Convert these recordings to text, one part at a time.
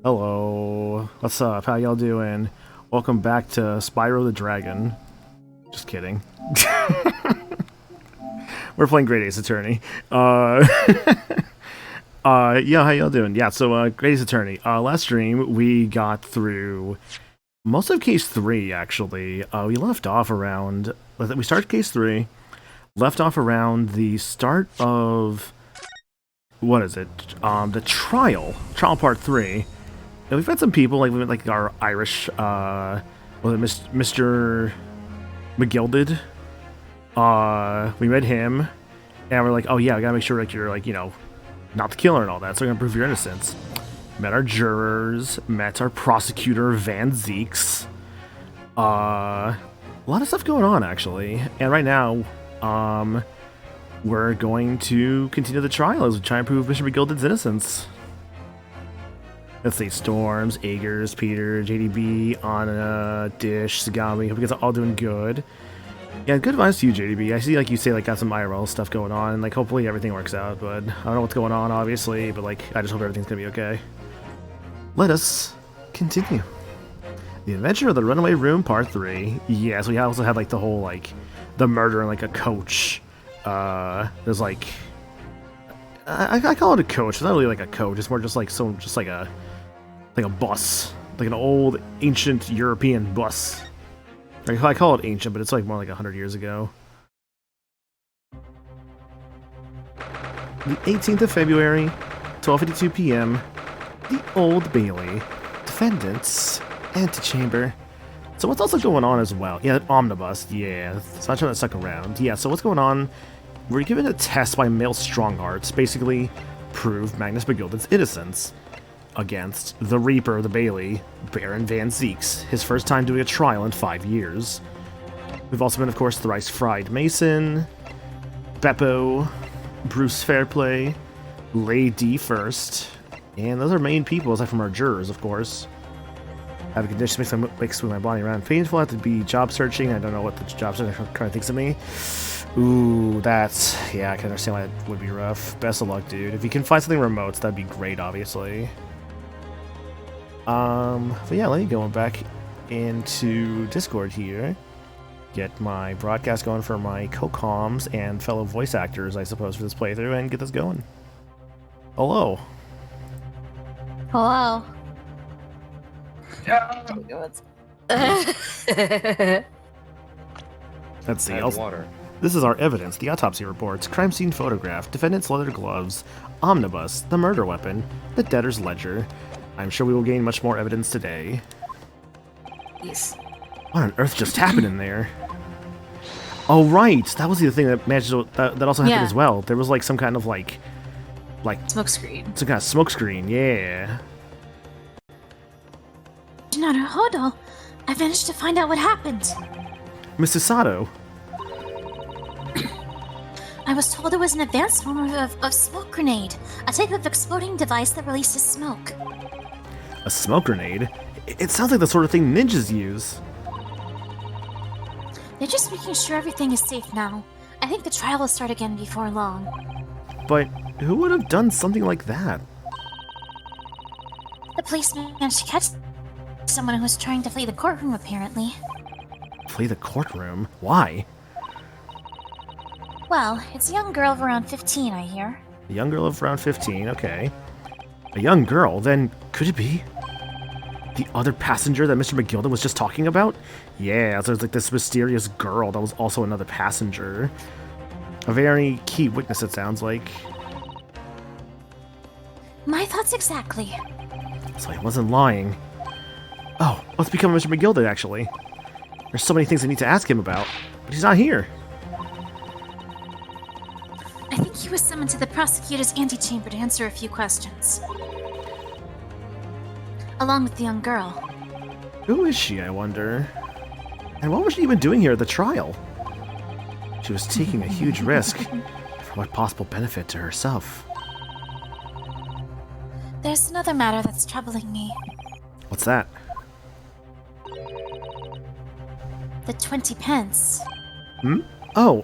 Hello. What's up? How y'all doing? Welcome back to Spyro the Dragon. Just kidding. We're playing Great Ace Attorney. Yeah, how y'all doing? Yeah, so Great Ace Attorney. Last stream we got through most of case 3 actually. We left off around we started case 3, left off around the start of what is it? The trial part 3. And we've had some people like our Irish was it Mr. McGilded? We met him and we're like, oh yeah, I gotta make sure like you're like, you know, not the killer and all that, so we're gonna prove your innocence. Met our jurors, met our prosecutor Van Zeeks. A lot of stuff going on actually. And right now, we're going to continue the trial as we try and prove Mr. McGilded's innocence. Let's see, Storms, Agers, Peter, JDB, Anna, Dish, Sagami. Hope you guys are all doing good. Yeah, good advice to you, JDB. I see, like, you say, like, got some IRL stuff going on, and, like, hopefully everything works out, but I don't know what's going on, obviously, but, like, I just hope everything's gonna be okay. Let us continue. The Adventure of the Runaway Room, Part 3. Yes, we also had, like, the whole, like, the murder in, like, a coach. There's, like... I call it a coach. It's not really like a coach. It's more just like a bus, like an old ancient European bus. Like, I call it ancient, but it's like more like 100 years ago. The 18th of February, 12:52 p.m. The Old Bailey, defendants, antechamber. So what's also going on as well? Yeah, omnibus. Yeah, so I'm trying to suck around. Yeah, so what's going on? We're given a test by male stronghearts, basically prove Magnus McGilded's innocence against the Reaper, the Bailey, Baron Van Zeeks, his first time doing a trial in 5 years. We've also been, of course, Thrice Fried Mason, Beppo, Bruce Fairplay, Lady First, and those are main people aside from our jurors, of course. I have a condition makes my body around painful. I have to be job searching. I don't know what the job searching kind of thinks of me. Ooh, that's... yeah, I can understand why it would be rough. Best of luck, dude. If you can find something remote, that'd be great, obviously. But yeah, let me go back into Discord here. Get my broadcast going for my co-coms and fellow voice actors, I suppose, for this playthrough, and get this going. Hello. Hello. Let's see. This is our evidence, the autopsy reports, crime scene photograph, defendant's leather gloves, omnibus, the murder weapon, the debtor's ledger. I'm sure we will gain much more evidence today. Yes. What on earth just happened in there? Oh, right! That was the other thing that managed to, that also happened as well. There was like some kind of like smoke screen. Some kind of smoke screen, yeah. Naruhodo, I managed to find out what happened. Mrs. Sato. I was told it was an advanced form of smoke grenade, a type of exploding device that releases smoke. A smoke grenade? It sounds like the sort of thing ninjas use. They're just making sure everything is safe now. I think the trial will start again before long. But who would have done something like that? The police managed to catch someone who was trying to flee the courtroom, apparently. Flee the courtroom? Why? Well, it's a young girl of around 15, I hear. A young girl of around 15, okay. A young girl? Then could it be the other passenger that Mr. McGilded was just talking about? Yeah, so there's like this mysterious girl that was also another passenger. A very key witness, it sounds like. My thoughts exactly. So he wasn't lying. Oh, what's become of Mr. McGilded, actually? There's so many things I need to ask him about, but he's not here. I think he was summoned to the prosecutor's antechamber to answer a few questions. Along with the young girl. Who is she, I wonder? And what was she even doing here at the trial? She was taking a huge risk. For what possible benefit to herself? There's another matter that's troubling me. What's that? The 20 pence. Hmm? Oh,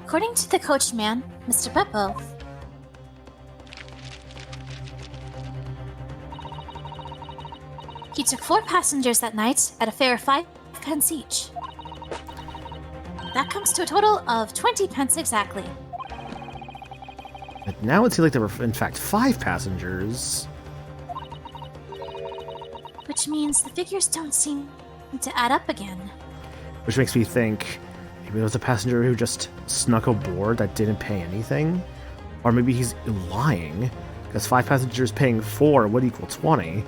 According to the coachman, Mr. Beppo, He took 4 passengers that night at a fare of 5 pence each. That comes to a total of 20 pence exactly. But now it seems like there were, in fact, 5 passengers. Which means the figures don't seem to add up again. Which makes me think maybe there was a passenger who just snuck aboard that didn't pay anything. Or maybe he's lying, because 5 passengers paying 4 would equal 20.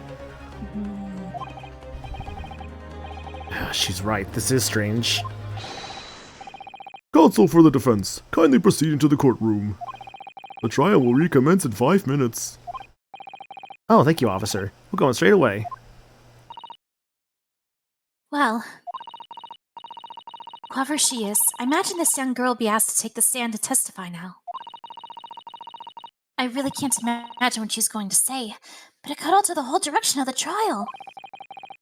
She's right, this is strange. Counsel for the defense, kindly proceed into the courtroom. The trial will recommence in 5 minutes. Oh, thank you, officer. We're going straight away. Well, whoever she is, I imagine this young girl will be asked to take the stand to testify now. I really can't imagine what she's going to say, but it could alter the whole direction of the trial.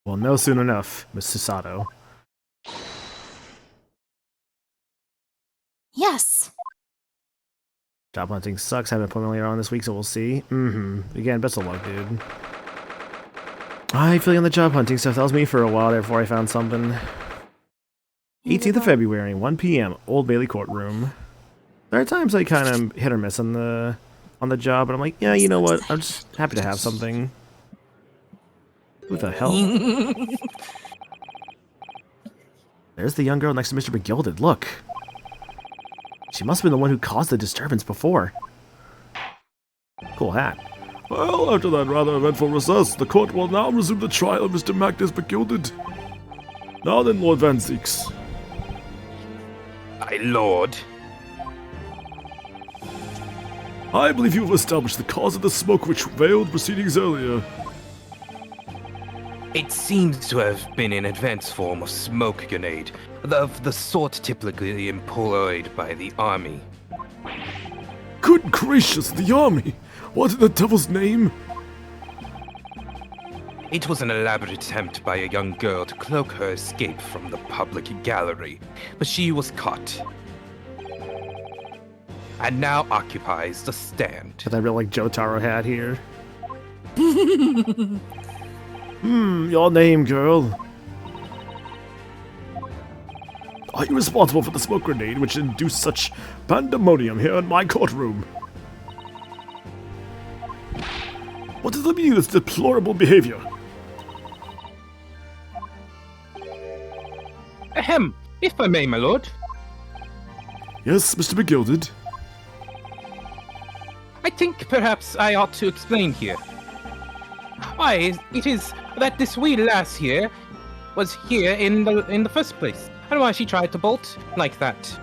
Well, no soon enough, Miss Susato. Yes. Job hunting sucks. Haven't put later on this week, so we'll see. Again, best of luck, dude. I feel like on the job hunting stuff. That was me for a while there before I found something. 18th of February, 1 p.m. Old Bailey courtroom. There are times I kind of hit or miss on the job, but I'm like, yeah, you know what? I'm just happy to have something. Who the hell? There's the young girl next to Mr. McGilded. Look. She must have been the one who caused the disturbance before. Cool hat. Well, after that rather eventful recess, the court will now resume the trial of Mr. Magnus McGilded. Now then, Lord Van Zeeks. My lord. I believe you have established the cause of the smoke which veiled proceedings earlier. It seems to have been an advanced form of smoke grenade, of the sort typically employed by the army. Good gracious, the army! What in the devil's name? It was an elaborate attempt by a young girl to cloak her escape from the public gallery, but she was caught. And now occupies the stand. With that real, like, Jotaro hat here. Your name, girl. Are you responsible for the smoke grenade which induced such pandemonium here in my courtroom? What does the meaning of this deplorable behavior? Ahem, if I may, my lord. Yes, Mr. McGilded. I think perhaps I ought to explain here. Why, it is that this wee lass here was here in the first place, and why she tried to bolt like that.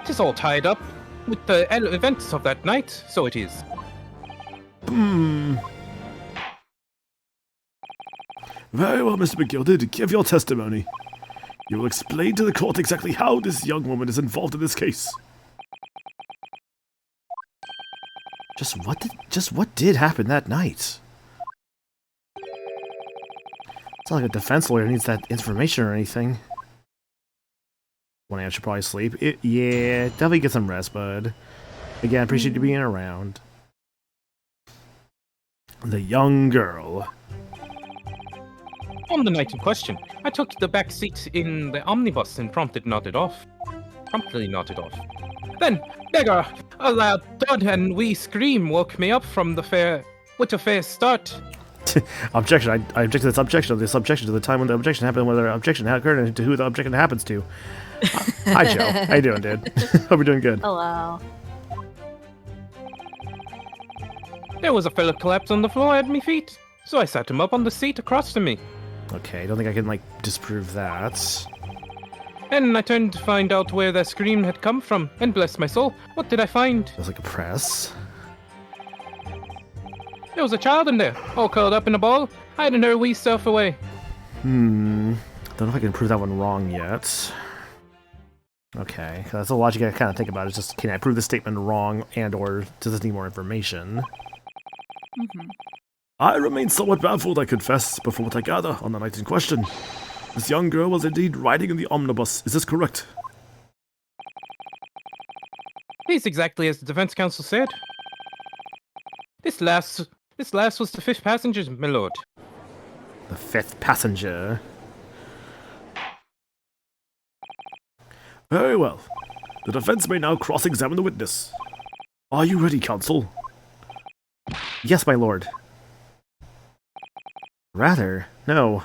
It is all tied up with the events of that night, so it is. Very well, Mr. McGilded, give your testimony. You will explain to the court exactly how this young woman is involved in this case. Just what did happen that night? It's not like a defense lawyer needs that information or anything. 1 a.m. should probably sleep. Yeah, definitely get some rest, bud. Again, appreciate you being around. The young girl. On the night in question, I took the back seat in the omnibus and promptly nodded off. Then, beggar, a loud thud and wee scream woke me up from the fair with a fair start. Objection. I object to this objection of this objection to the time when the objection happened, whether the objection occurred, and to who the objection happens to. Hi, Joe. How you doing, dude? Hope you're doing good. Hello. There was a fella collapsed on the floor at me feet, so I sat him up on the seat across from me. Okay, I don't think I can, like, disprove that. And I turned to find out where that scream had come from, and bless my soul, what did I find? It was like a press. There was a child in there, all curled up in a ball, hiding her wee self away. Don't know if I can prove that one wrong yet. Okay, that's the logic I kind of think about. Is just, can I prove this statement wrong, and or does this need more information? I remain somewhat baffled, I confess, but from what I gather on the night in question, this young girl was indeed riding in the omnibus. Is this correct? It's exactly as the defense counsel said. This lass This last was the 5th passenger, my lord. The 5th passenger. Very well. The defense may now cross-examine the witness. Are you ready, counsel? Yes, my lord. Rather, no.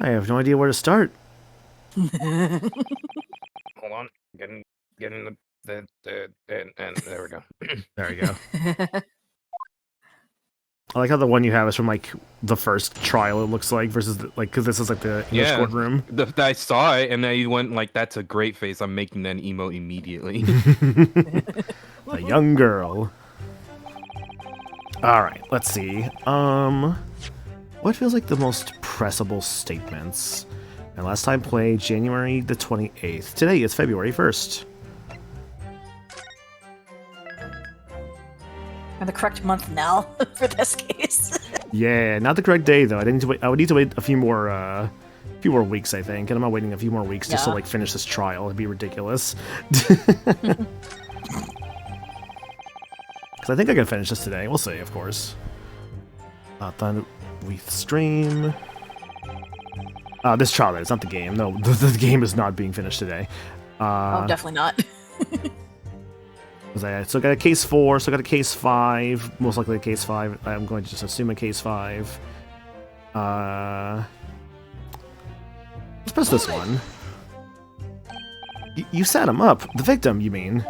I have no idea where to start. Hold on. Getting the and there we go. There we go. I like how the one you have is from, like, the first trial, it looks like, versus, because this is, like, the English courtroom. I saw it, and I went like, that's a great face. I'm making that emo immediately. A young girl. Alright, let's see. What feels like the most pressable statements? And last time played, January the 28th. Today is February 1st. And the correct month now for this case. Yeah, not the correct day though. I didn't. I would need to wait a few more weeks, I think. And I'm not waiting a few more weeks just to like finish this trial. It'd be ridiculous. Because I think I can finish this today. We'll see, of course. Then we stream. This trial is not the game. No, the game is not being finished today. Oh, definitely not. I still got a case 4, still got a case 5, most likely a case 5. I'm going to just assume a case 5. Let's press this one. You set him up. The victim, you mean?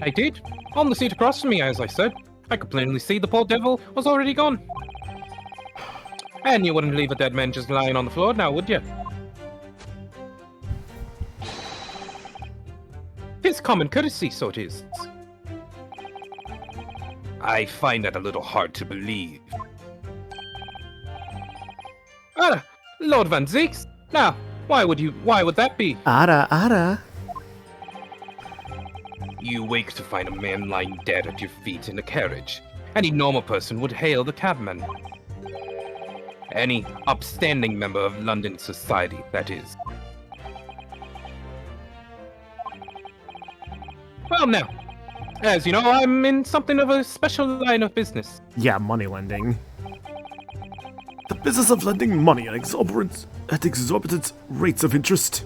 I did. On the seat across from me, as I said. I could plainly see the poor devil was already gone. And you wouldn't leave a dead man just lying on the floor now, would you? It's common courtesy, so it is. I find that a little hard to believe. Lord Van Zeeks? Now, why would that be? Ada. You wake to find a man lying dead at your feet in a carriage. Any normal person would hail the cabman. Any upstanding member of London society, that is. Well, now, as you know, I'm in something of a special line of business. Yeah, money lending. The business of lending money at exorbitant rates of interest.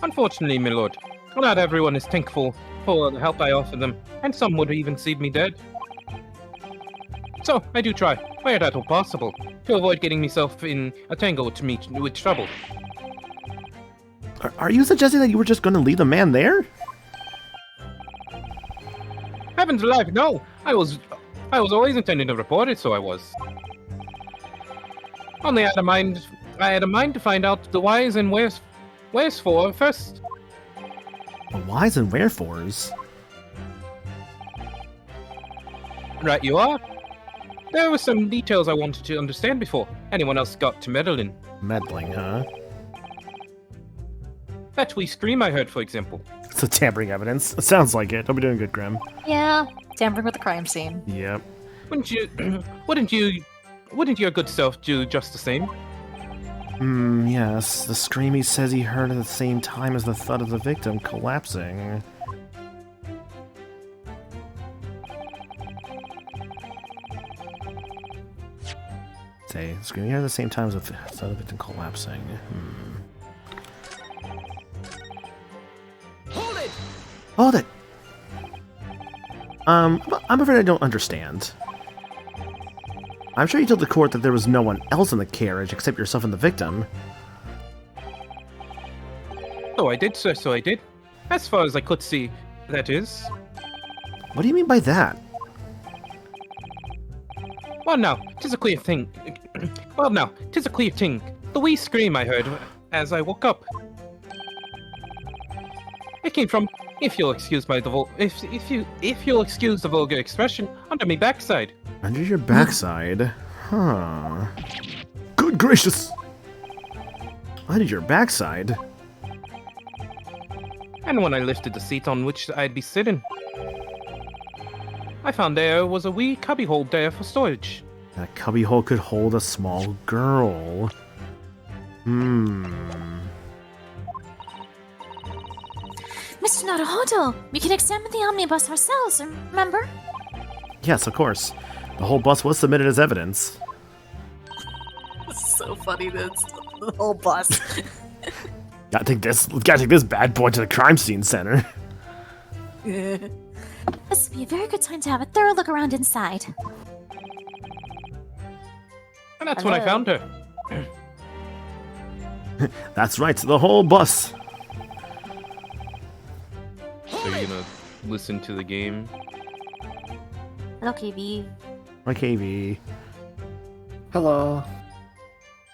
Unfortunately, my lord, not everyone is thankful for the help I offer them, and some would even see me dead. So, I do try, where that all possible, to avoid getting myself in a tangle with trouble. Are you suggesting that you were just going to leave the man there? Heavens alive, no! I was always intending to report it, so I was. Only I had a mind to find out the whys and wherefore first. The whys and wherefores? Right you are. There were some details I wanted to understand before anyone else got to meddle in. Meddling, huh? That wee scream I heard, for example. So tampering evidence. It sounds like it. I'll be doing good, Grim. Yeah, tampering with the crime scene. Yep. Wouldn't your good self do just the same? Yes. The scream he says he heard at the same time as the thud of the victim collapsing. Say, scream he heard at the same time as the thud of the victim collapsing. Hold it! I'm afraid I don't understand. I'm sure you told the court that there was no one else in the carriage except yourself and the victim. Oh, I did, sir, so I did. As far as I could see, that is. What do you mean by that? Well, now, 'tis a clear thing. The wee scream I heard as I woke up. It came from, if you'll excuse the vulgar expression, under me backside. Under your backside? Huh. Good gracious! Under your backside? And when I lifted the seat on which I'd be sitting, I found there was a wee cubbyhole there for storage. That cubbyhole could hold a small girl. Mr. Naruhodo, we can examine the omnibus ourselves, remember? Yes, of course. The whole bus was submitted as evidence. So funny, that's the whole bus. Gotta take this bad boy to the crime scene center. This would be a very good time to have a thorough look around inside. And that's when I found her. That's right, the whole bus. So you're gonna listen to the game? Hello, KB. My KV. Hello.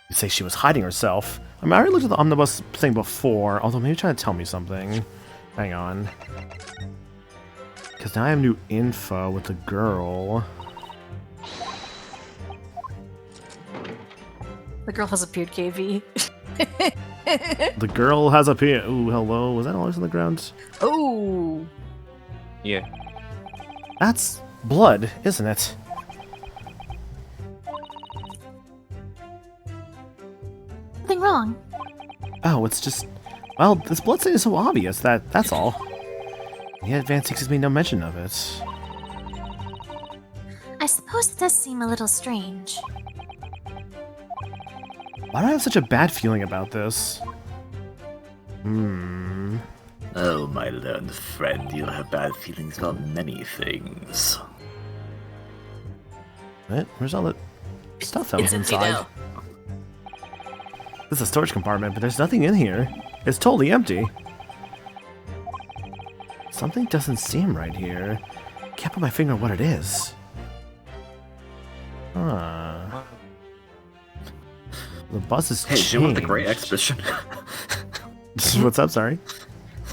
You say she was hiding herself. I mean, I already looked at the omnibus thing before, although maybe trying to tell me something. Hang on. Because now I have new info with the girl. The girl has appeared, KV. The girl has appeared. Ooh, hello. Was that always on the ground? Oh. Yeah. That's blood, isn't it? Nothing wrong. Oh, it's just... Well, this blood stain is so obvious that's all. Yet Advance 6 has made no mention of it. I suppose it does seem a little strange. Why do I have such a bad feeling about this? Oh, my learned friend, you'll have bad feelings about many things. What? Where's all the stuff that was It's empty inside? now. This is a storage compartment, but there's nothing in here. It's totally empty. Something doesn't seem right here. Can't put my finger on what it is. Huh. The bus is Hey, changed. do you know about the Great Exhibition? What's up? Sorry.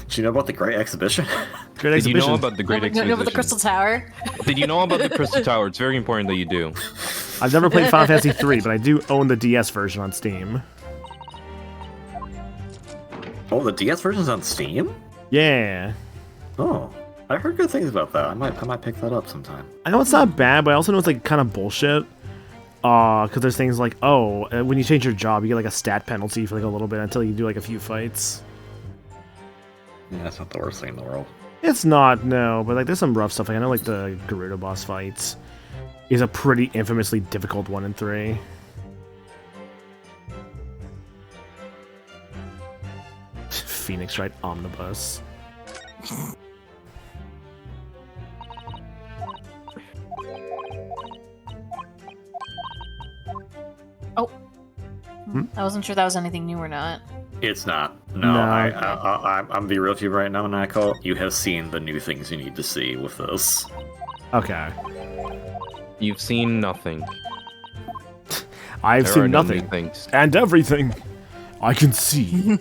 Do you know about the Great Exhibition? Great Did exhibition. you know about the Great You know about the Exhibition? Crystal Tower? Did you know about the Crystal Tower? It's very important that you do. I've never played Final Fantasy 3, but I do own the DS version on Steam. Oh, the DS version's on Steam? Yeah. Oh, I heard good things about that. I might pick that up sometime. I know it's not bad, but I also know it's like kind of bullshit. Because there's things like, when you change your job, you get like a stat penalty for like a little bit until you do like a few fights. Yeah, that's not the worst thing in the world. It's not, no, but like there's some rough stuff. Like I know like the Gerudo boss fights is a pretty infamously difficult 1 in 3. Phoenix Wright Omnibus. I wasn't sure that was anything new or not. It's not. No, No. I'm be real with you right now, Nako. You have seen the new things you need to see with this. Okay. You've seen nothing. I've There are seen no new nothing. things. And everything. I can see.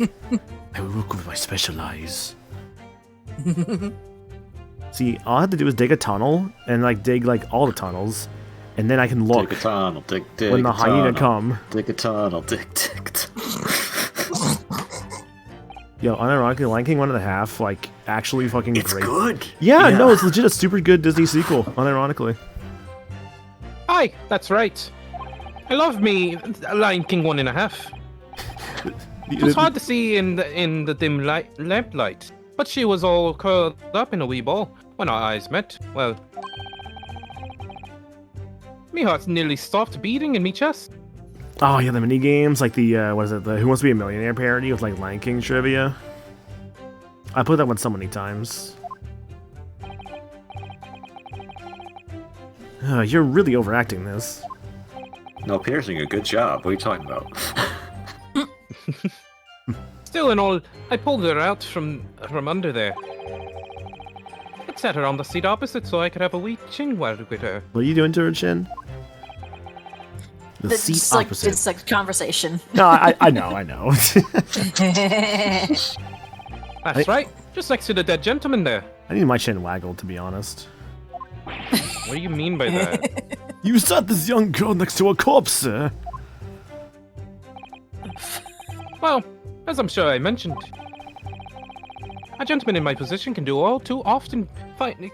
I will work with my special eyes. See, all I have to do is dig a tunnel and like dig like all the tunnels, and then I can look Dig a tunnel, dig when the a hyena tunnel. come. Dig a tunnel, dig. Yo, unironically, Lion King 1.5, like actually fucking It's great. good. Yeah, no, it's legit a super good Disney sequel. Unironically. Aye, that's right. I love me Lion King 1.5. It was hard to see in the dim lamplight, but she was all curled up in a wee ball when our eyes met. Well, me heart nearly stopped beating in me chest. Oh yeah, the mini games like the what is it? The Who Wants to Be a Millionaire parody with like Lion King trivia. I played that one so many times. You're really overacting this. No, Peter's doing a good job. What are you talking about? Still in all, I pulled her out from under there. I sat her on the seat opposite so I could have a wee chin wag with her. What are you doing to her chin? The It's seat just like, opposite. it's like conversation. No, I know. That's right, just next to the dead gentleman there. I need my chin waggled, to be honest. What do you mean by that? You sat this young girl next to a corpse, sir. Well, as I'm sure I mentioned, a gentleman in my position can all too often find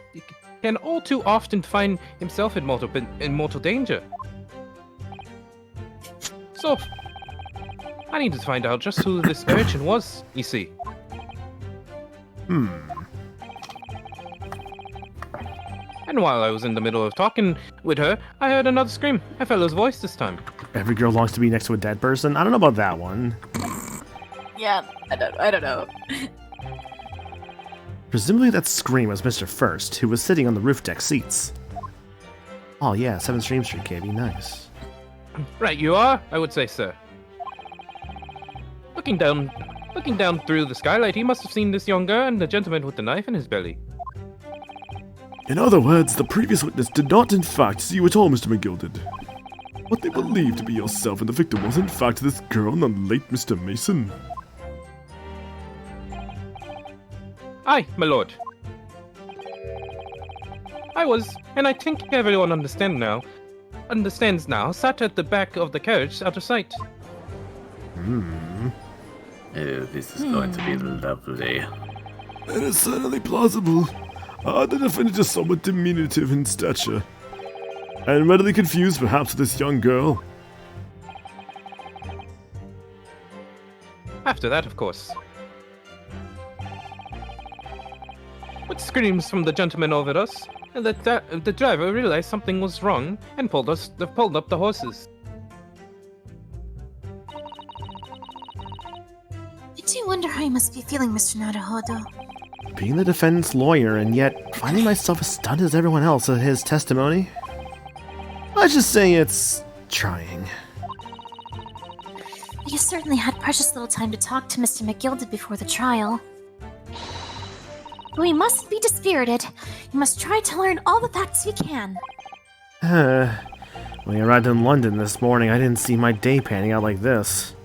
himself in mortal danger. So, I needed to find out just who this urchin was, you see. And while I was in the middle of talking with her, I heard another scream. A fellow's voice this time. Every girl longs to be next to a dead person? I don't know about that one. Yeah, I don't know. Presumably that scream was Mr. First, who was sitting on the roof deck seats. Oh yeah, 7 Stream Street, KB, nice. Right, you are, I would say, sir. Looking down through the skylight, he must have seen this young girl and the gentleman with the knife in his belly. In other words, the previous witness did not in fact see you at all, Mr. McGilded. What they believed to be yourself and the victim was in fact this girl and the late Mr. Mason. Aye, my lord. I was, and I think everyone understands now, sat at the back of the carriage out of sight. Oh, this is going to be lovely. It is certainly plausible. The defendant is somewhat diminutive in stature, and readily confused perhaps with this young girl. After that, of course. With screams from the gentleman over us, and the driver realized something was wrong and pulled up the horses. I do wonder how you must be feeling, Mr. Naruhodo. Being the defendant's lawyer and yet finding myself as stunned as everyone else at his testimony? Let's just say it's trying. You certainly had precious little time to talk to Mr. McGilded before the trial. But we mustn't be dispirited. You must try to learn all the facts we can. When I arrived in London this morning, I didn't see my day panning out like this.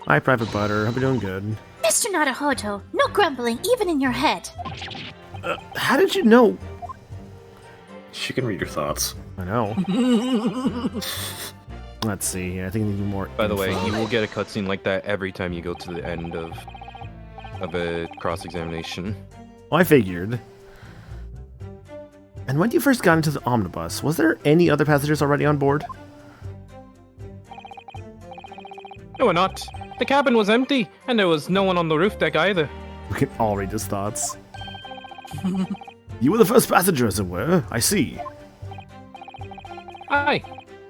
Hi, Private Butter. Hope you're doing good. Mr. Naruhodo, no grumbling, even in your head. How did you know? She can read your thoughts. I know. Let's see here. I think I need more. By the way, info. you will get a cutscene like that every time you go to the end of a cross-examination. Well, I figured. And when you first got into the omnibus, was there any other passengers already on board? No, we're not. The cabin was empty, and there was no one on the roof deck either. We can all read his thoughts. You were the first passenger, as it were. I see. Aye,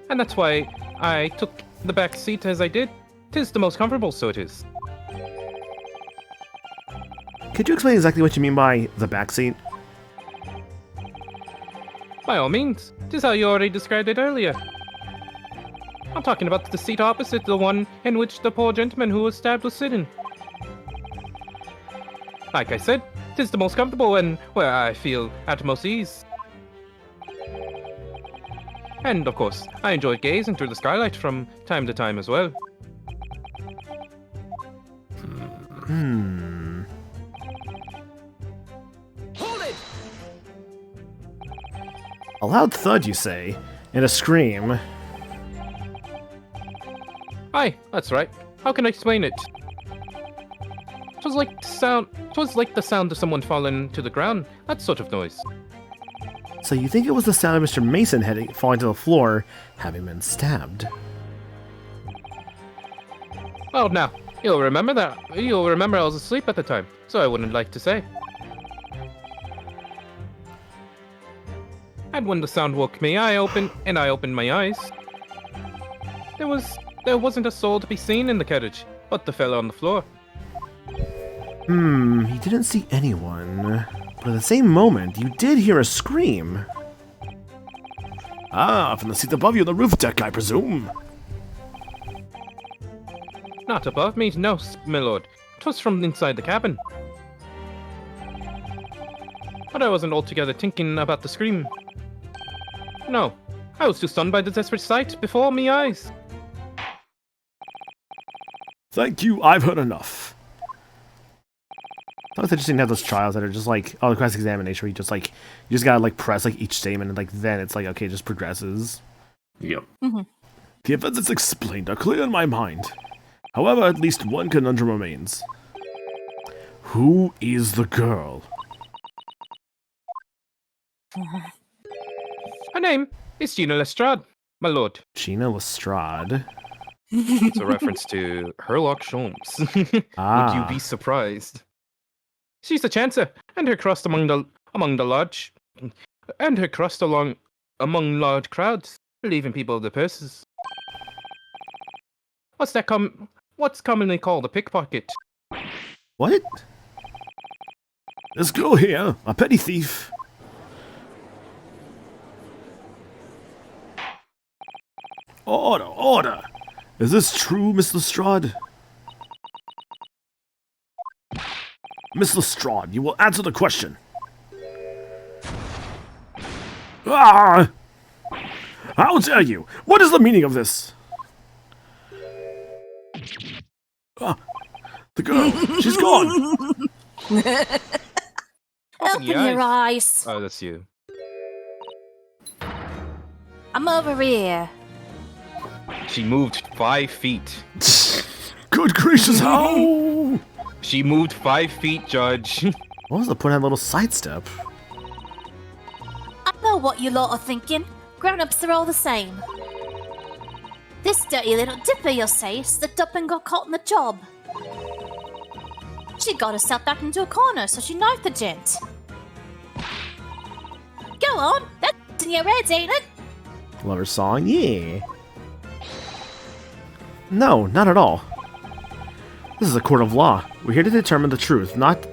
and that's why I took the back seat as I did. 'Tis the most comfortable, so it is. Could you explain exactly what you mean by the backseat? By all means, 'tis how you already described it earlier. I'm talking about the seat opposite the one in which the poor gentleman who was stabbed was sitting. Like I said, 'tis the most comfortable and where I feel at most ease. And of course, I enjoy gazing through the skylight from time to time as well. A loud thud, you say, and a scream. Aye, that's right. How can I explain it? Twas like the sound of someone falling to the ground. That sort of noise. So you think it was the sound of Mr. Mason falling to the floor, having been stabbed? Oh, now you'll remember that. You'll remember I was asleep at the time, so I wouldn't like to say. And when the sound woke me, I opened my eyes. There wasn't a soul to be seen in the carriage, but the fellow on the floor. He didn't see anyone. But at the same moment, you did hear a scream. Ah, from the seat above you on the roof deck, I presume. Not above me, no, my lord. 'Twas from inside the cabin. But I wasn't altogether thinking about the scream. No, I was too stunned by the desperate sight before me eyes. Thank you, I've heard enough. I thought it's interesting to have those trials that are just like, oh, the cross-examination where you just gotta like press like each statement and like then it's like, okay, it just progresses. Yep. The events as explained are clear in my mind. However, at least one conundrum remains. Who is the girl? Her name is Gina Lestrade, my lord. Gina Lestrade. It's a reference to Sherlock Holmes. Would you be surprised? She's a chancer, and her crust among the lodge and her crust among large crowds, relieving people of their purses. What's commonly called a pickpocket? What? This girl here, a petty thief. Order, order! Is this true, Miss Lestrade? Miss Lestrade, you will answer the question. Ah! How dare you? What is the meaning of this? Ah, the girl, she's gone. Open your eyes. Oh, that's you. I'm over here. She moved 5 feet. Good gracious, how? She moved 5 feet, Judge. What was the point of that little sidestep? I know what you lot are thinking. Grown-ups are all the same. This dirty little dipper, you'll say, slipped up and got caught in the job. She got herself back into a corner, so she knifed the gent. Go on, that's in your heads, ain't it? Lover song? Yeah. No, not at all. This is a court of law. We're here to determine the truth, not...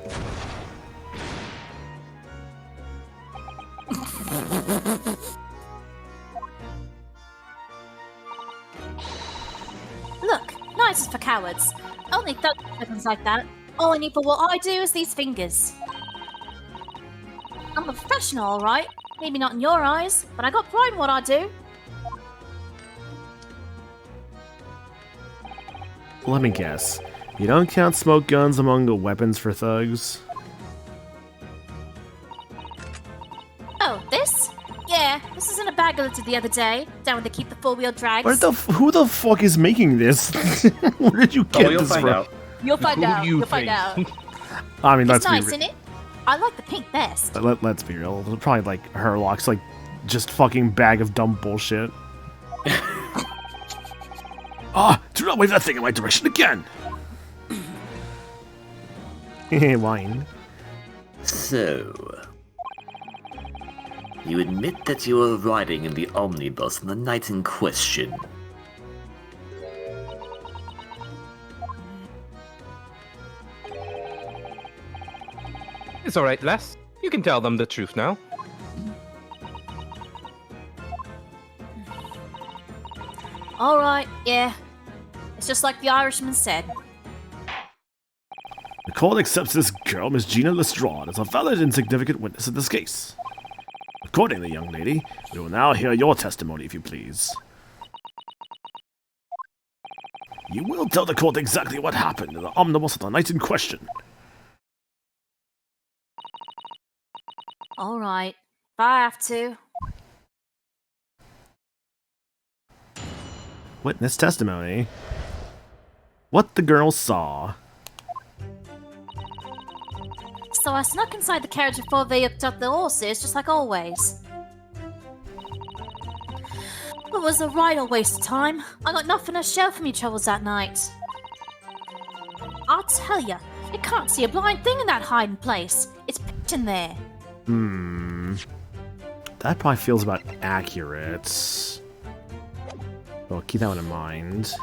Look, knives is for cowards. Only thugs do weapons like that. All I need for what I do is these fingers. I'm a professional, alright. Maybe not in your eyes, but I got pride in what I do. Let me guess. You don't count smoke guns among the weapons for thugs? Oh, this? Yeah, this is in a bag I lifted the other day, down where they keep the four-wheel drags. Who the fuck is making this? Where did you get You'll this find from? out. You'll find Who out. you You'll find think? out. I mean, It's let's nice, be isn't it? I like the pink best. let's be real. It's probably like Herlock's like just fucking bag of dumb bullshit. Ah, do not wave that thing in my direction again. Line. So, you admit that you were riding in the omnibus on the night in question. It's alright, Les. You can tell them the truth now. Alright, yeah. It's just like the Irishman said. The court accepts this girl, Miss Gina Lestrade, as a valid and significant witness in this case. Accordingly, young lady, we will now hear your testimony, if you please. You will tell the court exactly what happened in the omnibus on the night in question. Alright, if I have to. Witness testimony. What the girl saw. So I snuck inside the carriage before they hooked up the horses, just like always. It was a right old waste of time. I got nothing to show for me troubles that night. I'll tell ya, you can't see a blind thing in that hiding place. It's pitch in there. That probably feels about accurate. Well, keep that one in mind.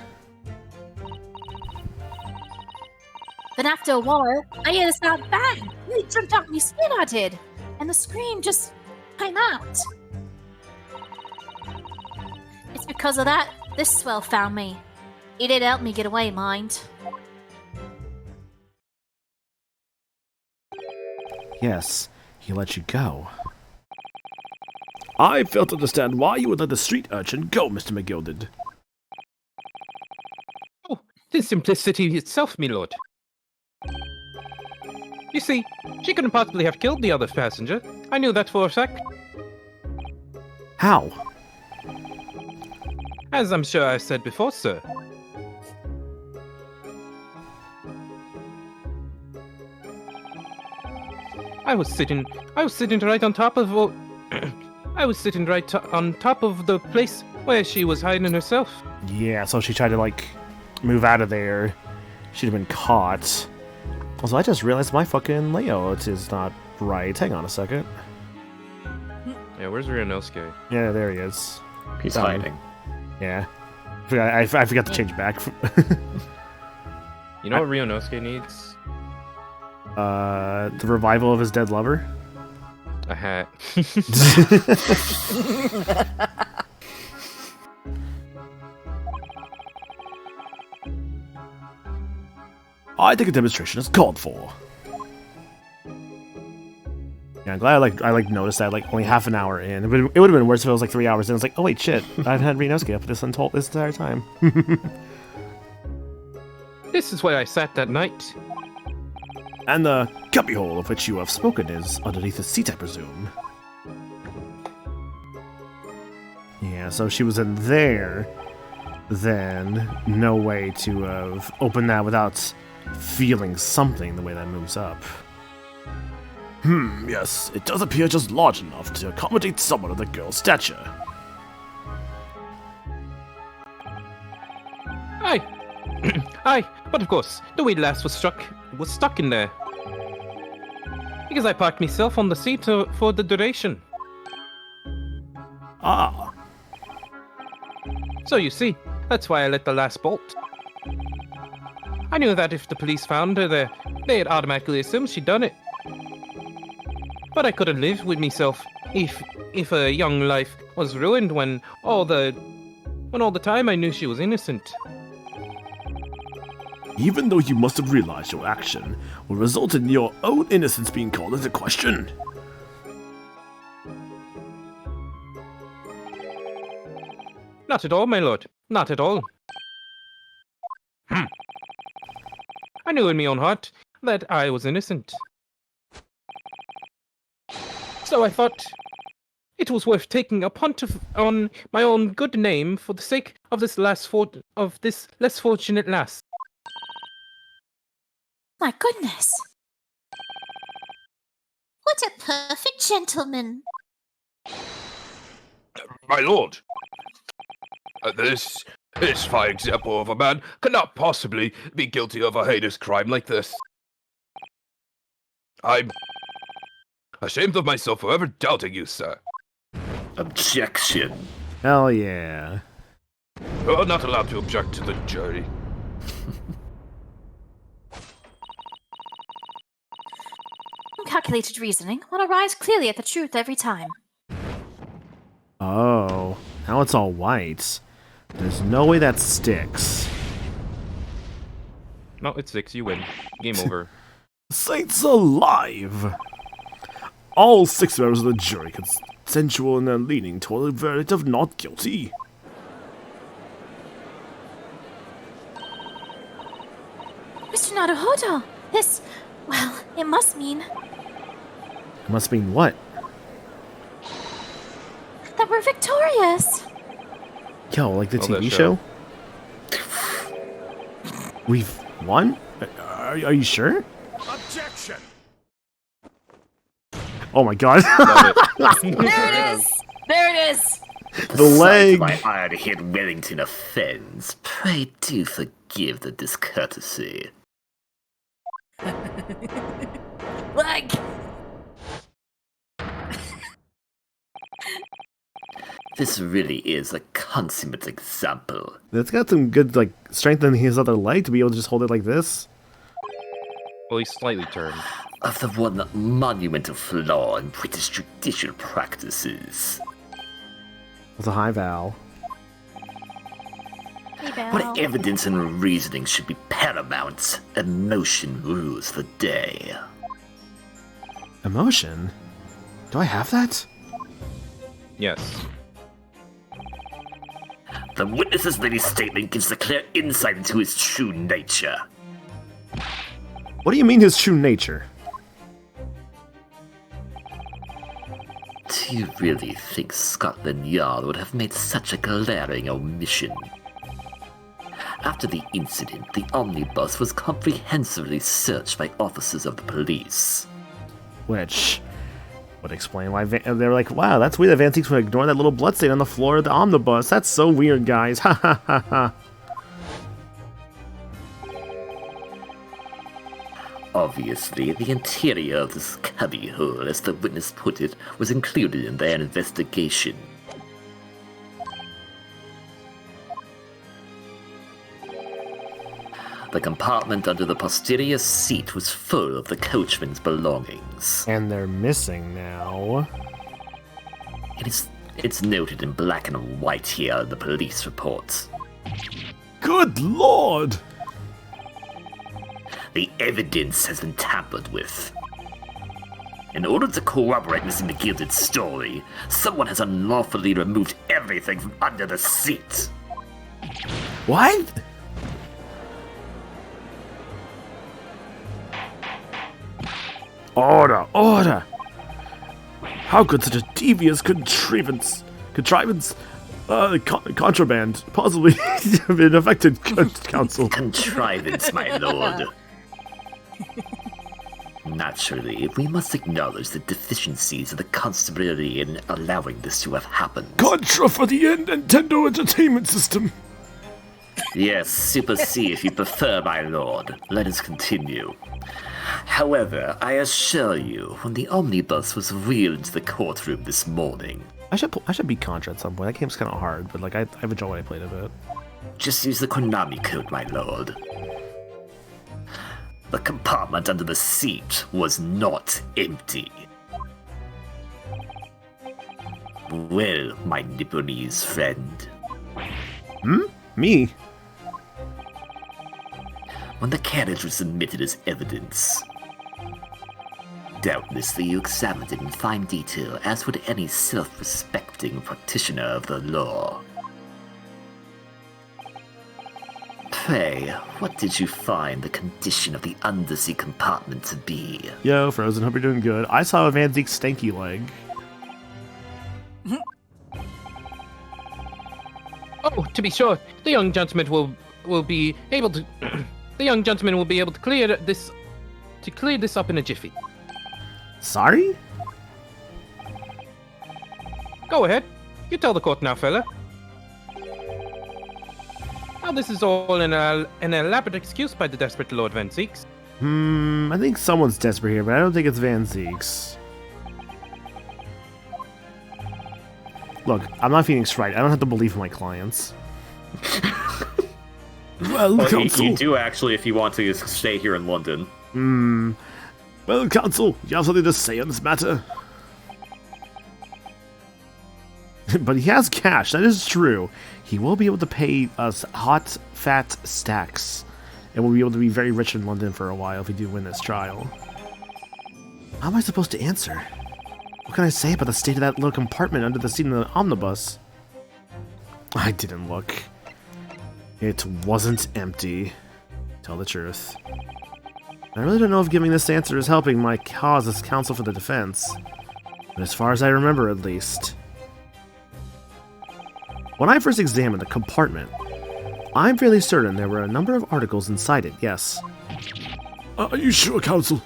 Then after a while, I hear this loud bang. Really jumped out of my skin, I did. And the scream just came out. It's because of that, this swell found me. He did help me get away, mind. Yes, he let you go. I fail to understand why you would let the street urchin go, Mr. McGilded. Oh, tis simplicity itself, my lord. You see, she couldn't possibly have killed the other passenger. I knew that for a fact. How? As I'm sure I said before, sir. I was sitting right on top of... on top of the place where she was hiding herself. Yeah, so she tried to, like, move out of there. She'd have been caught. Also, I just realized my fucking layout is not right. Hang on a second. Yeah, where's Ryunosuke? Yeah, there he is. He's Um, hiding. Yeah. I forgot to change back. You know what Ryunosuke needs? The revival of his dead lover. A hat. I think a demonstration is called for. Yeah, I'm glad I noticed that only half an hour in. It would have been worse if it was 3 hours in. It's like, oh wait, shit, I've had Ryunosuke up this entire time. This is where I sat that night. And the cubbyhole of which you have spoken is underneath the seat, I presume. Yeah, so she was in there. Then no way to have opened that without feeling something the way that moves up. Yes, it does appear just large enough to accommodate someone of the girl's stature. Aye. Aye, but of course, the wee lass was stuck in there. Because I parked myself on the seat for the duration. Ah, So you see, that's why I let the lass bolt. I knew that if the police found her there, they'd automatically assume she'd done it. But I couldn't live with myself if a young life was ruined when all the time I knew she was innocent. even though you must have realized your action will result in your own innocence being called into question. Not at all, my lord. Not at all. I knew in my own heart that I was innocent. So I thought it was worth taking a punt on my own good name for the sake of this less fortunate lass. My goodness. What a perfect gentleman. My lord, this fine example of a man cannot possibly be guilty of a heinous crime like this. I'm ashamed of myself for ever doubting you, sir. Objection. Hell yeah. You're not allowed to object to the jury. Calculated reasoning will arrive clearly at the truth every time. Oh, now it's all white. There's no way that sticks. No, it's 6. You win. Game over. Saints alive! All 6 members of the jury consensual in their leaning toward a verdict of not guilty. Mr. Naruhodo, this, well, it must mean It must mean what? that we're victorious. Yo, like the Oh, that TV show. show? We've won? Are you sure? Objection! Oh my god. Love it. There it is! There it is! The leg. My iron-hit Wellington offends. Pray do forgive the discourtesy. Leg! This really is a consummate example. That's got some good, strength in his other leg to be able to just hold it like this. Well, he's slightly turned. Of the one monumental flaw in British judicial practices. With a high vowel. Hey, Belle. What evidence and reasoning should be paramount? Emotion rules the day. Emotion? Do I have that? Yes. The witness's lady's statement gives a clear insight into his true nature. What do you mean his true nature? Do you really think Scotland Yard would have made such a glaring omission? After the incident, the omnibus was comprehensively searched by officers of the police. Which would explain why they were like, wow, that's weird that Van Teeks would ignore that little bloodstain on the floor of the omnibus. That's so weird, guys. Ha ha ha ha. Obviously, the interior of this cubbyhole, as the witness put it, was included in their investigation. The compartment under the posterior seat was full of the coachman's belongings. And they're missing now. It's noted in black and white here in the police report. Good lord! The evidence has been tampered with. In order to corroborate Mr. McGilded's story, someone has unlawfully removed everything from under the seat. What? Order, order! How could such a devious contraband possibly have been affected, counsel? Contrivance, my lord. Naturally, we must acknowledge the deficiencies of the constabulary in allowing this to have happened. Contra for the Nintendo Entertainment System! Yes, Super C if you prefer, my lord. Let us continue. However, I assure you, when the omnibus was wheeled into the courtroom this morning... I should beat Contra at some point. That game's kind of hard, but like I've enjoyed when I played a bit. Just use the Konami code, my lord. The compartment under the seat was not empty. Well, my Nipponese friend. Me? When the carriage was submitted as evidence, doubtlessly you examined it in fine detail, as would any self-respecting practitioner of the law. Pray, what did you find the condition of the undersea compartment to be? Yo, Frozen, hope you're doing good. I saw a Van Zeek's stanky leg. Oh, to be sure, the young gentleman will be able to. The young gentleman will be able to clear this up in a jiffy. Sorry? Go ahead. You tell the court now, fella. Now, this is all an elaborate excuse by the desperate Lord Van Zeeks. I think someone's desperate here, but I don't think it's Van Zeeks. Look, I'm not Phoenix Wright. I don't have to believe in my clients. Well, counsel. You do actually if you want to stay here in London. Well, counsel, you have something to say on this matter? But he has cash, that is true. He will be able to pay us hot, fat stacks. And we'll be able to be very rich in London for a while if we do win this trial. How am I supposed to answer? What can I say about the state of that little compartment under the seat in the omnibus? I didn't look. It wasn't empty. Tell the truth. I really don't know if giving this answer is helping my cause as counsel for the defense. But as far as I remember, at least. When I first examined the compartment, I'm fairly certain there were a number of articles inside it, yes. Are you sure, counsel?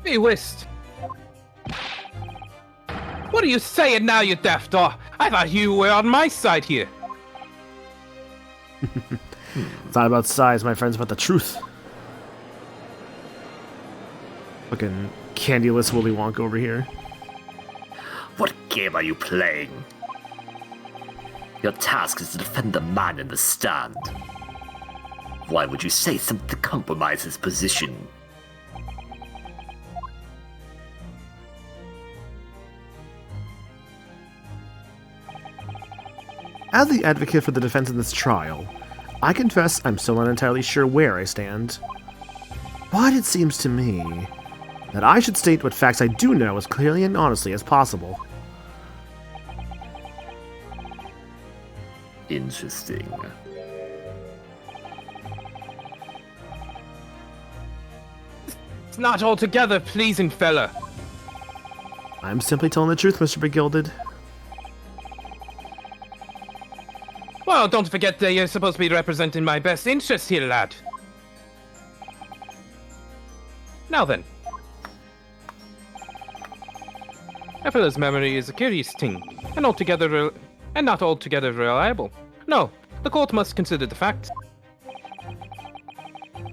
Hey, Whist. What are you saying now, you daft dog? I thought you were on my side here. It's not about size, my friends, about the truth. Fucking candyless Willy Wonka over here. What game are you playing? Your task is to defend the man in the stand. Why would you say something to compromise his position? As the advocate for the defense in this trial, I confess I'm still not entirely sure where I stand. But it seems to me that I should state what facts I do know as clearly and honestly as possible. Interesting. It's not altogether pleasing, fella. I'm simply telling the truth, Mr. Begilded. Well, don't forget that you're supposed to be representing my best interest here, lad. Now then. A fella's memory is a curious thing, and not altogether reliable. No, the court must consider the facts.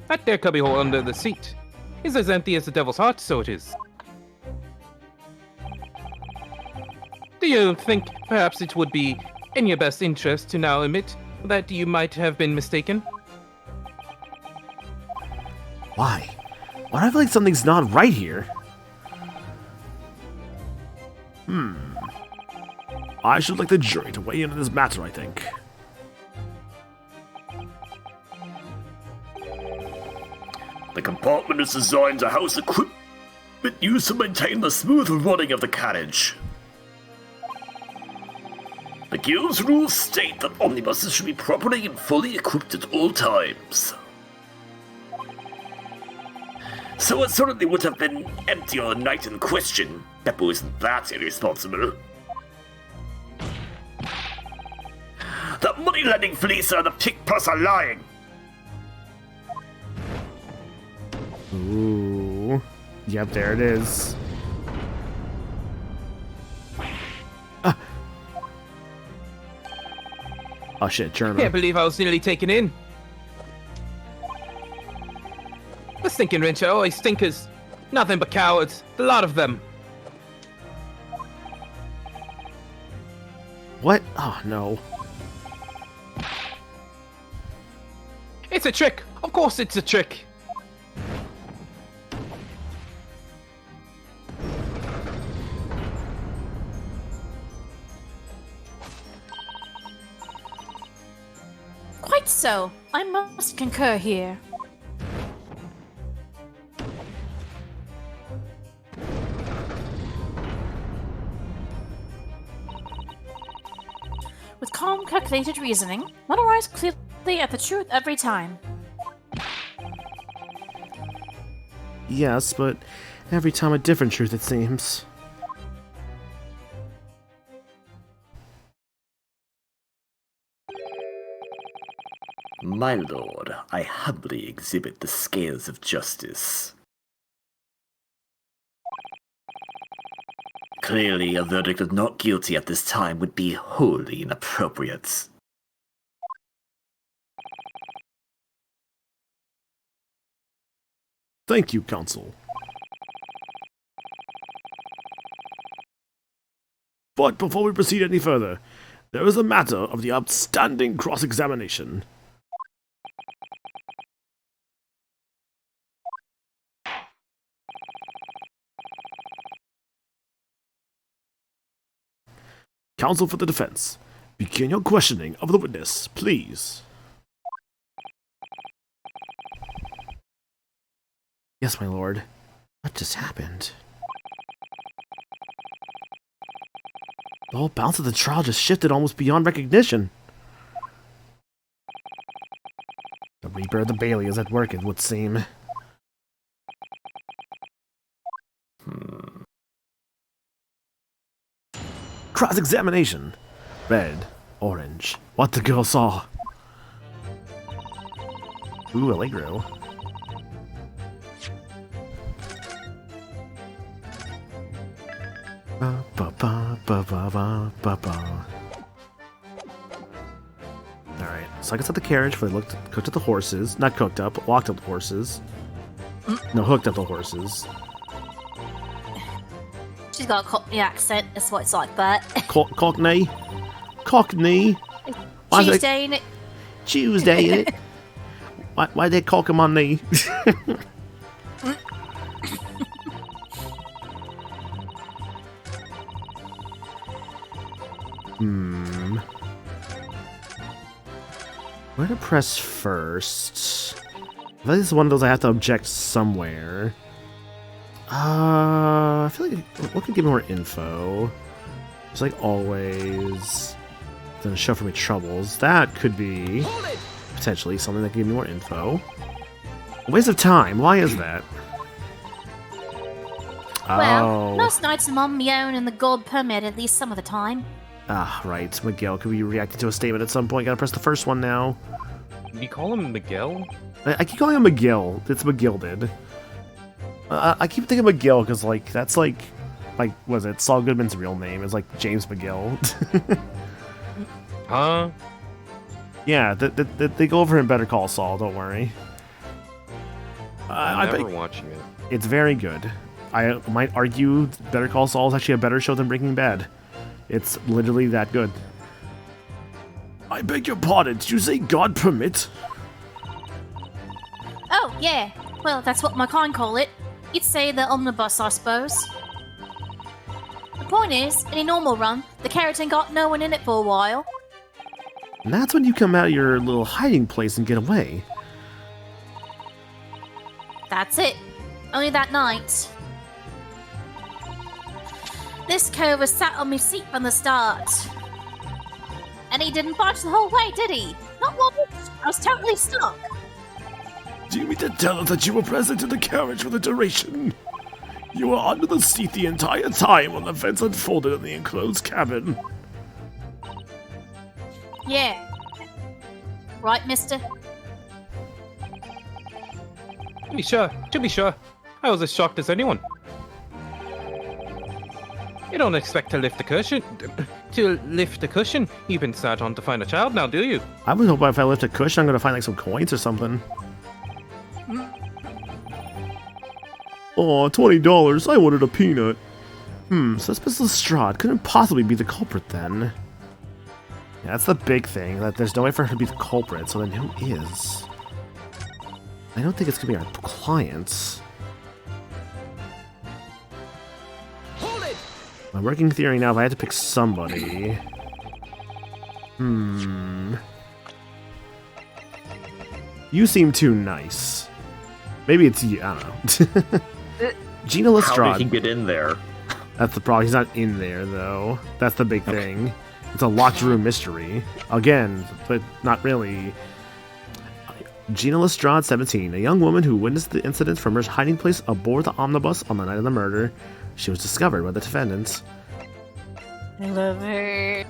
That there cubbyhole under the seat is as empty as the devil's heart, so it is. Do you think perhaps it would be in your best interest to now admit that you might have been mistaken? Why? Why do I feel like something's not right here? I should like the jury to weigh in on this matter, I think. The compartment is designed to house equipment used to maintain the smooth running of the carriage. The Guild's rules state that omnibuses should be properly and fully equipped at all times. So it certainly would have been empty on the night in question. Beppo isn't that irresponsible. The money-lending fleecer and the pick-plus are lying. Ooh. Yep, there it is. Oh shit, German. Can't believe I was nearly taken in. The stinking wrench are always stinkers. Nothing but cowards. A lot of them. What? Oh no. It's a trick. Of course it's a trick. Quite so. I must concur here. With calm, calculated reasoning, one arrives clearly at the truth every time. Yes, but every time a different truth, it seems. My lord, I humbly exhibit the scales of justice. Clearly, a verdict of not guilty at this time would be wholly inappropriate. Thank you, counsel. But before we proceed any further, there is a matter of the outstanding cross-examination. Counsel for the defense, begin your questioning of the witness, please. Yes, my lord. What just happened? The whole balance of the trial just shifted almost beyond recognition. The Reaper of the Bailey is at work, it would seem. Cross-examination. Red, orange. What the girl saw. Ooh, Allegro. Ba ba ba ba ba ba ba. Alright, so I guess at the carriage before they cooked up the horses. Not cooked up, but walked up the horses. No, hooked up the horses. She's got a Cockney accent, that's why it's like that. Cockney? Cockney? Why's Tuesday, innit? Tuesday, innit? Why they cock 'em on me? Where to press first? I think this is one of those I have to object somewhere. I feel like what could give me more info? It's like always. Doesn't show for me troubles. That could be potentially something that could give me more info. A waste of time. Why is that? Well, Oh. most nights I'm on my own and the gold permit at least some of the time. Ah, right. Miguel could be reacting to a statement at some point. Gotta press the first one now. You call him Miguel? I keep calling him McGill. It's McGilded. I keep thinking McGill because, like, that's like, what is it? Saul Goodman's real name is like James McGill. Huh? Yeah, they go over in Better Call Saul. Don't worry. I never bet watching it. it's very good. I might argue Better Call Saul is actually a better show than Breaking Bad. It's literally that good. I beg your pardon, did you say God permit? Oh, yeah. Well, that's what my kind call it. You'd say the omnibus, I suppose. The point is, in a normal run, the carriage ain't got no one in it for a while. And that's when you come out of your little hiding place and get away. That's it. Only that night. This cove was sat on me seat from the start. And he didn't budge the whole way, did he? Not once. I was totally stuck. Do you mean to tell us that you were present in the carriage for the duration? You were under the seat the entire time when the events unfolded in the enclosed cabin. Yeah. Right, mister? To be sure, I was as shocked as anyone. You don't expect to lift the cushion you've been sat on to find a child now, do you? I would hope if I lift a cushion, I'm gonna find like some coins or something. Aw, $20, I wanted a peanut. So this Miss Lestrade couldn't possibly be the culprit then. Yeah, that's the big thing, that there's no way for her to be the culprit, so then who is? I don't think it's gonna be our clients. My working theory now, if I had to pick somebody... You seem too nice. Maybe it's you, I don't know. Gina How Lestrade. did he get in there? That's the problem. He's not in there, though. That's the big thing. It's a locked room mystery. Again, but not really. Gina Lestrade, 17, a young woman who witnessed the incident from her hiding place aboard the omnibus on the night of the murder. She was discovered by the defendants. I love her.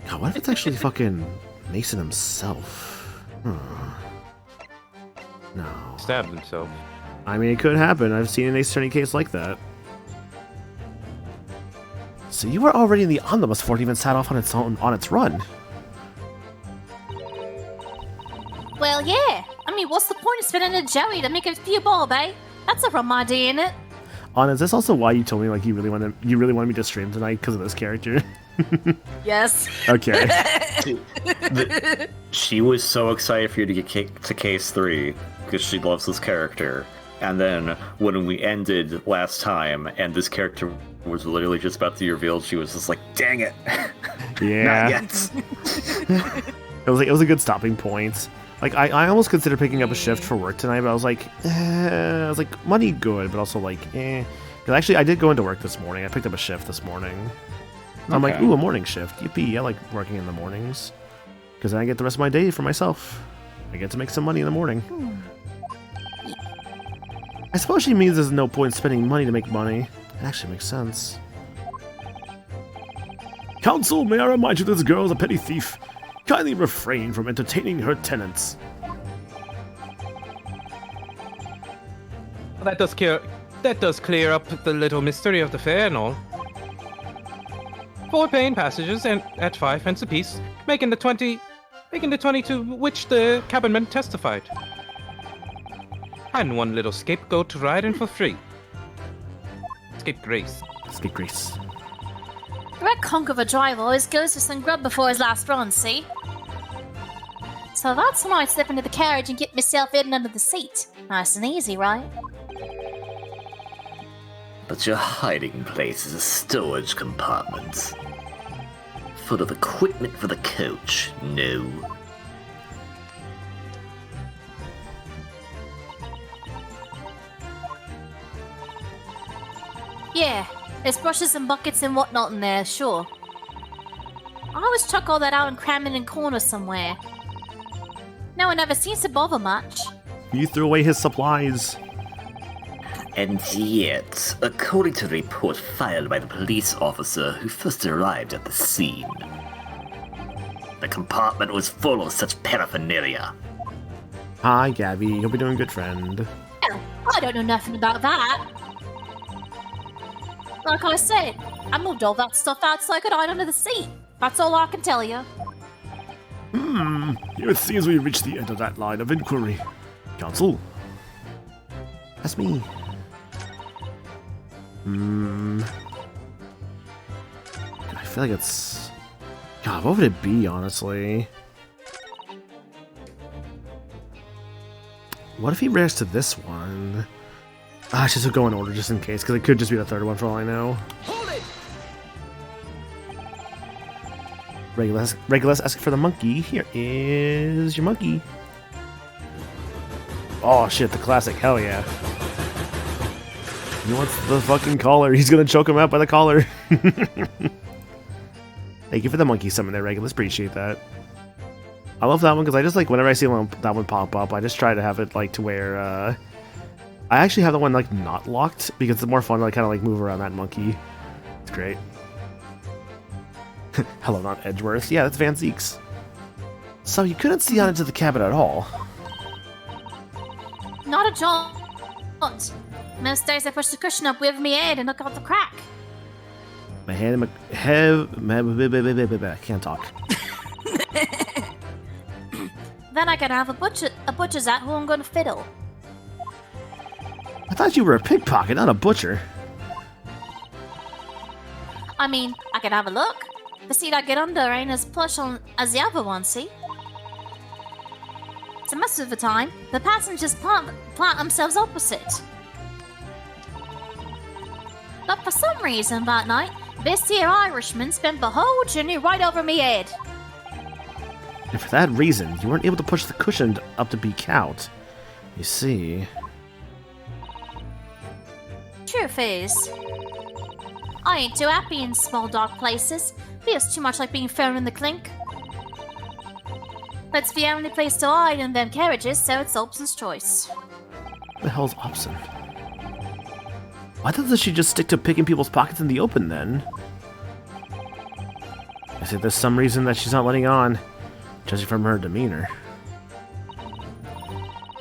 God, what if it's actually fucking Mason himself? No. Stabbed himself. I mean, it could happen. I've seen an Ace Attorney case like that. So you were already in the omnibus before it even sat off on its own on its run. Well, yeah. I mean, what's the point of spending a jelly to make a few bob, eh? That's a rum idea, innit? Anna, is this also why you told me like you really wanted me to stream tonight because of this character? Yes. Okay. She was so excited for you to get to case 3 because she loves this character. And then when we ended last time and this character was literally just about to be revealed, she was just like, dang it. Yeah. Not yet. It was a good stopping point. Like I almost considered picking up a shift for work tonight, but I was like, money good, but also like, eh. Because actually, I did go into work this morning. I picked up a shift this morning. I'm like, ooh, a morning shift. Yippee! I like working in the mornings because then I get the rest of my day for myself. I get to make some money in the morning. I suppose she means there's no point spending money to make money. It actually makes sense. Counsel, may I remind you this girl is a petty thief. Kindly refrain from entertaining her tenants. That does clear up the little mystery of the fair and all. 4 paying passengers and at 5 pence apiece, making the 20 to which the cabinmen testified. And 1 little scapegoat to ride in for free. Scapegrace. Scapegrace. That conk of a driver always goes for some grub before his last run, see? So that's when I slip into the carriage and get myself in under the seat. Nice and easy, right? But your hiding place is a storage compartment. Full of equipment for the coach, no. Yeah, there's brushes and buckets and whatnot in there, sure. I always chuck all that out and cram it in corners somewhere. No one ever seems to bother much. You threw away his supplies. And yet, according to the report filed by the police officer who first arrived at the scene, the compartment was full of such paraphernalia. Hi, Gabby. You'll be doing good, friend. Hell, I don't know nothing about that. Like I said, I moved all that stuff out so I could hide under the seat. That's all I can tell you. Here it seems we reached the end of that line of inquiry. Counsel? That's me. I feel like it's... God, what would it be, honestly? What if he reacts to this one? Ah, just to go in order just in case, because it could just be the third one for all I know. Regulus asking for the monkey. Here is your monkey. Oh shit, the classic. Hell yeah. He wants the fucking collar. He's gonna choke him out by the collar. Thank you for the monkey summon there, Regulus. Appreciate that. I love that one because I just like whenever I see that one pop up, I just try to have it like to where I actually have the one like not locked because it's more fun to like kind of like move around that monkey. It's great. Hello, not Edgeworth. Yeah, that's Van Zeeks. So you couldn't see out into the cabin at all. Not a jaunt. Most days I push the cushion up with me head and look out the crack. My hand, I can't talk. Then I can have a butcher's at who I'm gonna fiddle. I thought you were a pickpocket, not a butcher. I mean, I can have a look. The seat I get under ain't as plush as the other one, see? So most of the time, the passengers plant themselves opposite. But for some reason that night, this here Irishman spent the whole journey right over me head. And for that reason, you weren't able to push the cushion up to peek out. You see... Truth is, I ain't too happy in small dark places. Feels too much like being thrown in the clink. But it's the only place to hide in them carriages, so it's Obson's choice. What the hell's Obson? Why doesn't she just stick to picking people's pockets in the open then? I said there's some reason that she's not letting on, judging from her demeanor.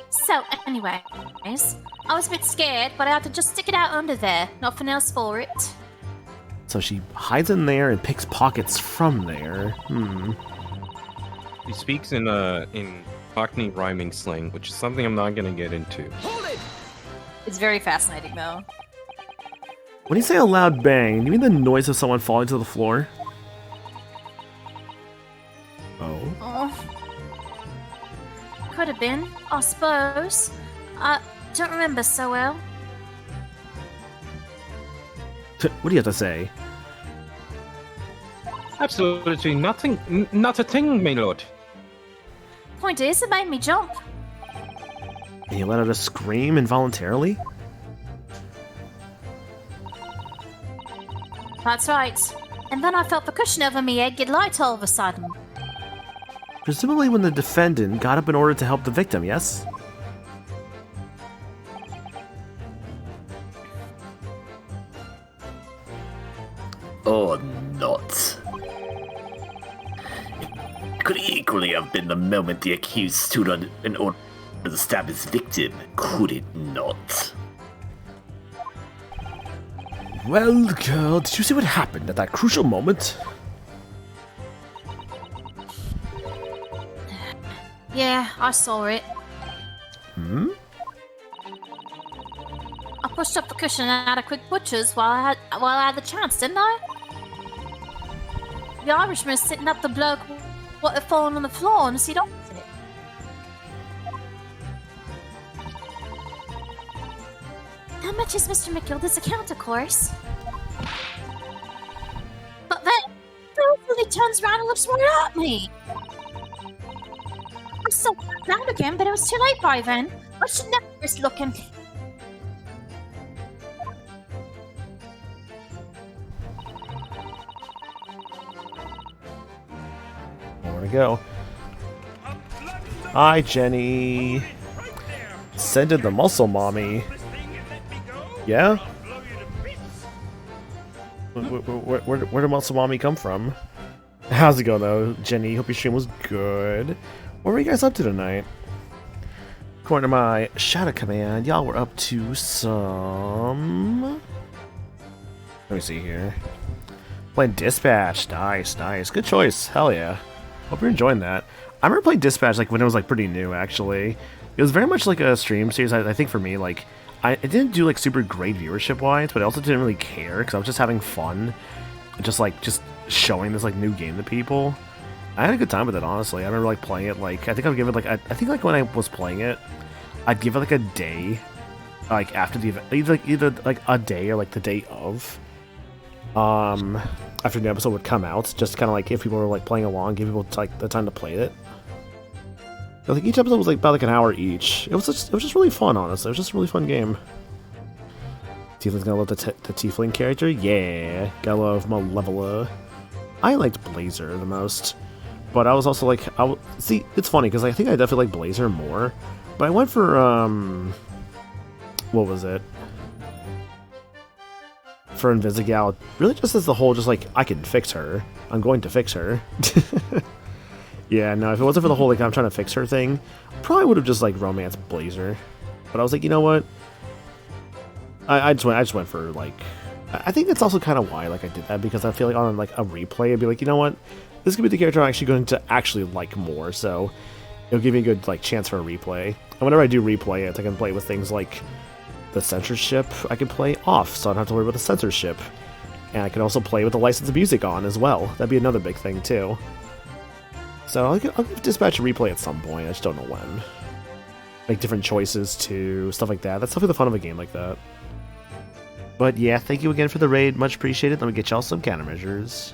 So, anyways, I was a bit scared, but I had to just stick it out under there. Nothing else for it. So she hides in there and picks pockets from there. He speaks in Cockney rhyming slang, which is something I'm not gonna get into. It's very fascinating, though. When you say a loud bang, you mean the noise of someone falling to the floor? Oh. Oh. Could have been, I suppose. I don't remember so well. What do you have to say? Absolutely nothing. Not a thing, my lord. Point is, it made me jump. And you let out a scream involuntarily? That's right. And then I felt the cushion over me head get light all of a sudden. Presumably when the defendant got up in order to help the victim, yes? Or not. It could equally have been the moment the accused stood on in order to stab his victim, could it not? Well, girl, did you see what happened at that crucial moment? Yeah, I saw it. Hmm? I pushed up the cushion and had a quick butcher's while I had the chance, didn't I? The Irishman was sitting up the bloke what had fallen on the floor and he'd opposite. That matches Mr. McGilda's account, of course. But then, he turns around and looks right at me. I saw him round again, but it was too late by then. I should never risk looking. Where to go? Hi, Jenny. Sending the muscle mommy. Yeah? Where did muscle mommy come from? How's it going though, Jenny? Hope your stream was good. What were you guys up to tonight? According to my shadow command, y'all were up to some... Let me see here. Playing Dispatch. Nice, nice. Good choice. Hell yeah. Hope you're enjoying that. I remember playing Dispatch like when it was like pretty new actually. It was very much like a stream series. I think for me, like it didn't do like super great viewership wise, but I also didn't really care because I was just having fun, just showing this like new game to people. I had a good time with it, honestly. I remember like playing it. Like I think I would give it like I think like when I was playing it, I'd give it like a day, like after the event, either like a day or like the day of, after the episode would come out, just kind of like if people were like playing along, give people like the time to play it. I think each episode was like about like an hour each. It was just really fun, honestly. It was just a really fun game. Tiefling's gonna love the Tiefling character, yeah. Gotta love Malevola. I liked Blazer the most. But I was also like, see, it's funny, because I think I definitely like Blazer more. But I went for, what was it? For Invisigal, really just as the whole, just like, I can fix her. I'm going to fix her. Yeah, no, if it wasn't for the whole, like, I'm trying to fix her thing, I probably would have just, like, romanced Blazer. But I was like, you know what? I just went for, like, I think that's also kind of why, like, I did that, because I feel like on, like, a replay, I'd be like, you know what? This could be the character I'm actually going to actually like more, so it'll give me a good like chance for a replay. And whenever I do replay it, I can play with things like the censorship. I can play off, so I don't have to worry about the censorship. And I can also play with the licensed music on as well. That'd be another big thing too. So I'll give Dispatch a replay at some point. I just don't know when. Make different choices too, stuff like that. That's definitely the fun of a game like that. But yeah, thank you again for the raid. Much appreciated. Let me get y'all some countermeasures.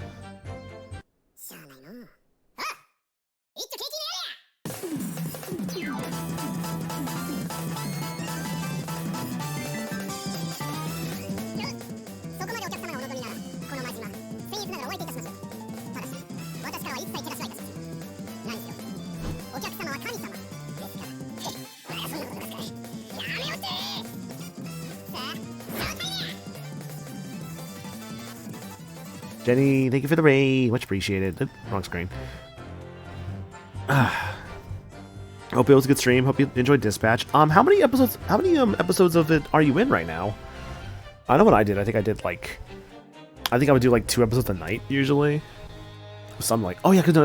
Jenny, thank you for the raid. Much appreciated. Oop, wrong screen. Hope it was a good stream. Hope you enjoyed Dispatch. How many episodes of it are you in right now? I know what I did. I think I would do like 2 episodes a night usually. Something like, oh yeah, because there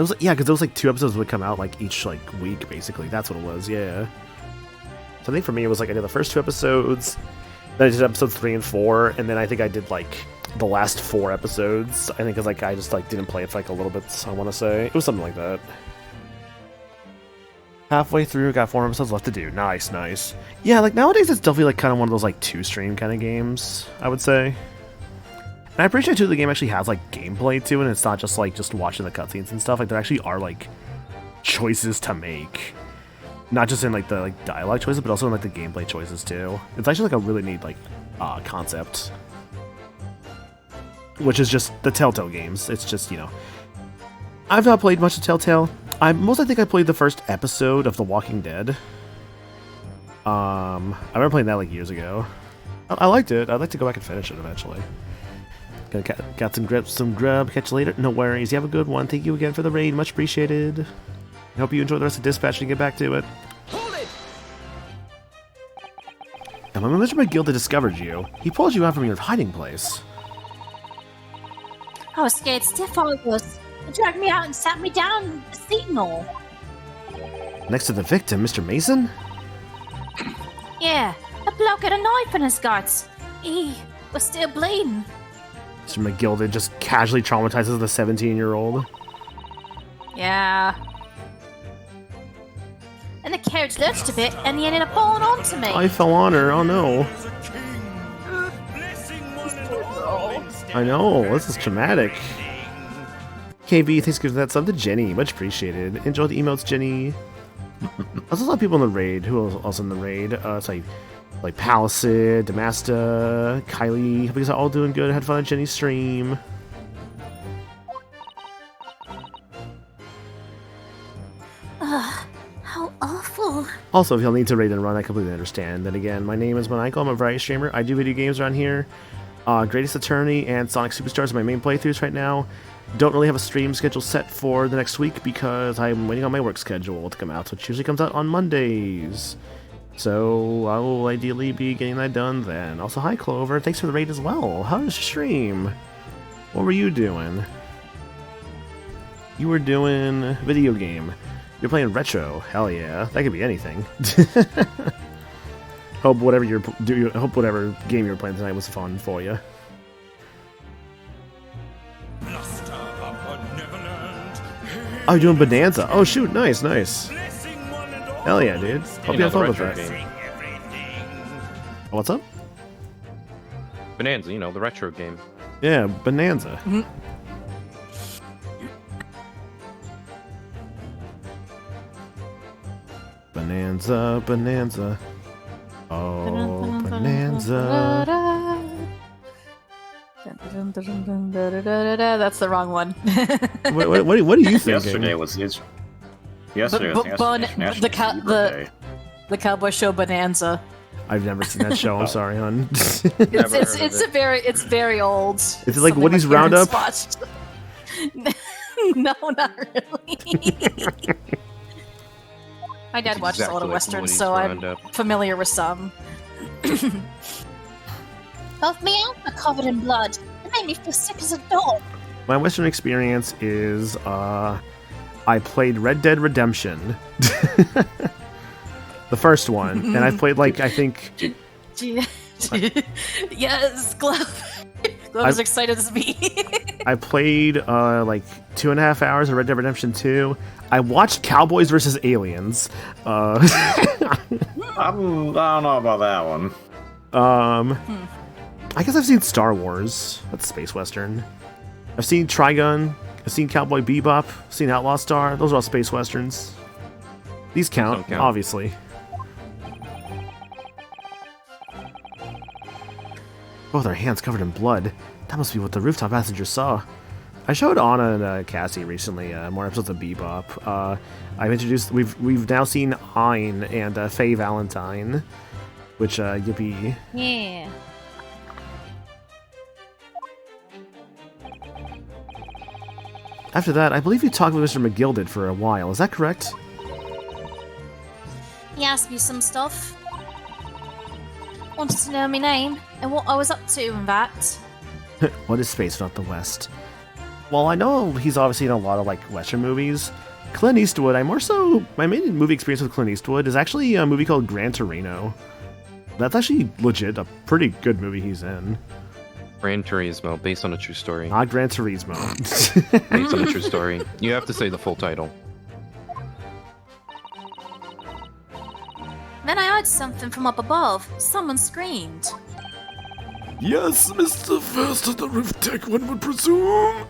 was like 2 episodes would come out like each like week basically. That's what it was. Yeah. So I think for me it was like I did the first 2 episodes, then I did episodes 3 and 4, and then I think I did like the last 4 episodes. I think because like I just like didn't play it for like a little bit. I want to say it was something like that. Halfway through, got 4 episodes left to do. Nice, nice. Yeah, like nowadays it's definitely like kind of one of those like 2-stream kind of games, I would say. And I appreciate too the game actually has like gameplay too, and it's not just like just watching the cutscenes and stuff. Like there actually are like choices to make, not just in like the like dialogue choices, but also in like the gameplay choices too. It's actually like a really neat like concept, which is just the Telltale games. It's just, you know, I've not played much of Telltale. I think I played the first episode of The Walking Dead. I remember playing that like years ago. I liked it. I'd like to go back and finish it eventually. Got some grub. Catch you later. No worries. You have a good one. Thank you again for the raid. Much appreciated. I hope you enjoy the rest of Dispatch and get back to it. Hold it! And when Mr. McGilda discovered you, he pulled you out from your hiding place. I was scared stiff I was. He dragged me out and sat me down in the seat and all. Next to the victim, Mr. Mason? Yeah, a bloke had a knife in his guts. He was still bleeding. Mr. McGilda just casually traumatizes the 17-year-old. Yeah. And the carriage lurched a bit, and he ended up falling onto me. I fell on her. Oh no. I know. This is traumatic. KB, thanks for that sub to Jenny. Much appreciated. Enjoy the emotes, Jenny. There's a lot of people in the raid. Who else also in the raid? It's like Palisade, Damasta, Kylie. Hope you guys are all doing good. Had fun at Jenny's stream. How awful. Also, if y'all need to raid and run, I completely understand. Then again, my name is Maniacal. I'm a variety streamer. I do video games around here. Greatest Attorney and Sonic Superstars are my main playthroughs right now. Don't really have a stream schedule set for the next week because I'm waiting on my work schedule to come out, which usually comes out on Mondays. So I will ideally be getting that done then. Also, hi Clover, thanks for the raid as well. How was your stream? What were you doing? You were doing video game. You're playing retro. Hell yeah, that could be anything. Hope whatever hope whatever game you were playing tonight was fun for you. Oh, you're doing Bonanza. Oh shoot, nice. Hell yeah, dude. Hope you have fun with retro that. game. What's up? Bonanza, the retro game. Yeah, Bonanza. Bonanza. Oh, Bonanza. That's the wrong one. What do you think? Yesterday was his. Yesterday was International The Cowboy Show Bonanza. I've never seen that show. I'm sorry, hon. It's very old. Is it like Woody's Roundup? No, not really. My dad watches a lot of westerns, so I'm familiar with some. Both me and are covered in blood. It made me feel sick as a dog. My Western experience is I played Red Dead Redemption. The first one. And I've played I think... Yes, Glove. Glove is excited as me. I played 2.5 hours of Red Dead Redemption 2. I watched Cowboys vs. Aliens. I don't know about that one. I guess I've seen Star Wars. That's space western. I've seen Trigun. I've seen Cowboy Bebop. I've seen Outlaw Star. Those are all space westerns. These count, obviously. Both our hands covered in blood. That must be what the rooftop passengers saw. I showed Anna and Cassie recently more episodes of Bebop. I've introduced. We've now seen Hein and Faye Valentine, which yippee. Yeah. After that, I believe you talked with Mr. McGilded for a while. Is that correct? He asked me some stuff. Wanted to know my name and what I was up to, in fact. What is space without the West? Well, I know he's obviously in a lot of Western movies. Clint Eastwood, my main movie experience with Clint Eastwood is actually a movie called Gran Torino. That's actually legit a pretty good movie he's in. Gran Turismo, based on a true story. Not Gran Turismo. Based on a true story. You have to say the full title. Then I heard something from up above. Someone screamed. Yes, Mr. First of the Rift Tech, one would presume.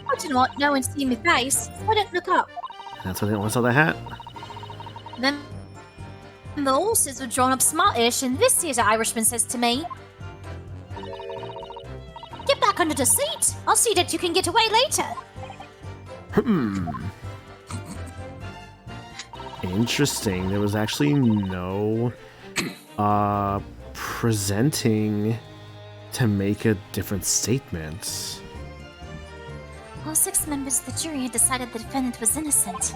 I didn't want no one to see my face, so I didn't look up. That's why they only saw the hat. Then the horses were drawn up smartish, and this here's Irishman says to me, "Get back under the seat. I'll see that you can get away later." Interesting. There was actually no presenting to make a different statement. All 6 members of the jury had decided the defendant was innocent.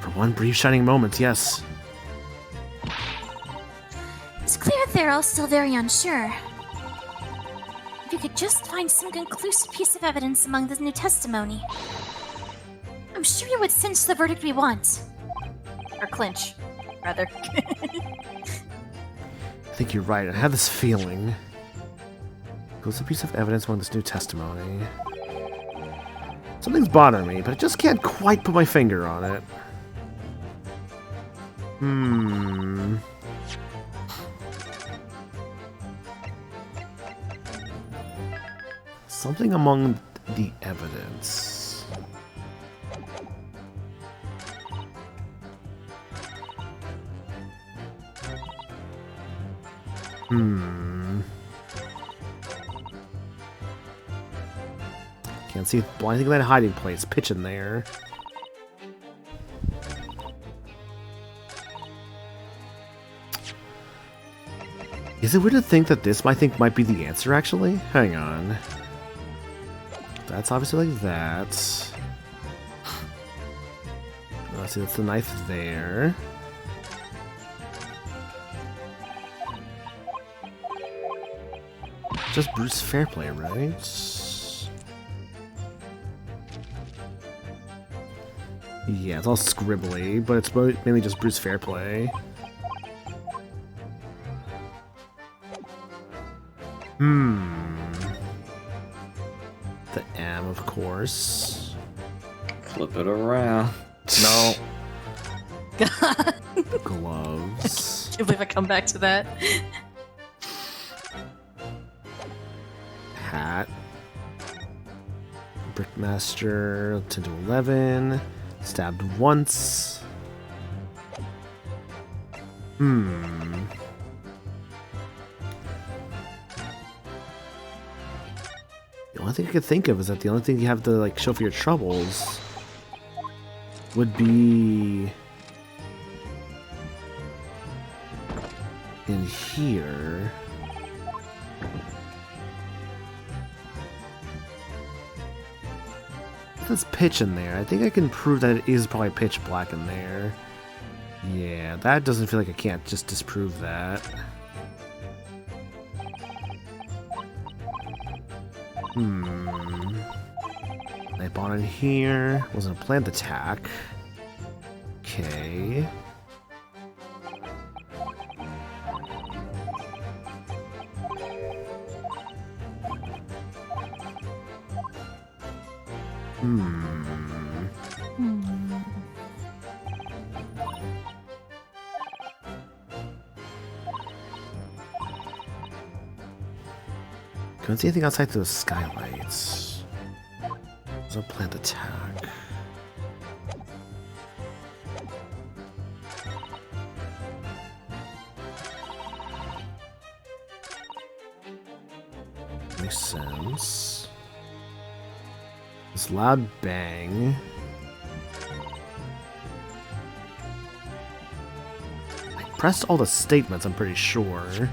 For one brief shining moment, yes. It's clear they're all still very unsure. If you could just find some conclusive piece of evidence among the new testimony, I'm sure you would cinch the verdict we want. Or clinch, rather. I think you're right. I have this feeling. Goes a piece of evidence among this new testimony. Something's bothering me, but I just can't quite put my finger on it. Something among the evidence. Can't see blinding that hiding place. Pitch in there. Is it weird to think that this might be the answer, actually? Hang on. That's obviously like that. Let's see, that's the knife there. Just Bruce Fairplay, right? Yeah, it's all scribbly, but it's mainly just Bruce Fairplay. The M, of course. Flip it around. No. Gloves. Can't believe I come back to that. Hat. Brickmaster, 10 to 11. Stabbed once. The only thing I could think of is that the only thing you have to like show for your troubles would be in here. There's pitch in there. I think I can prove that it is probably pitch black in there. Yeah, that doesn't feel like I can't just disprove that. Light on in here. Wasn't a planned attack. Okay. Couldn't see anything outside those skylights. There's no planned attack. Makes sense. This loud bang. I pressed all the statements, I'm pretty sure.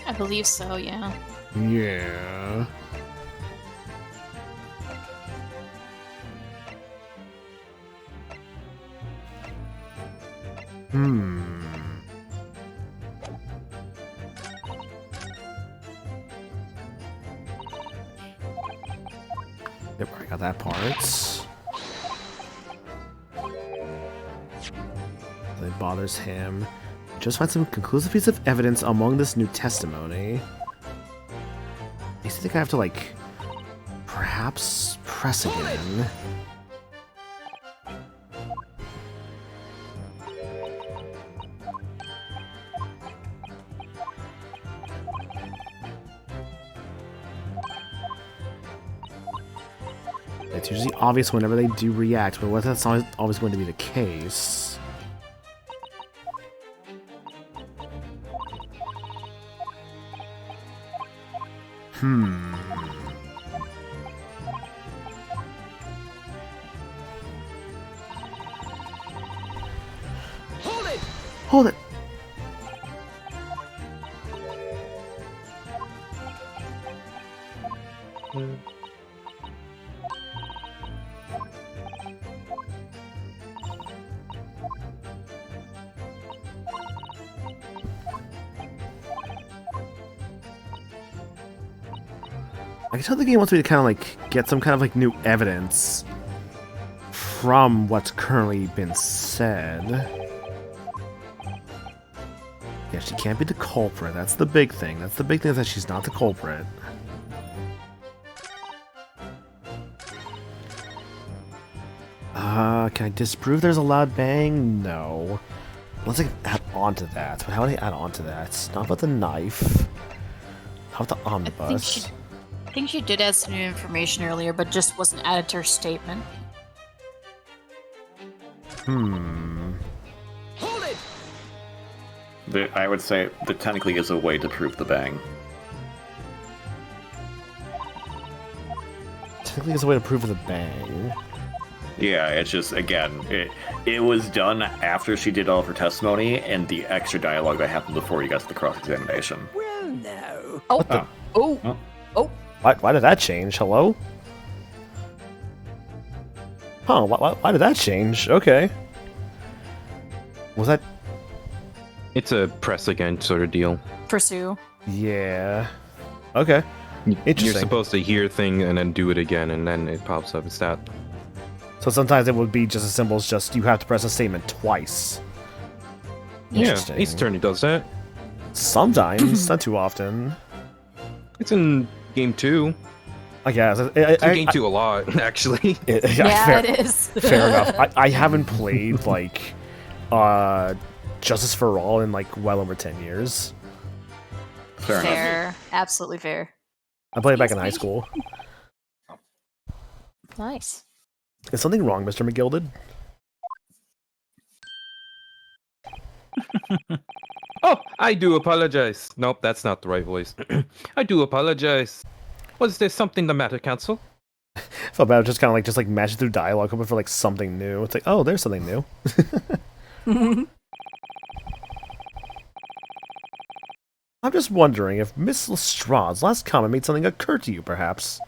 I believe so, yeah. Yeah. Yep, I got that part. That bothers him. Just find some conclusive piece of evidence among this new testimony. I think I have to, like, perhaps press again. It's usually obvious whenever they do react, but whether that's always going to be the case. Hold it! I can tell the game wants me to kind of like get some kind of like new evidence from what's currently been said. Yeah, she can't be the culprit. That's the big thing. That's the big thing, is that she's not the culprit. Can I disprove there's a loud bang? No. Let's like add on to that. But how would I add on to that? It's not about the knife. How about the omnibus? I think she did add some new information earlier, but just wasn't added to her statement. I would say there technically is a way to prove the bang. Technically, there's a way to prove the bang. Yeah, it's just, again, it was done after she did all of her testimony and the extra dialogue that happened before you got to the cross-examination. Well, no. Oh. Why did that change? Hello? Huh, why did that change? Okay. Was that... It's a press again sort of deal. Pursue. Yeah. Okay. Interesting. You're supposed to hear thing and then do it again, and then it pops up. It's that. So sometimes it would be just as simple as just you have to press a statement twice. Yeah, Interesting. Ace Attorney does that. Sometimes, not too often. It's in game 2. I guess. It's in game 2 a lot, actually. Yeah, fair, it is. fair enough. I haven't played like Justice for All in like well over 10 years. Fair enough. Fair. Absolutely fair. I played it back in high school. Nice. Is something wrong, Mr. McGilded? Oh, I do apologize. Nope, that's not the right voice. I do apologize. Was there something the matter, Counsel? Felt bad just kind of like matching through dialogue, hoping for like something new. It's like, oh, there's something new. I'm just wondering if Miss Lestrade's last comment made something occur to you, perhaps.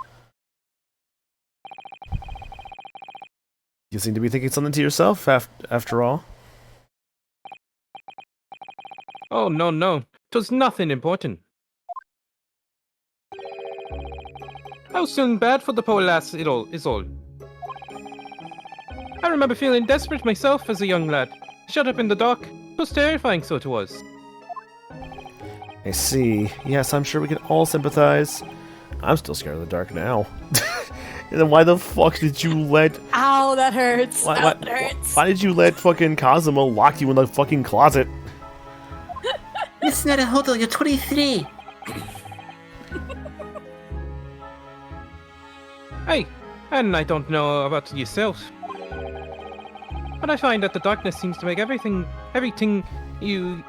You seem to be thinking something to yourself, after all. Oh, no. 'Twas nothing important. I was feeling bad for the poor lass, is all. I remember feeling desperate myself as a young lad. Shut up in the dark. 'Twas terrifying, so it was. I see. Yes, I'm sure we can all sympathize. I'm still scared of the dark now. And then why the fuck did you let... Ow, that hurts. Why That hurts. did you let fucking Cosmo lock you in the fucking closet? Miss Naruhodo, you're 23. Hey, and I don't know about yourself, but I find that the darkness seems to make everything you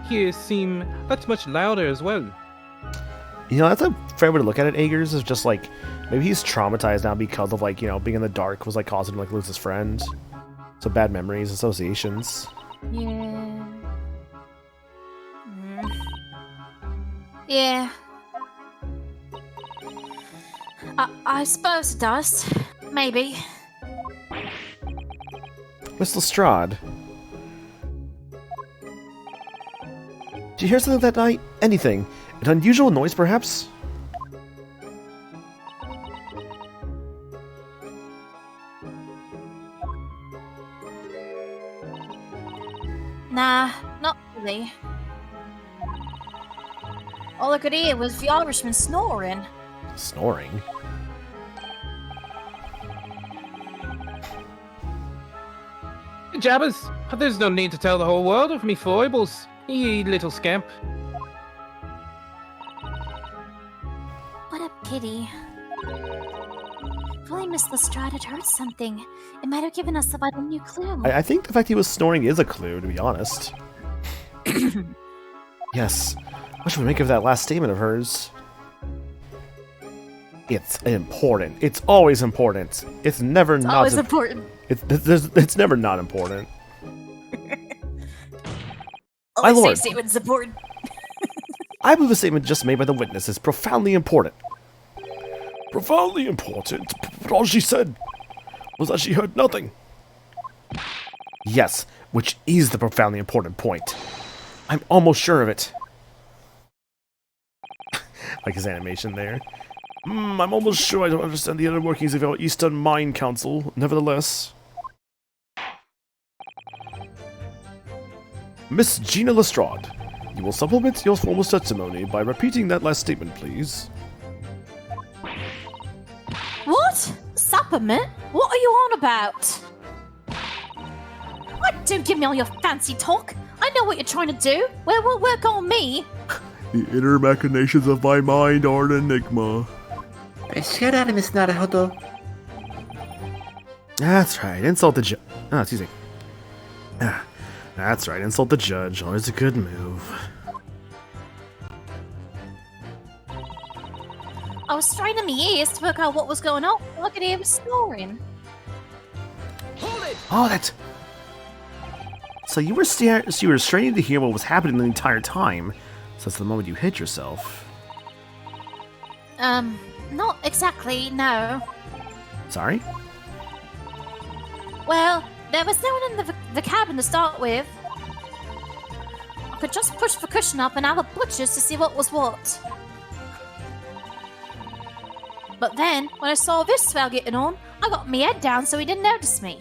hear seem that much louder as well. You know, that's a fair way to look at it, Agers, is just like, maybe he's traumatized now because of like, you know, being in the dark was like causing him like lose his friend. So bad memories, associations. Yeah. Yeah. I suppose it does. Maybe. Miss Lestrade. Did you hear something that night? Anything? An unusual noise, perhaps? Nah, not really. All I could hear was the Irishman snoring. Snoring? Jabbers, there's no need to tell the whole world of me foibles, ye little scamp. What a pity. If only Miss Lestrade had heard something, it might have given us a vital new clue. I think the fact he was snoring is a clue, to be honest. Yes. What should we make of that last statement of hers? It's important. It's always important. It's never not Always important. It's never not important. My Always lord. say statement's important. I believe the statement just made by the witness is profoundly important. Profoundly important, but all she said was that she heard nothing. Yes, which is the profoundly important point. I'm almost sure of it. Like his animation there. I'm almost sure I don't understand the inner workings of your Eastern Mind Council, nevertheless. Miss Gina Lestrade, you will supplement your formal testimony by repeating that last statement, please. What? Supplement? What are you on about? Don't give me all your fancy talk. I know what you're trying to do. Well, it won't work on me. The inner machinations of my mind are an enigma. Shut out, Miss Naruhodo. That's right, insult the judge. Oh, excuse me. That's right, insult the judge. Always a good move. I was straining my ears to work out what was going on. Look at him snoring. Oh, that's... So you were straining to hear what was happening the entire time. Since the moment you hit yourself. Not exactly, no. Sorry? Well, there was no one in the cabin to start with. I could just push the cushion up and have a butcher's to see what was what. But then, when I saw this swell getting on, I got me head down so he didn't notice me.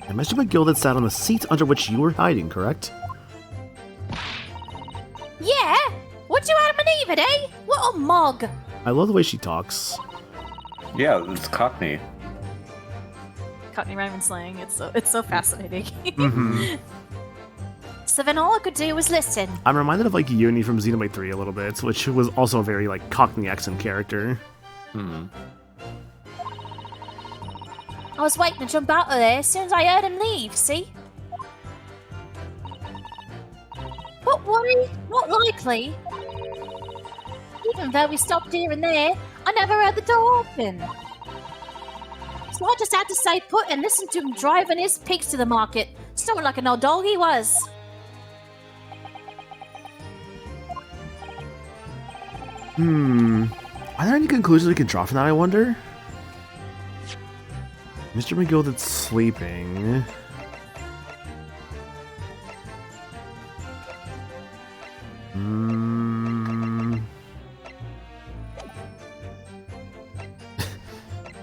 And Mr. McGilded sat on the seat under which you were hiding, correct? Yeah? What you Adam and Eve at, eh? What a mug! I love the way she talks. Yeah, it's Cockney. Cockney rhyme and slang. It's so fascinating. Mm-hmm. So then all I could do was listen. I'm reminded of like Uni from Xenoblade 3 a little bit, which was also a very like Cockney accent character. Hmm. I was waiting to jump out of there as soon as I heard him leave, see? But worry, not likely. Even though we stopped here and there, I never heard the door open. So I just had to stay put and listen to him driving his pigs to the market, sort of like an old dog he was. Are there any conclusions we can draw from that, I wonder? Mr. McGilded's sleeping.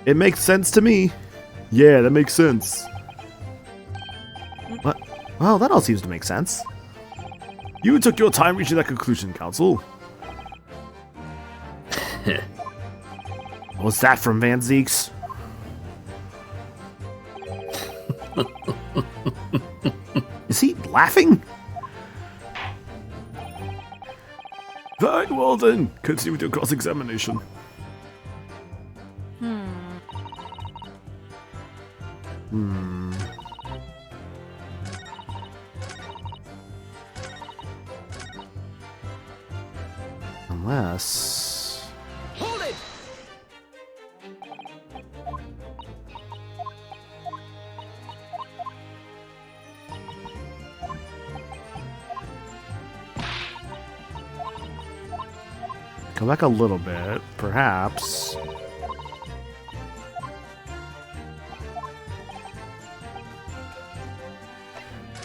It makes sense to me. Yeah, that makes sense. What? Well, that all seems to make sense. You took your time reaching that conclusion, Counsel. What's that from Van Zeeks? Is he laughing? Fine, well then, continue with your cross-examination. Unless... Hold it! Go back a little bit, perhaps.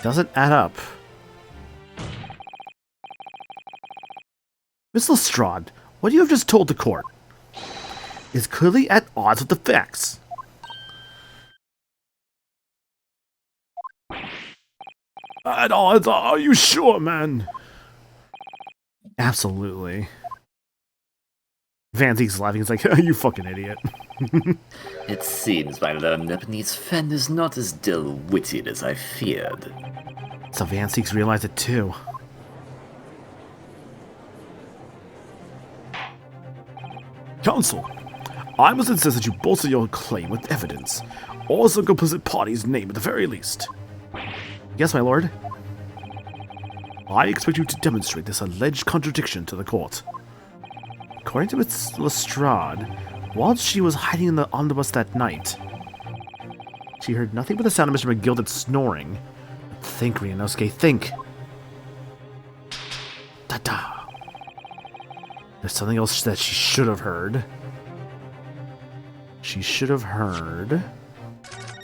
Doesn't add up. Miss Lestrade, what you have just told the court is clearly at odds with the facts. At odds, are you sure, man? Absolutely. Van Zeek's laughing. He's like, you fucking idiot. It seems my Nepalese friend is not as dull-witted as I feared. So Van Zeek's realized it too. Counsel, I must insist that you bolster your claim with evidence, or some complicit party's name at the very least. Yes, my lord. I expect you to demonstrate this alleged contradiction to the court. According to Miss Lestrade, while she was hiding in the omnibus that night, she heard nothing but the sound of Mr. McGilded snoring. Think, Ryunosuke, think. Da-da. There's something else that she should have heard. She should have heard...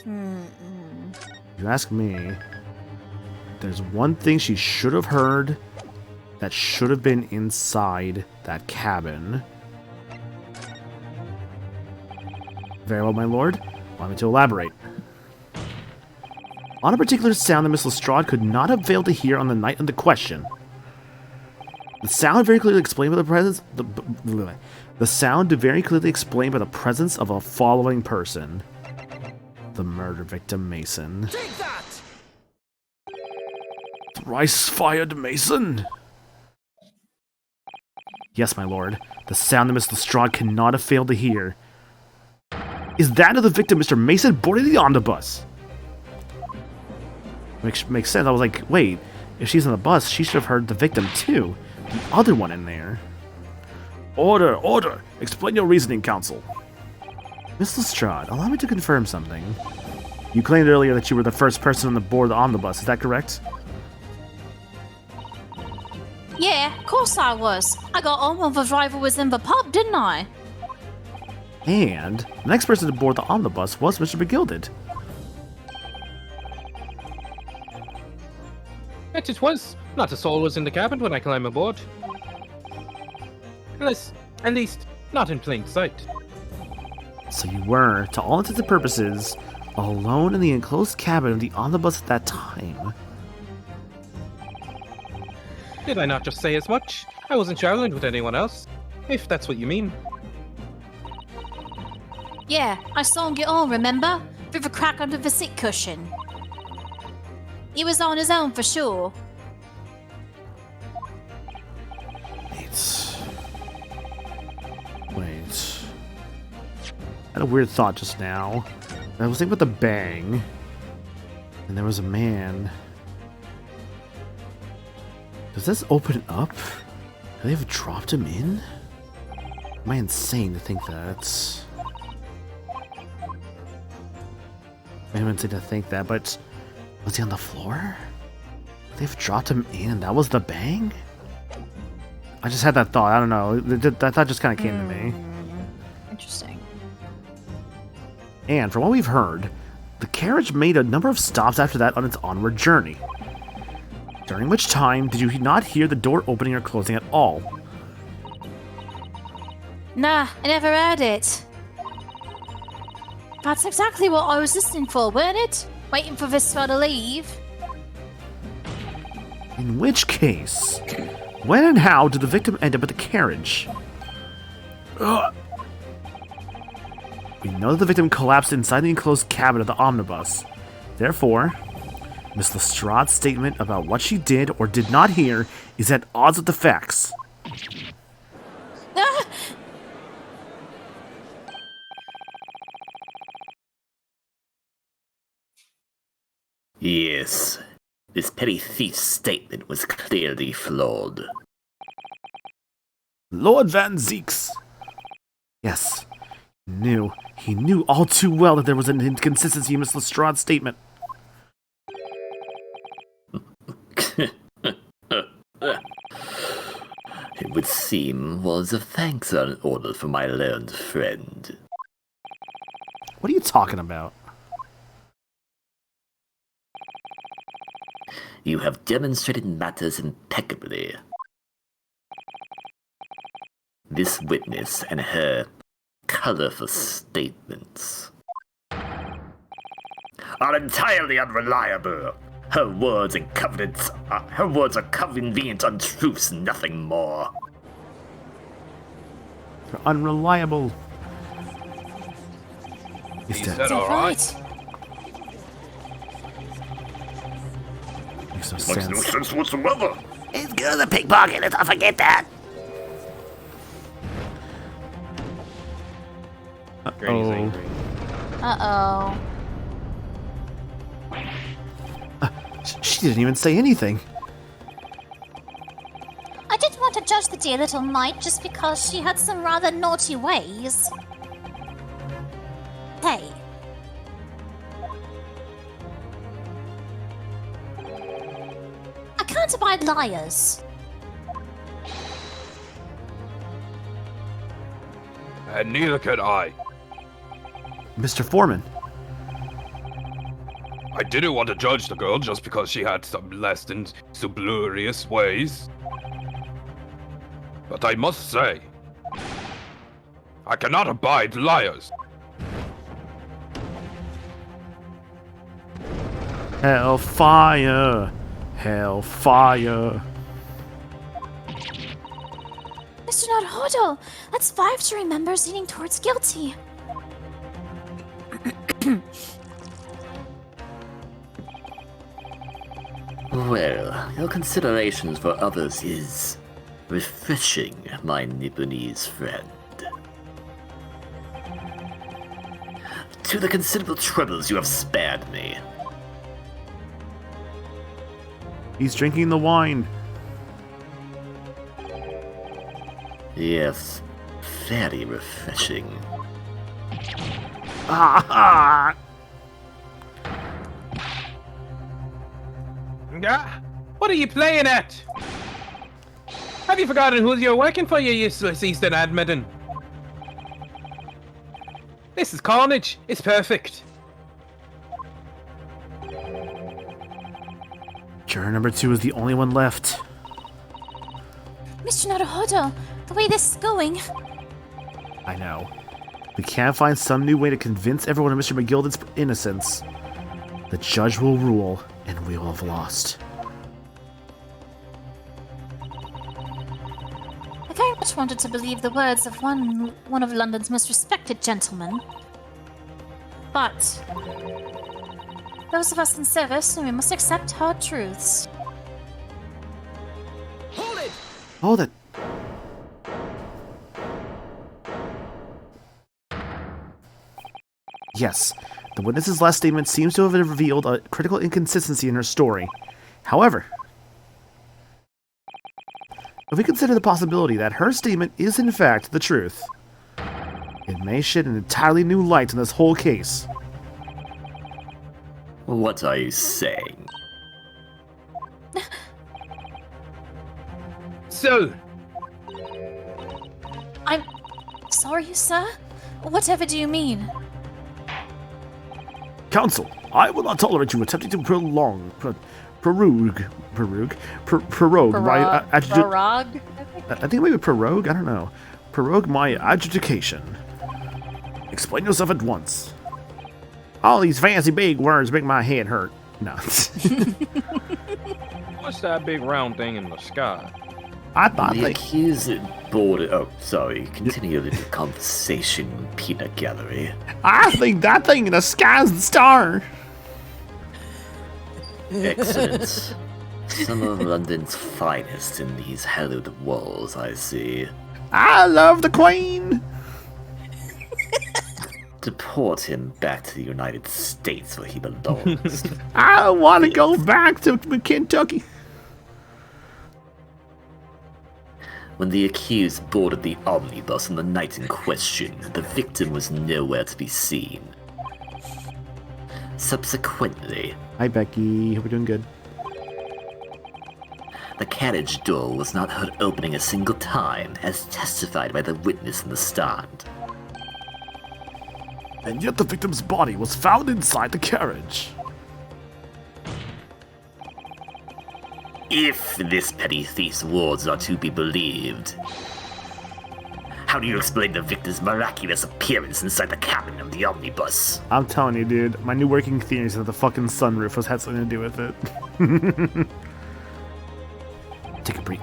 You ask me, there's one thing she should have heard that should have been inside that cabin. Very well, my lord. Allow me to elaborate. On a particular sound that Miss Lestrade could not have failed to hear on the night under question. The sound very clearly explained by the presence... The sound very clearly explained by the presence of a following person. The murder victim, Mason. Take that! Thrice-fired Mason? Yes, my lord. The sound that Miss Lestrade cannot have failed to hear is that of the victim, Mr. Mason, boarding the omnibus. Makes sense. I was like, wait, if she's on the bus, she should have heard the victim too. The other one in there. Order, order! Explain your reasoning, counsel. Miss Lestrade, allow me to confirm something. You claimed earlier that you were the first person on the board of the omnibus, is that correct? Yeah, of course I was. I got on when the driver was in the pub, didn't I? And the next person to board the omnibus was Mr. McGilded. Yes, it was. Not a soul was in the cabin when I climbed aboard. Unless, at least, not in plain sight. So you were, to all intents and purposes, alone in the enclosed cabin of the omnibus at that time. Did I not just say as much? I wasn't traveling with anyone else, if that's what you mean. Yeah, I saw him get on, remember? With a crack under the seat cushion. He was on his own for sure. Wait. I had a weird thought just now. I was thinking about the bang. And there was a man. Does this open up? Do they have dropped him in? Am I insane to think that? I'm insane to think that, but was he on the floor? They've dropped him in. That was the bang? I just had that thought. I don't know. That thought just kind of came to me. Interesting. And from what we've heard, the carriage made a number of stops after that on its onward journey. During which time did you not hear the door opening or closing at all? Nah, I never heard it. That's exactly what I was listening for, weren't it? Waiting for this fellow to leave. In which case, when and how did the victim end up at the carriage? We know that the victim collapsed inside the enclosed cabin of the omnibus. Therefore, Miss Lestrade's statement about what she did or did not hear is at odds with the facts. Ah! Yes, this petty thief's statement was clearly flawed. Lord Van Zeeks. Yes, he knew all too well that there was an inconsistency in Miss Lestrade's statement. It would seem words of thanks are in order for my learned friend. What are you talking about? You have demonstrated matters impeccably. This witness and her colorful statements are entirely unreliable. Her words are convenient untruths, nothing more. They're unreliable. He said alright. Makes no Makes sense. no sense whatsoever. It's good to pickpocket, let's not forget that. Granny's Uh-oh. angry. Uh-oh. She didn't even say anything. I didn't want to judge the dear little mite just because she had some rather naughty ways. Hey. I can't abide liars. And neither can I. Mr. Foreman. I didn't want to judge the girl just because she had some less than sublurious ways. But I must say, I cannot abide liars. Hellfire. Hellfire. Mr. Naruhodo, that's 5 jury members leaning towards guilty. Well, your considerations for others is refreshing, my Nipponese friend. To the considerable troubles you have spared me. He's drinking the wine. Yes, very refreshing. Ah! Ah, what are you playing at? Have you forgotten who you're working for, you useless Eastern admin? This is carnage. It's perfect. Juror number 2 is the only one left. Mr. Naruhodo, the way this is going, I know. We can't find some new way to convince everyone of Mr. McGilden's innocence. The judge will rule, and we will have lost. I very much wanted to believe the words of one of London's most respected gentlemen. But those of us in service, we must accept hard truths. Hold it! Yes, the witness's last statement seems to have revealed a critical inconsistency in her story. However, if we consider the possibility that her statement is in fact the truth, it may shed an entirely new light on this whole case. What are you saying? So, I'm sorry, sir? Whatever do you mean? Counsel, I will not tolerate you attempting to prorogue my Prorogue? I think maybe prorogue? I don't know. Prorogue my adjudication. Explain yourself at once. All these fancy big words make my head hurt. No. what's that big round thing in the sky? I thought The they... accused boarded. Oh, sorry. Continue the conversation, peanut gallery. I think that thing in the sky's the star. Excellent. Some of London's finest in these hallowed walls, I see. I love the Queen. Deport him back to the United States where he belongs. I want to go back to Kentucky. When the accused boarded the omnibus on the night in question, the victim was nowhere to be seen. Subsequently, Hi, Becky. Hope you're doing good. the carriage door was not heard opening a single time, as testified by the witness in the stand. And yet the victim's body was found inside the carriage. If this petty thief's words are to be believed, how do you explain the victim's miraculous appearance inside the cabin of the omnibus? I'm telling you, dude. My new working theory is that the fucking sunroof had something to do with it.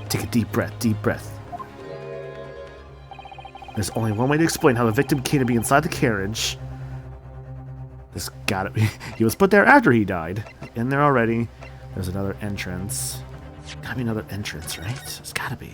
Take a deep breath, deep breath. There's only one way to explain how the victim came to be inside the carriage. There's gotta be... He was put there after he died. In there already. There's another entrance. Gotta be another entrance, right? There's gotta be.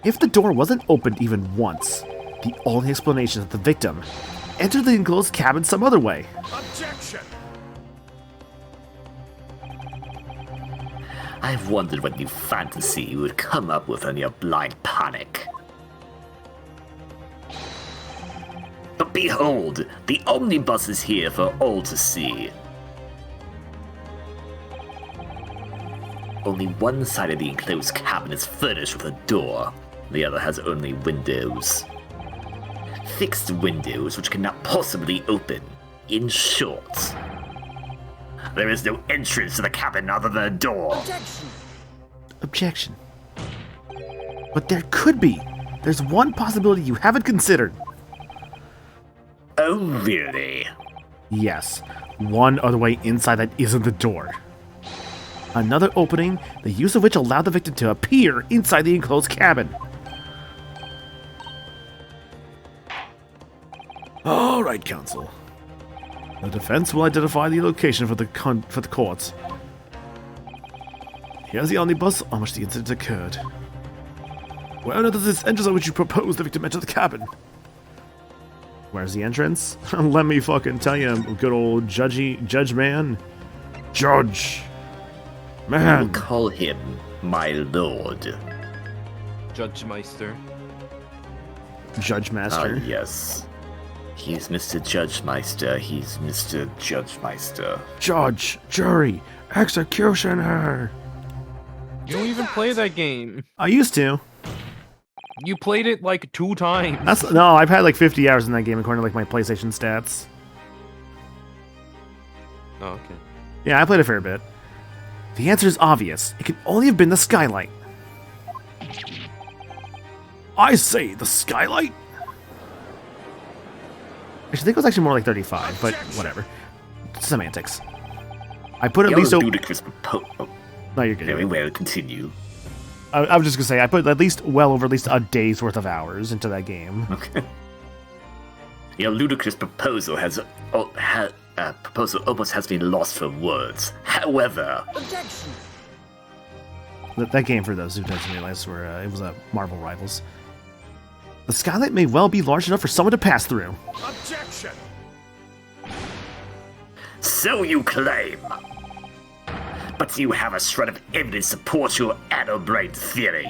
If the door wasn't opened even once, the only explanation is that the victim entered the enclosed cabin some other way. Objection! I've wondered what new fantasy you would come up with in your blind panic. But behold, the omnibus is here for all to see. Only one side of the enclosed cabin is furnished with a door. The other has only windows. Fixed windows which cannot possibly open. In short, there is no entrance to the cabin other than a door. Objection. But there could be. There's one possibility you haven't considered. Oh, really? Yes, one other way inside that isn't the door. Another opening, the use of which allowed the victim to appear inside the enclosed cabin. All right, counsel. The defense will identify the location for the court. Here's the omnibus on which the incident occurred. Where on earth is this entrance on which you propose the victim enter the cabin? Where's the entrance? Let me fucking tell you, good old judge man. Judge. I Man. will call him my lord. Judge Meister. Judge master. Yes. He's Mr. Judge Meister. He's Mr. Judge Meister. Judge, jury, executioner. You don't even play that game. I used to. You played it like 2 times. No, I've had like 50 hours in that game according to like my PlayStation stats. Oh, okay. Yeah, I played a fair bit. The answer is obvious. It can only have been the skylight. I say, the skylight? I think it was actually more like 35, but whatever. Semantics. I put at Your least... ludicrous proposal. No, you're good. Very well, continue. I was just gonna say, I put at least well over at least a day's worth of hours into that game. Okay. Your ludicrous proposal proposal almost has been lost for words. However, That game, for those who didn't realize, it was a Marvel Rivals. The skylight may well be large enough for someone to pass through. Objection! so you claim. But do you have a shred of evidence to support your atom-brain theory?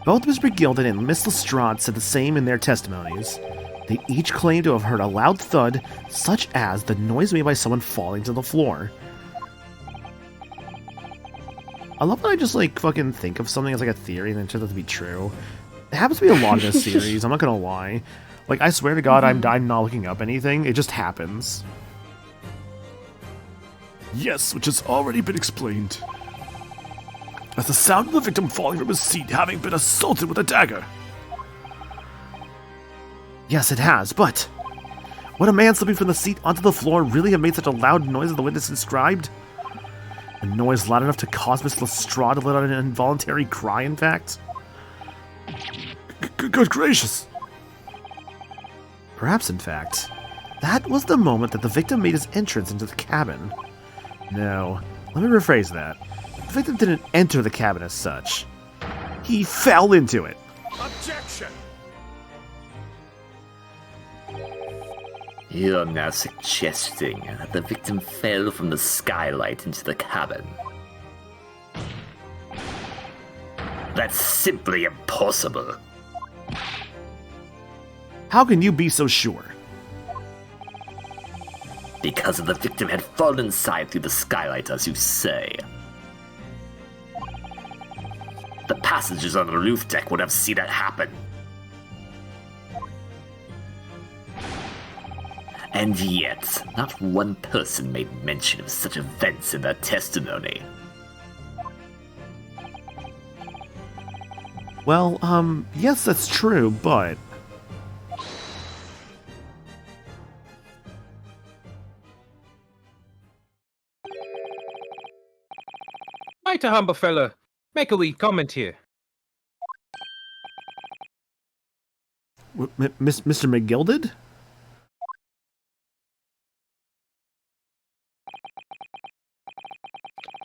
Both Mr. Gilden and Miss Lestrade said the same in their testimonies. They each claimed to have heard a loud thud, such as the noise made by someone falling to the floor. I love that I just, like, fucking think of something as, like, a theory and then it turns out to be true. It happens to be a lot in this series, I'm not gonna lie. Like, I swear to God, I'm not looking up anything, it just happens. Yes, which has already been explained. As the sound of the victim falling from his seat having been assaulted with a dagger. Yes, it has, but... would a man slipping from the seat onto the floor really have made such a loud noise as the witness described? A noise loud enough to cause Miss Lestrade to let out an involuntary cry, in fact? Good gracious! Perhaps, in fact, that was the moment that the victim made his entrance into the cabin. No, let me rephrase that. The victim didn't enter the cabin as such. He fell into it. Objection! You're now suggesting that the victim fell from the skylight into the cabin. That's simply impossible. How can you be so sure? Because the victim had fallen inside through the skylight, as you say. The passengers on the roof deck would have seen it happen. And yet, not one person made mention of such events in their testimony. Well, yes, that's true, but... Mighty humble fella, make a wee comment here. Mr. McGilded?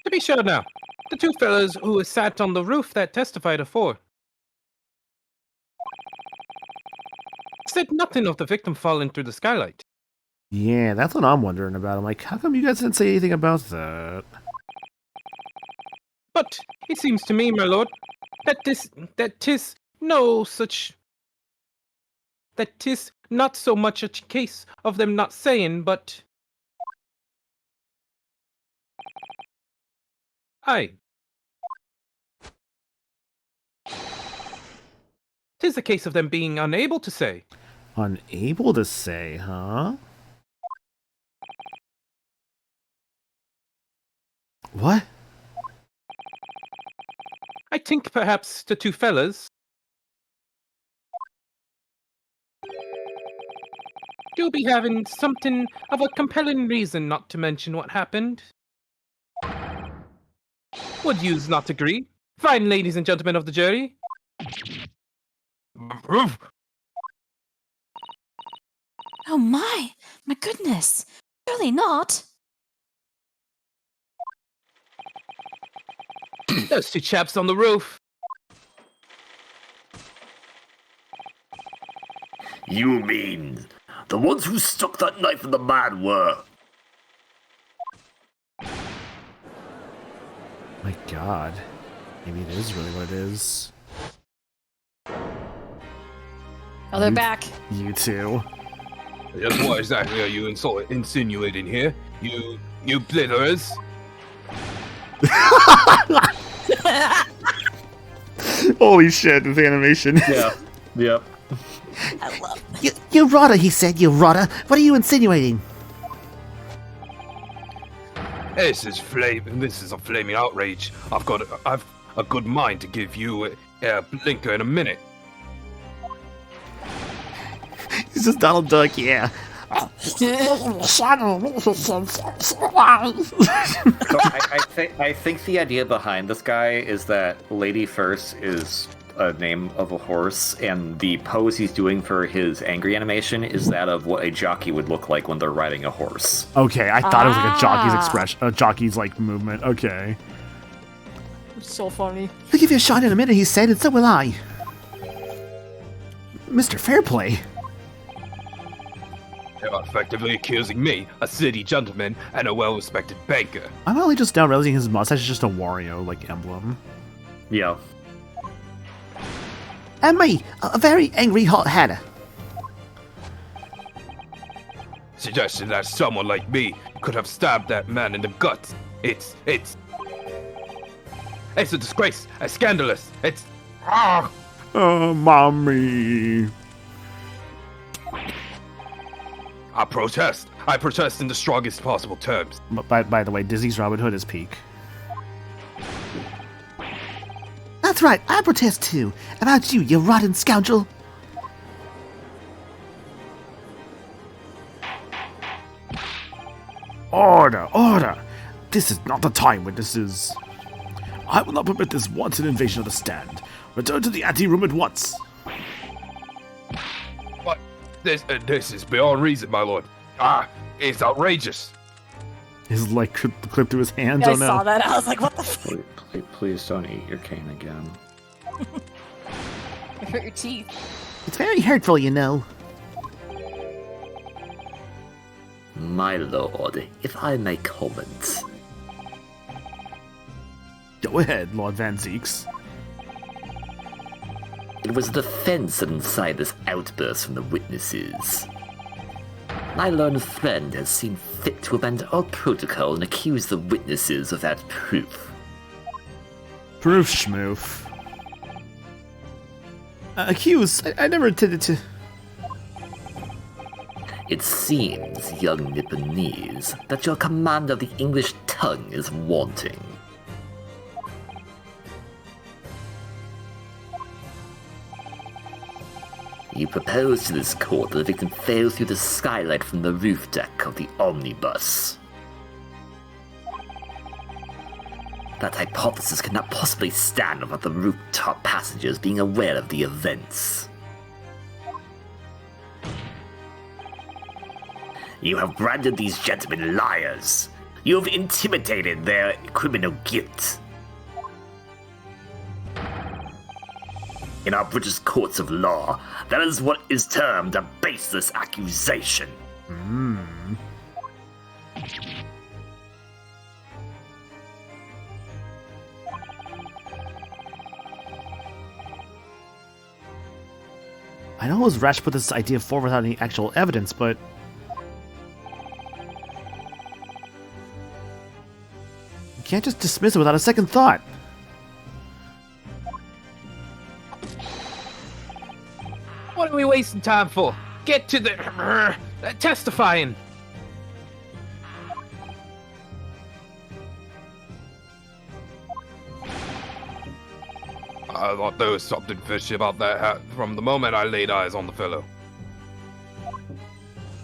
To be sure now, the two fellows who sat on the roof that testified afore said nothing of the victim falling through the skylight. Yeah, that's what I'm wondering about. I'm like, how come you guys didn't say anything about that? But it seems to me, my lord, that 'tis not so much a case of them not saying, but aye. 'Tis a case of them being unable to say. Unable to say, huh? What? I think perhaps the two fellas do be having something of a compelling reason not to mention what happened. Would yous not agree, fine ladies and gentlemen of the jury? Oh my goodness. Surely not. Those two chaps on the roof. You mean the ones who stuck that knife in the man were? My God. Maybe it is really what it is. Oh, they're back. You two. Yes, what exactly are you insinuating here? You blitherers? Holy shit, this animation. Yeah. Yep. I love You rotter, he said, you rotter. What are you insinuating? This is a flaming outrage. I've a good mind to give you a blinker in a minute. He's just Donald Duck, yeah. So I think the idea behind this guy is that Lady First is a name of a horse, and the pose he's doing for his angry animation is that of what a jockey would look like when they're riding a horse. Okay, I thought it was like a jockey's expression, a jockey's like movement. Okay. So funny. He'll give you a shot in a minute, he said, and so will I. Mr. Fairplay. You're effectively accusing me, a city gentleman and a well-respected banker. I'm only just now realizing his mustache is just a Wario like emblem. Yeah. And me, a very angry hot hatter. Suggestion that someone like me could have stabbed that man in the guts. It's a disgrace, a scandalous. Mommy. I protest. I protest in the strongest possible terms. But by the way, Disney's Robin Hood is peak. That's right, I protest too. About you, you rotten scoundrel. Order, order. This is not the time when this is... I will not permit this wanton invasion of the stand. Return to the anteroom at once. But this is beyond reason, my lord. It's outrageous. His leg clipped to his hands. Yeah, Oh I no. saw that. I was like, what the fuck? Please don't eat your cane again. Hurt your teeth. It's very hurtful, you know. My lord, if I may comment. Go ahead, Lord Van Zeeks. It was the defense that incited this outburst from the witnesses. My learned friend has seen fit to amend all protocol and accuse the witnesses of that proof. Proof schmoof. Accused? I never intended to... It seems, young Nipponese, that your command of the English tongue is wanting. You propose to this court that the victim fell through the skylight from the roof deck of the omnibus. That hypothesis cannot possibly stand without the rooftop passengers being aware of the events. You have branded these gentlemen liars. You have intimidated their criminal guilt. In our British courts of law, that is what is termed a baseless accusation. I know it was rash to put this idea forward without any actual evidence, but... You can't just dismiss it without a second thought. What are we wasting time for? Get to the testifying. I thought there was something fishy about that hat from the moment I laid eyes on the fellow.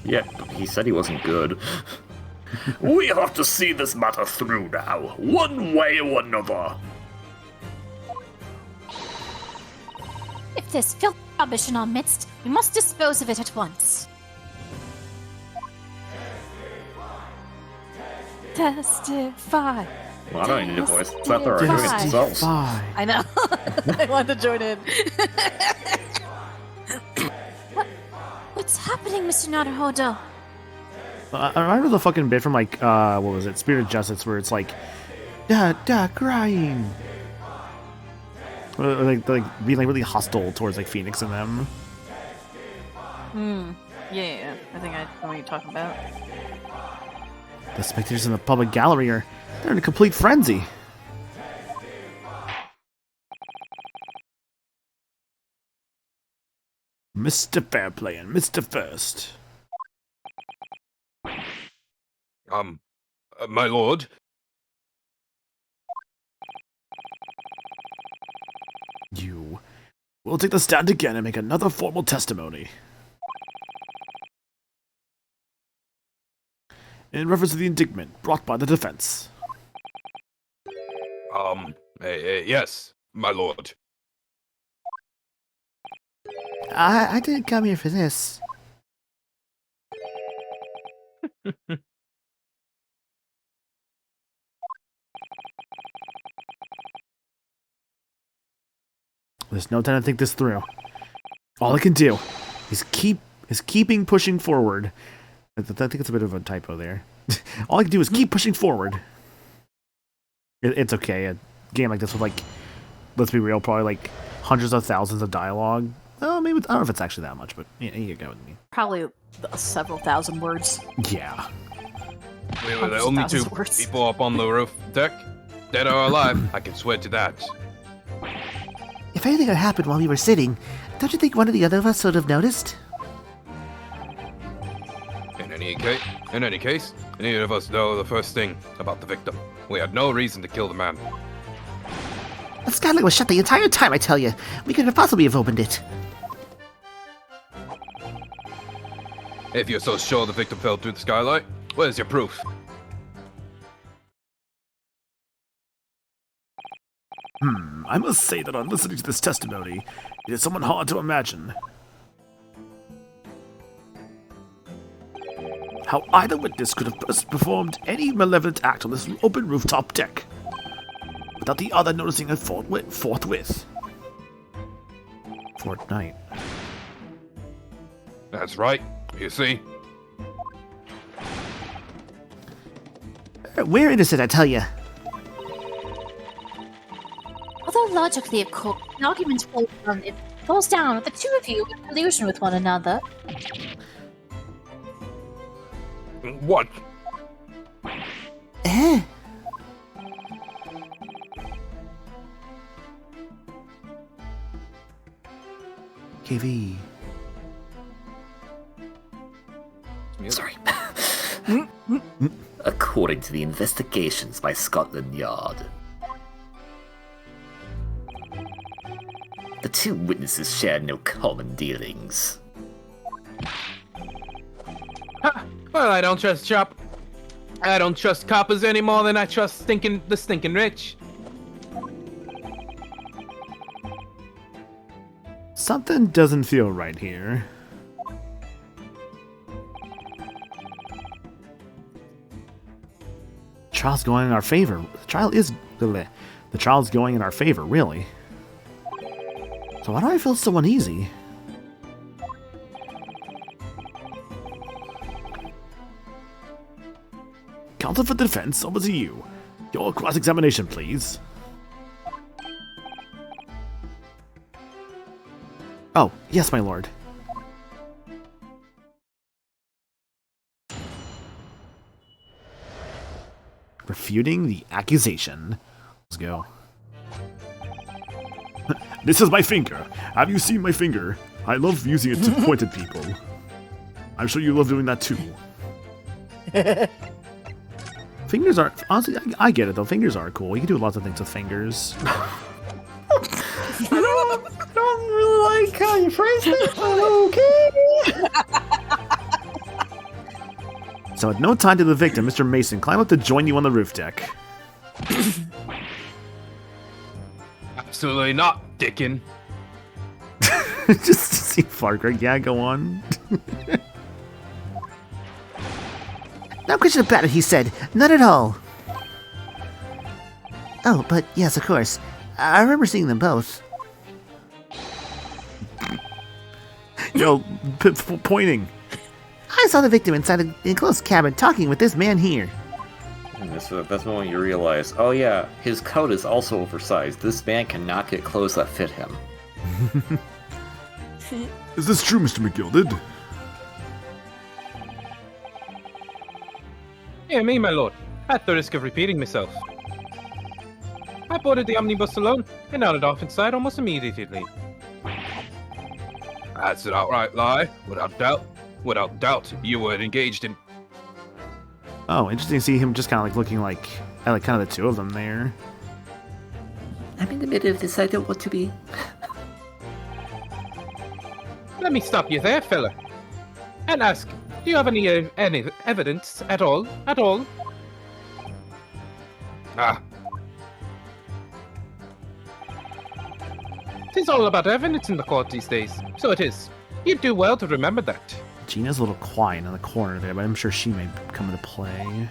Yeah, he said he wasn't good. We have to see this matter through now, one way or another. If there's filth rubbish in our midst, we must dispose of it at once. Testify. Well, I don't need a voice. I thought they were doing it themselves. Fine. I know. I wanted to join in. What's happening, Mr. Naruhodo? I remember the fucking bit from, like, what was it? Spirit of Justice, where it's like, crying. Or, like being like really hostile towards like Phoenix and them. Yeah, I think I know what you're talking about. The spectators in the public gallery they're in a complete frenzy. Mr. Fairplay and Mr. First. My lord? You will take the stand again and make another formal testimony. In reference to the indictment brought by the defense. Yes, my lord. I didn't come here for this. There's no time to think this through. All I can do is keeping pushing forward. I think it's a bit of a typo there. All I can do is keep pushing forward. It's okay. A game like this with, like, let's be real, probably like hundreds of thousands of dialogue. Oh, maybe I don't know if it's actually that much, but yeah, you go with me. Probably several thousand words. Yeah. We were the only two people up on the roof deck, dead or alive. I can swear to that. If anything had happened while we were sitting, don't you think one of the other of us would have noticed? In any case, neither of us know the first thing about the victim. We had no reason to kill the man. The skylight was shut the entire time, I tell you. We couldn't possibly have opened it. If you're so sure the victim fell through the skylight, where's your proof? I must say that on listening to this testimony, it is somewhat hard to imagine how either witness could have performed any malevolent act on this open rooftop deck without the other noticing it forthwith. Fortnite. That's right. You see? We're innocent, I tell you. Although logically, of course, an argument falls down with the two of you in collusion with one another. What? Eh? KV. Sorry. According to the investigations by Scotland Yard, the two witnesses shared no common dealings. Well, I don't trust Chop. I don't trust coppers any more than I trust the stinking rich. Something doesn't feel right here. Trial's going in our favor. The trial's going in our favor, really. So why do I feel so uneasy? Counsel for the defense, over to you. Your cross-examination, please. Oh, yes, my lord. Refuting the accusation. Let's go. This is my finger. Have you seen my finger? I love using it to point at people. I'm sure you love doing that too. Fingers are... Honestly, I get it, though. Fingers are cool. You can do lots of things with fingers. I don't really like how you phrased it, but okay. So at no time did the victim, Mr. Mason, climb up to join you on the roof deck. Absolutely not, Dickin. Just to see Farker. Yeah, go on. No question about it, he said. None at all. Oh, but yes, of course. I remember seeing them both. Yo, pointing. I saw the victim inside an enclosed cabin talking with this man here. That's when you realize, oh yeah, his coat is also oversized. This man cannot get clothes that fit him. Is this true, Mr. McGilded? Yeah, me, my lord. At the risk of repeating myself. I boarded the omnibus alone and nodded off inside almost immediately. That's an outright lie. Without doubt, you were engaged in. Oh, interesting to see him just kind of like looking like at like kind of the two of them there. I'm in the middle of this, I don't want to be. Let me stop you there, fella, and ask, do you have any evidence at all? At all? Ah, It is all about evidence in the court these days, so it is. You'd do well to remember that. Gina's a little quiet in the corner there, but I'm sure she may come into play.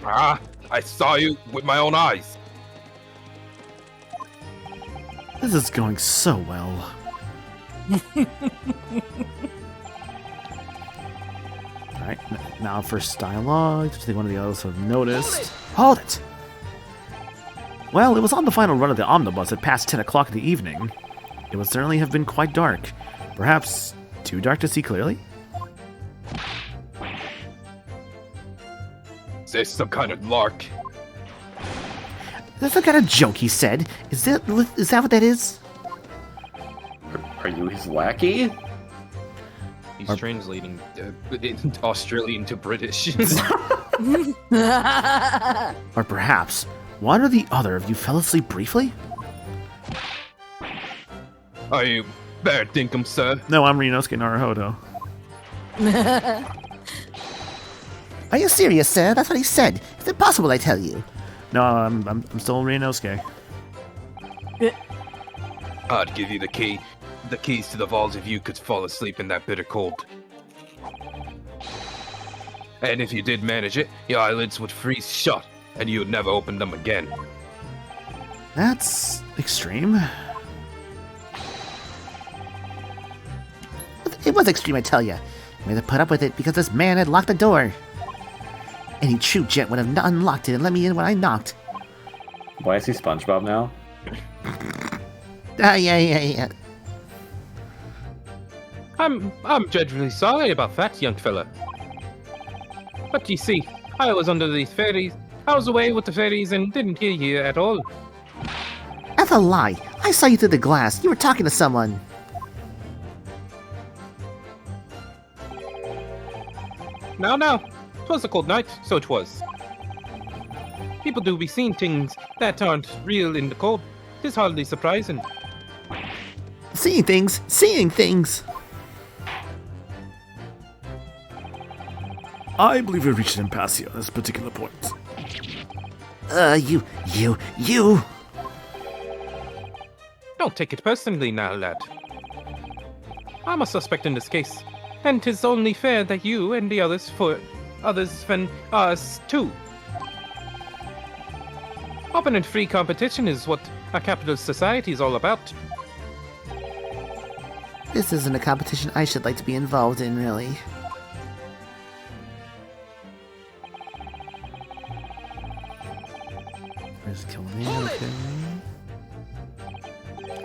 I saw you with my own eyes. This is going so well. Alright, now first dialogue. I think one of the others have noticed. Hold it! Well, it was on the final run of the omnibus at past 10 o'clock in the evening. It would certainly have been quite dark. Perhaps too dark to see clearly? Is this some kind of lark? That's some kind of joke, he said. Is that what that is? Are you his lackey? He's translating Australian to British. Or perhaps one or the other of you fell asleep briefly? Are you Bear Dinkum, sir? No, I'm Rinosuke Naruhodo. Are you serious, sir? That's what he said. It's impossible, I tell you. No, I'm still Rinosuke. I'd give you the keys to the vault if you could fall asleep in that bitter cold. And if you did manage it, your eyelids would freeze shut, and you would never open them again. That's extreme. It was extreme, I tell you. I had to put up with it because this man had locked the door. Any true gent would have not unlocked it and let me in when I knocked. Why is he SpongeBob now? Yeah. I'm dreadfully sorry about that, young fella. But you see, I was under these fairies. I was away with the fairies and didn't hear you at all. That's a lie. I saw you through the glass. You were talking to someone. Now, 'twas a cold night, so 'twas. People do be seeing things that aren't real in the cold. 'Tis hardly surprising. Seeing things. I believe we reached an impasse here at this particular point. You. Don't take it personally now, lad. I'm a suspect in this case, and 'tis only fair that you and the others defend us too. Open and free competition is what a capitalist society is all about. This isn't a competition I should like to be involved in, really. Where's Killian? Okay.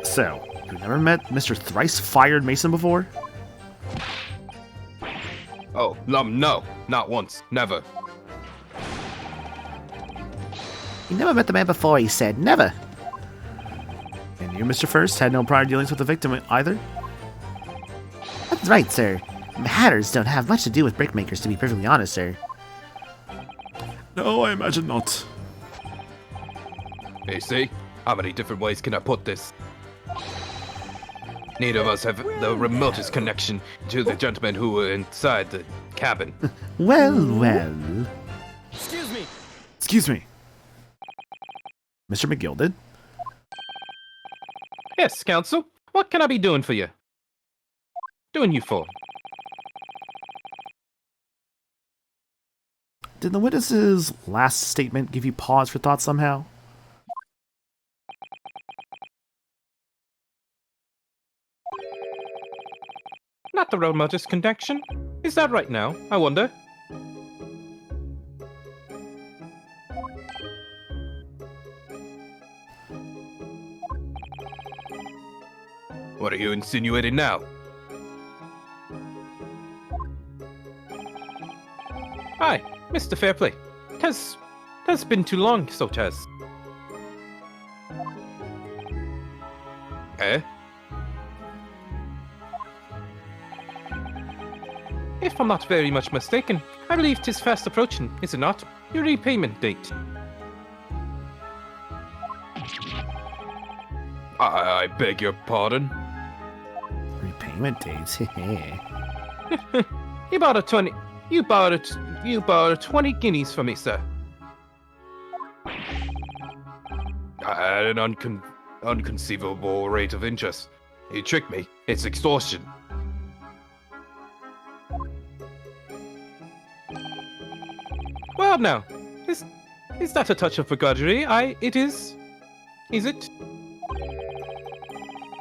So, you've never met Mr. Thrice Fired Mason before? Oh, no, not once, never. You never met the man before, he said. Never. And you, Mr. First, had no prior dealings with the victim either? That's right, sir. Matters don't have much to do with brickmakers, to be perfectly honest, sir. No, I imagine not. You see? How many different ways can I put this? Neither of us have the remotest connection to the gentlemen who were inside the cabin. Well. Excuse me. Mr. McGilded? Yes, counsel. What can I be doing for you? Doing you for? Did the witness's last statement give you pause for thought somehow? Not the remotest connection. Is that right now? I wonder. What are you insinuating now? Aye, Mr. Fairplay. T'as been too long, so t'as. Eh? If I'm not very much mistaken, I believe 'tis fast approaching, is it not? Your repayment date. I beg your pardon? Repayment dates. You borrowed 20 guineas from me, sir. At an unconceivable rate of interest. You tricked me. It's extortion. Well, now, is that a touch of begrudgery? It is. Is it?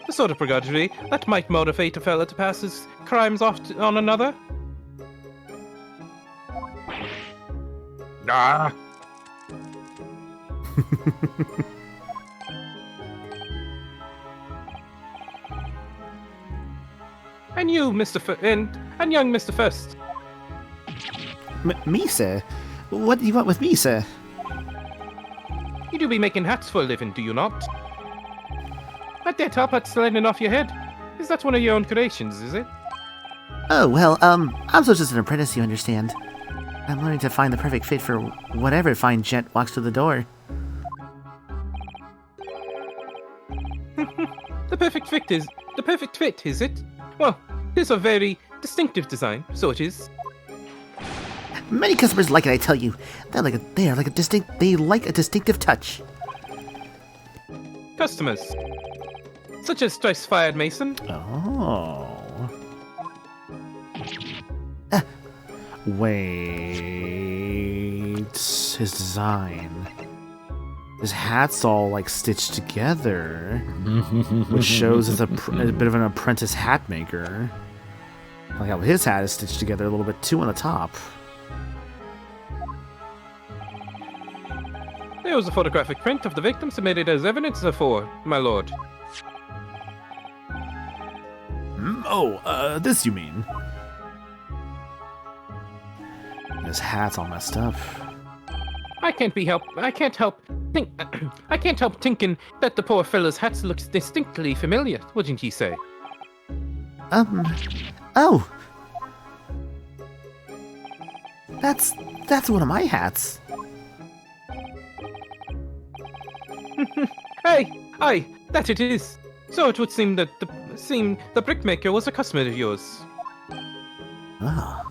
The sort of begrudgery that might motivate a fella to pass his crimes off on another? Ah! And you, and young Mr. First. Me, sir? What do you want with me, sir? You do be making hats for a living, do you not? That there top hat's sliding off your head. Is that one of your own creations, is it? Oh, well, I'm so just an apprentice, you understand. I'm learning to find the perfect fit for whatever fine gent walks through the door. The perfect fit, is it? Well, it's a very distinctive design, so it is. Many customers like it, I tell you. They like a distinctive touch. Customers. Such as Thrice-Fired Mason. Oh. Wait. His design. His hat's all, like, stitched together. Which shows as a bit of an apprentice hat maker. I like how his hat is stitched together a little bit too on the top. There was a photographic print of the victim submitted as evidence for, my lord. This you mean? His hat's all messed up. I can't help thinking that the poor fellow's hat looks distinctly familiar, wouldn't ye say? Oh! That's one of my hats. Aye, that it is. So it would seem that the brickmaker was a customer of yours. Ah.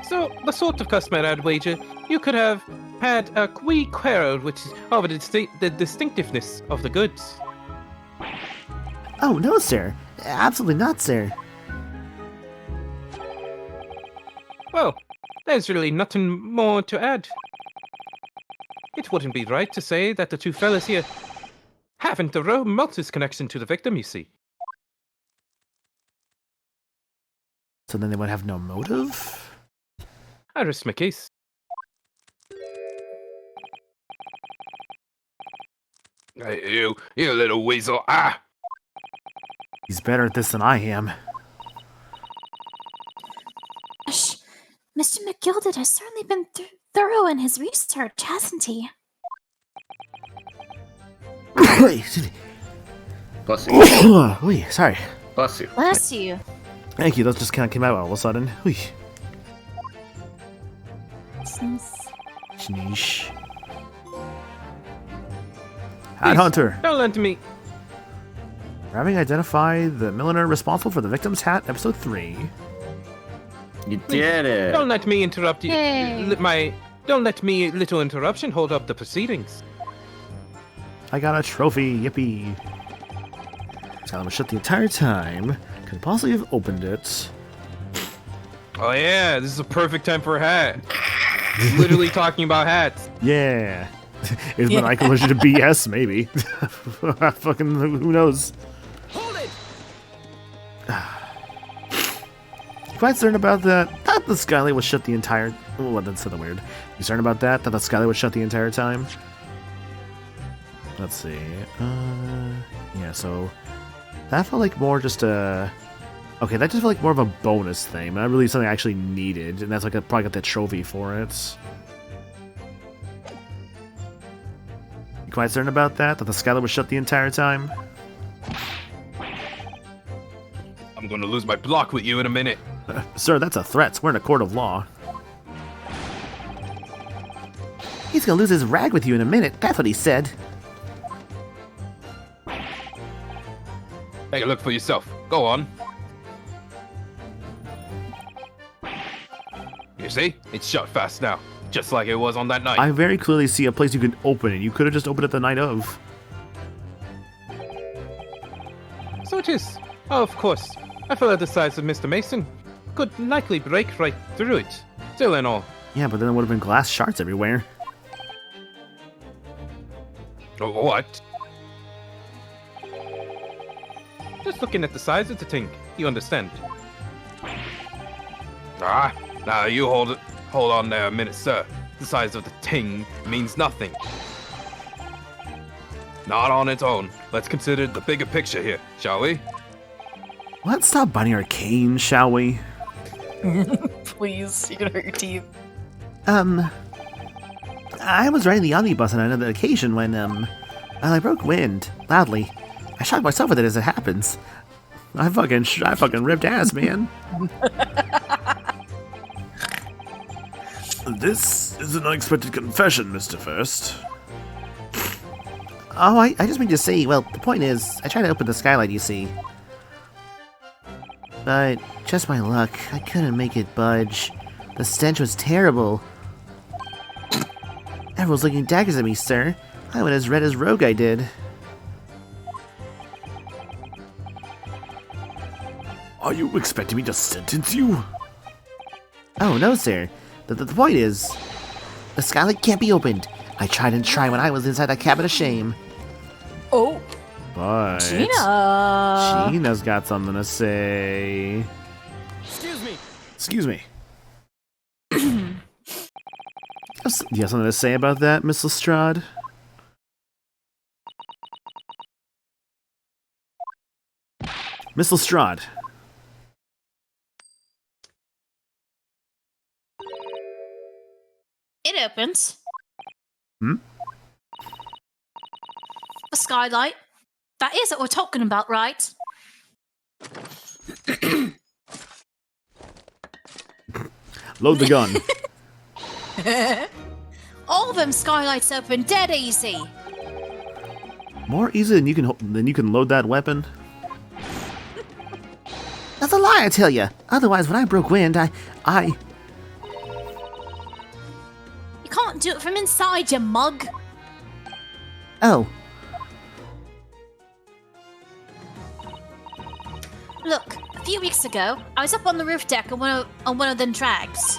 So, the sort of customer, I'd wager, you could have had a wee quarrel over the distinctiveness of the goods. Oh, no, sir. Absolutely not, sir. Well, there's really nothing more to add. It wouldn't be right to say that the two fellas here haven't a remotest connection to the victim, you see. So then they would have no motive? I rest my case. Hey, you little weasel. Ah! He's better at this than I am. Gosh, Mr. McGilded has certainly been thorough in his research, hasn't he? Bless you. Wait, sorry. Bless you. Bless you. Thank you, that just kind of came out all of a sudden. Whee. Sheesh. Hat Hunter. Don't lend to me. Having identified the milliner responsible for the victim's hat, episode 3. You did it. Don't let me interrupt you. Yay. Don't let me, little interruption, hold up the proceedings. I got a trophy, yippee. Skylar was shut the entire time. Could possibly have opened it. Oh yeah, this is a perfect time for a hat. Literally talking about hats. Yeah. Is Maniacal Illusion to BS? Maybe. Fucking who knows? Hold it! Quite certain about that the Skylight was shut the entire... Oh, that's so weird. You certain about that the Skylight was shut the entire time? Let's see. Yeah, so... That felt like more just a... Okay, that just felt like more of a bonus thing. Not really something I actually needed. And that's like I probably got the trophy for it. You quite certain about that the Skylight was shut the entire time? I'm gonna lose my block with you in a minute. Sir, that's a threat. We're in a court of law. He's gonna lose his rag with you in a minute. That's what he said. Take a look for yourself. Go on. You see? It's shut fast now. Just like it was on that night. I very clearly see a place you can open it. You could have just opened it the night of. So it is. Oh, of course. A fellow the size of Mr. Mason could likely break right through it. Still and all. Yeah, but then there would have been glass shards everywhere. What? Just looking at the size of the thing, you understand. Ah, now you hold on there a minute, sir. The size of the ting means nothing. Not on its own. Let's consider the bigger picture here, shall we? Let's stop biting our cane, shall we? Please, you're gonna hurt your teeth. I was riding the omnibus on another occasion when, I broke wind, loudly. I shot myself with it as it happens. I fucking ripped ass, man. This is an unexpected confession, Mr. First. Oh, I just mean to say, well, the point is, I tried to open the skylight, you see. But, just my luck, I couldn't make it budge. The stench was terrible. Everyone's looking daggers at me, sir. I went as red as rogue, I did. Are you expecting me to sentence you? Oh, no, sir. The point is, the skylight can't be opened. I tried and tried when I was inside that cabin of shame. Oh, But Gina! Gina's got something to say. Excuse me. You have something to say about that, Miss Lestrade? Miss Lestrade. It opens. Hmm? The skylight. That is what we're talking about, right? Load the gun. All them skylights open dead easy. More easy than you can load that weapon. That's a lie, I tell you. Otherwise, when I broke wind, I You can't do it from inside, you mug. Oh, Look, a few weeks ago, I was up on the roof deck on one of them drags.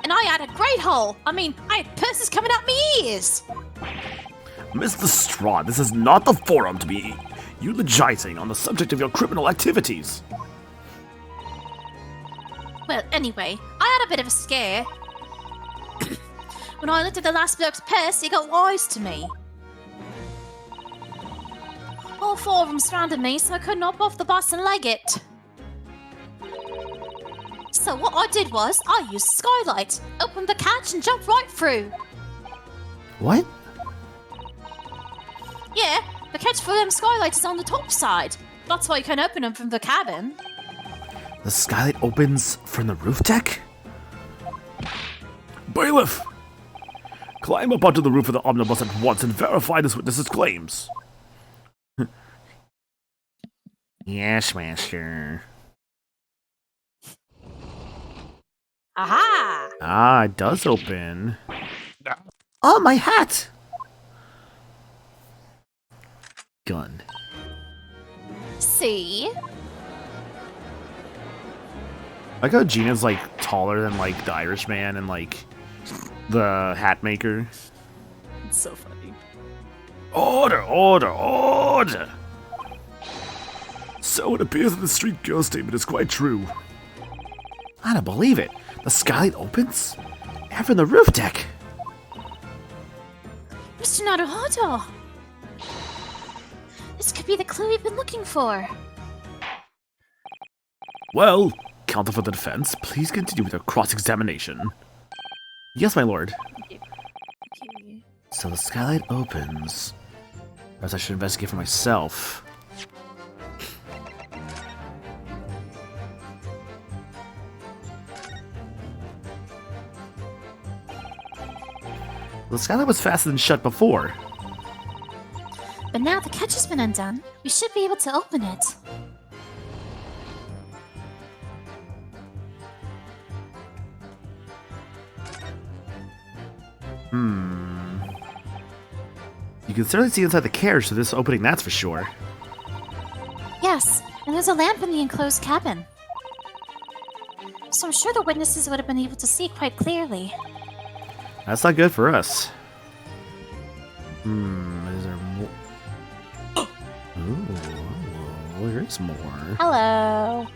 And I had a great haul. I mean, I had purses coming out my ears. Miss Lestrade, this is not the forum to be eulogizing on the subject of your criminal activities. Well, anyway, I had a bit of a scare. When I looked at the last bloke's purse, he got wise to me. All four of them surrounded me, so I couldn't hop off the bus and leg it. So what I did was, I used skylight, opened the catch and jumped right through. what? Yeah, the catch for them skylight is on the top side. That's why you can open them from the cabin. The skylight opens from the roof deck? Bailiff! Climb up onto the roof of the omnibus at once and verify this witness's claims. Yes, master. Aha! Ah, it does open. Oh, my hat! Gun. See? Like how Gina's like taller than like the Irishman and like the hat maker. It's so funny. Order, order, order! So it appears that the street girl statement is quite true. I don't believe it. The skylight opens? And from the roof deck. Mr. Naruhodo! This could be the clue we've been looking for. Well, counsel for the defense, please continue with your cross-examination. Yes, my lord. Okay. So the skylight opens. Perhaps I should investigate for myself. The skylight was fastened and shut before. But now the catch has been undone, we should be able to open it. You can certainly see inside the carriage through this opening, that's for sure. Yes, and there's a lamp in the enclosed cabin. So I'm sure the witnesses would have been able to see quite clearly. That's not good for us. Is there more? Ooh, there's more. Hello.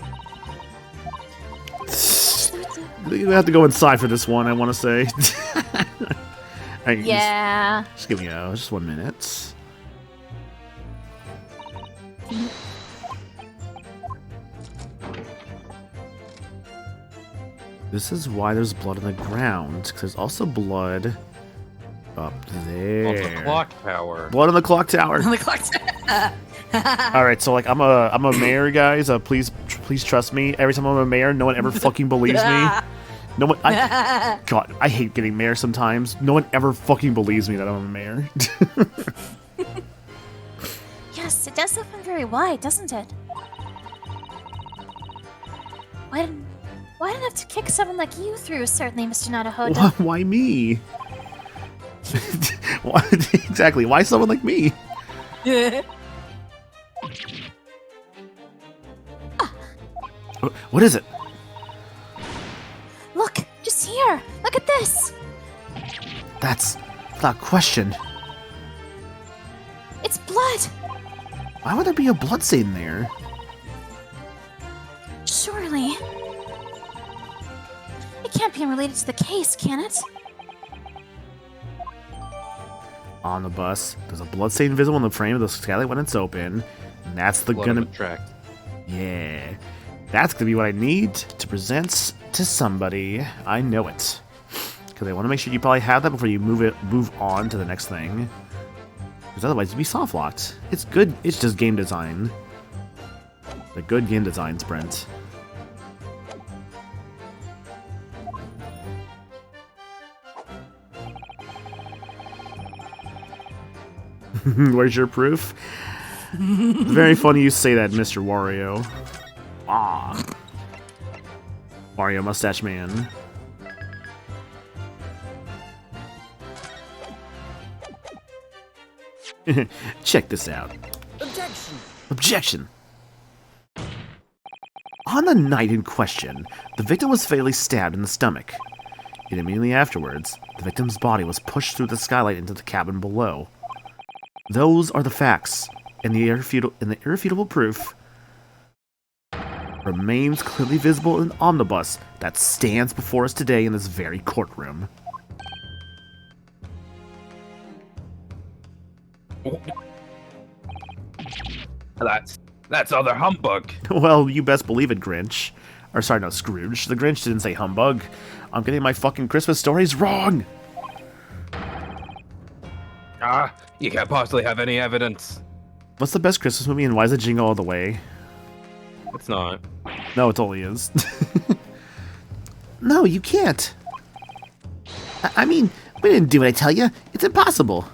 You have to go inside for this one, I want to say. Alright, Yeah. Just give me just 1 minute. This is why there's blood on the ground, because there's also blood up there. On the clock tower. Blood on the clock tower. The clock's All right, so like I'm a mayor, guys. Please trust me. Every time I'm a mayor, no one ever fucking believes me. No one. God, I hate getting mayor sometimes. No one ever fucking believes me that I'm a mayor. Yes, it does open very wide, doesn't it? Why didn't I have to kick someone like you through, certainly, Mr. Nadahoda? Why me? Why, exactly. Why someone like me? What is it? Look, just here. Look at this. That's without question. It's blood. Why would there be a bloodstain there? Surely. It can't be related to the case, can it? On the bus, there's a bloodstain visible in the frame of the skylight when it's open. And that's the Blood on the track. Yeah. That's gonna be what I need to present to somebody. I know it. Because I want to make sure you probably have that before you move on to the next thing. Because otherwise you'd be soft locked. It's good, it's just game design. The good game design, Brent. Where's your proof? Very funny you say that, Mr. Wario. Ah. Wario Mustache Man. Check this out. Objection! On the night in question, the victim was fatally stabbed in the stomach. Yet immediately afterwards, the victim's body was pushed through the skylight into the cabin below. Those are the facts, and the irrefutable proof remains clearly visible in the omnibus that stands before us today in this very courtroom. That's other humbug. Well, you best believe it, Grinch. Or sorry, no, Scrooge. The Grinch didn't say humbug. I'm getting my fucking Christmas stories wrong! You can't possibly have any evidence. What's the best Christmas movie and why is it Jingle All the Way? It's not. No, it totally is. No, you can't. I mean, we didn't do what I tell you. It's impossible.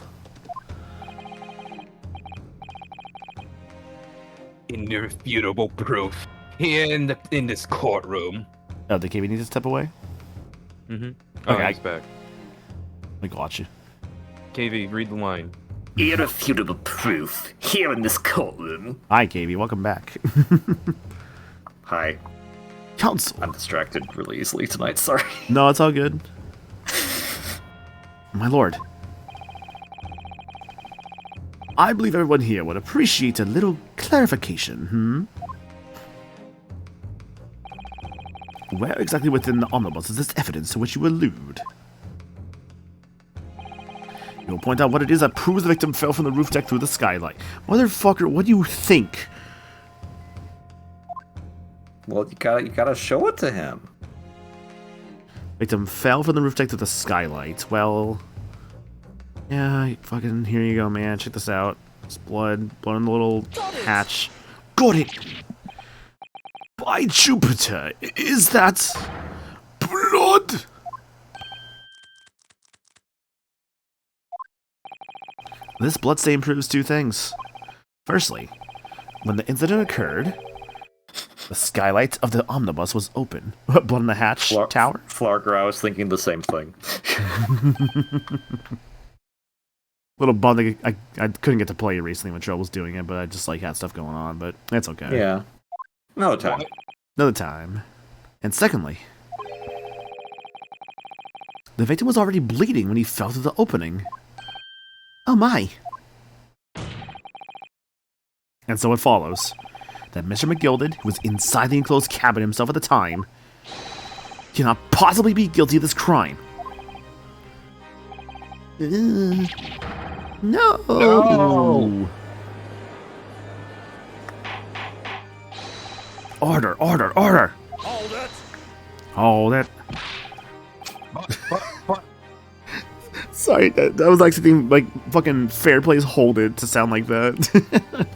Irrefutable proof here in this courtroom. Oh, the KB needs to step away? Mm-hmm. Okay, He's back. I got you. KV, read the line. Irrefutable proof here in this courtroom. Hi, KB. Welcome back. Hi. Counsel. I'm distracted really easily tonight, sorry. No, it's all good. My lord. I believe everyone here would appreciate a little clarification, Where exactly within the omnibus is this evidence to which you allude? You will point out what it is that proves the victim fell from the roof deck through the skylight. Motherfucker, what do you think? Well, you gotta show it to him. Victim fell from the roof deck through the skylight. Well, yeah, fucking here you go, man. Check this out. It's blood in the little hatch. Got it! By Jupiter, is that blood? This bloodstain proves two things. Firstly, when the incident occurred, the skylight of the omnibus was open. Blood in the hatch tower? Flargra was thinking the same thing. Little bummed I couldn't get to play it recently when Joe was doing it, but I just like had stuff going on, but it's okay. Yeah. Another time. Another time. And secondly, the victim was already bleeding when he fell through the opening. Oh my. And so it follows that Mr. McGilded, who was inside the enclosed cabin himself at the time, cannot possibly be guilty of this crime. No! No! Order! Hold it! Hold it. Sorry, that was like something like fucking Fair Play's Hold It to sound like that.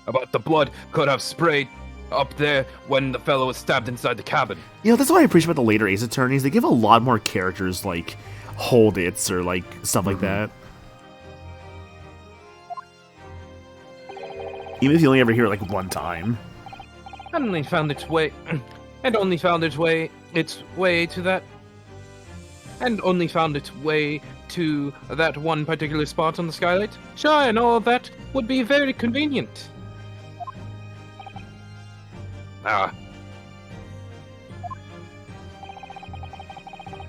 About the blood could have sprayed up there when the fellow was stabbed inside the cabin. You know, that's what I appreciate about the later Ace Attorneys. They give a lot more characters like Hold It's or like stuff like that. Even if you only ever hear it like one time. And only found its way to that. And only found its way to that one particular spot on the skylight. Sure, and all of that would be very convenient.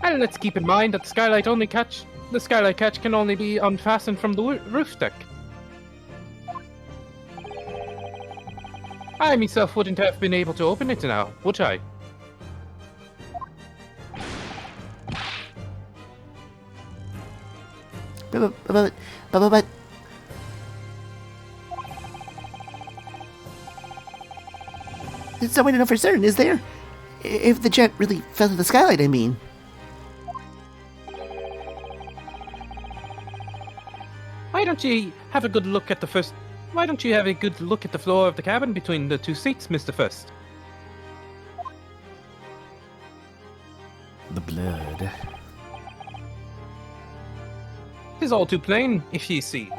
And let's keep in mind that the skylight catch can only be unfastened from the roof deck. I myself wouldn't have been able to open it now, would I? But there's no way to know for certain, is there? If the jet really fell to the skylight, I mean. Why don't you have a good look at the floor of the cabin between the two seats, Mr. First? The blood. Tis all too plain, if ye see.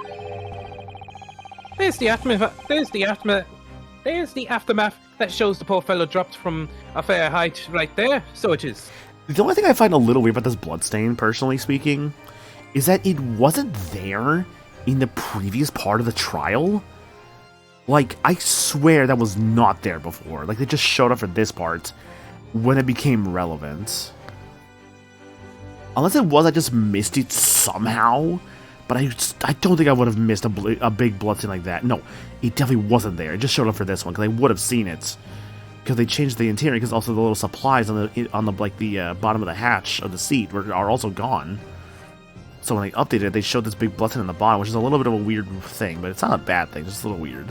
There's the aftermath that shows the poor fellow dropped from a fair height right there, so it is. The only thing I find a little weird about this bloodstain, personally speaking, is that it wasn't there in the previous part of the trial. Like, I swear that was not there before. Like, they just showed up for this part when it became relevant. Unless it was, I just missed it somehow. But I don't think I would have missed a big bloodstain like that. No, it definitely wasn't there. It just showed up for this one, because I would have seen it. Because they changed the interior, because also the little supplies on the bottom of the hatch of the seat are also gone. So when they updated it, they showed this big bloodstain on the bottom, which is a little bit of a weird thing, but it's not a bad thing, just a little weird.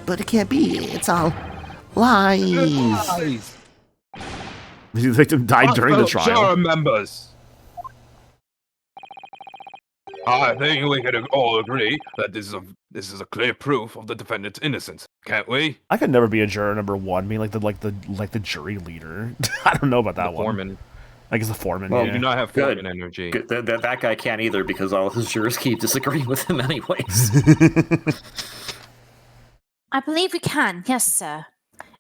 But it can't be. It's all lies. The victim died during the trial. Jury members. I think we can all agree that this is a clear proof of the defendant's innocence, can't we? I could never be a juror number one. I mean, like the jury leader. I don't know about that one. Foreman. I guess the foreman. Well, yeah. You do not have foreman energy. Good. That guy can't either because all his jurors keep disagreeing with him anyways. I believe we can, yes, sir.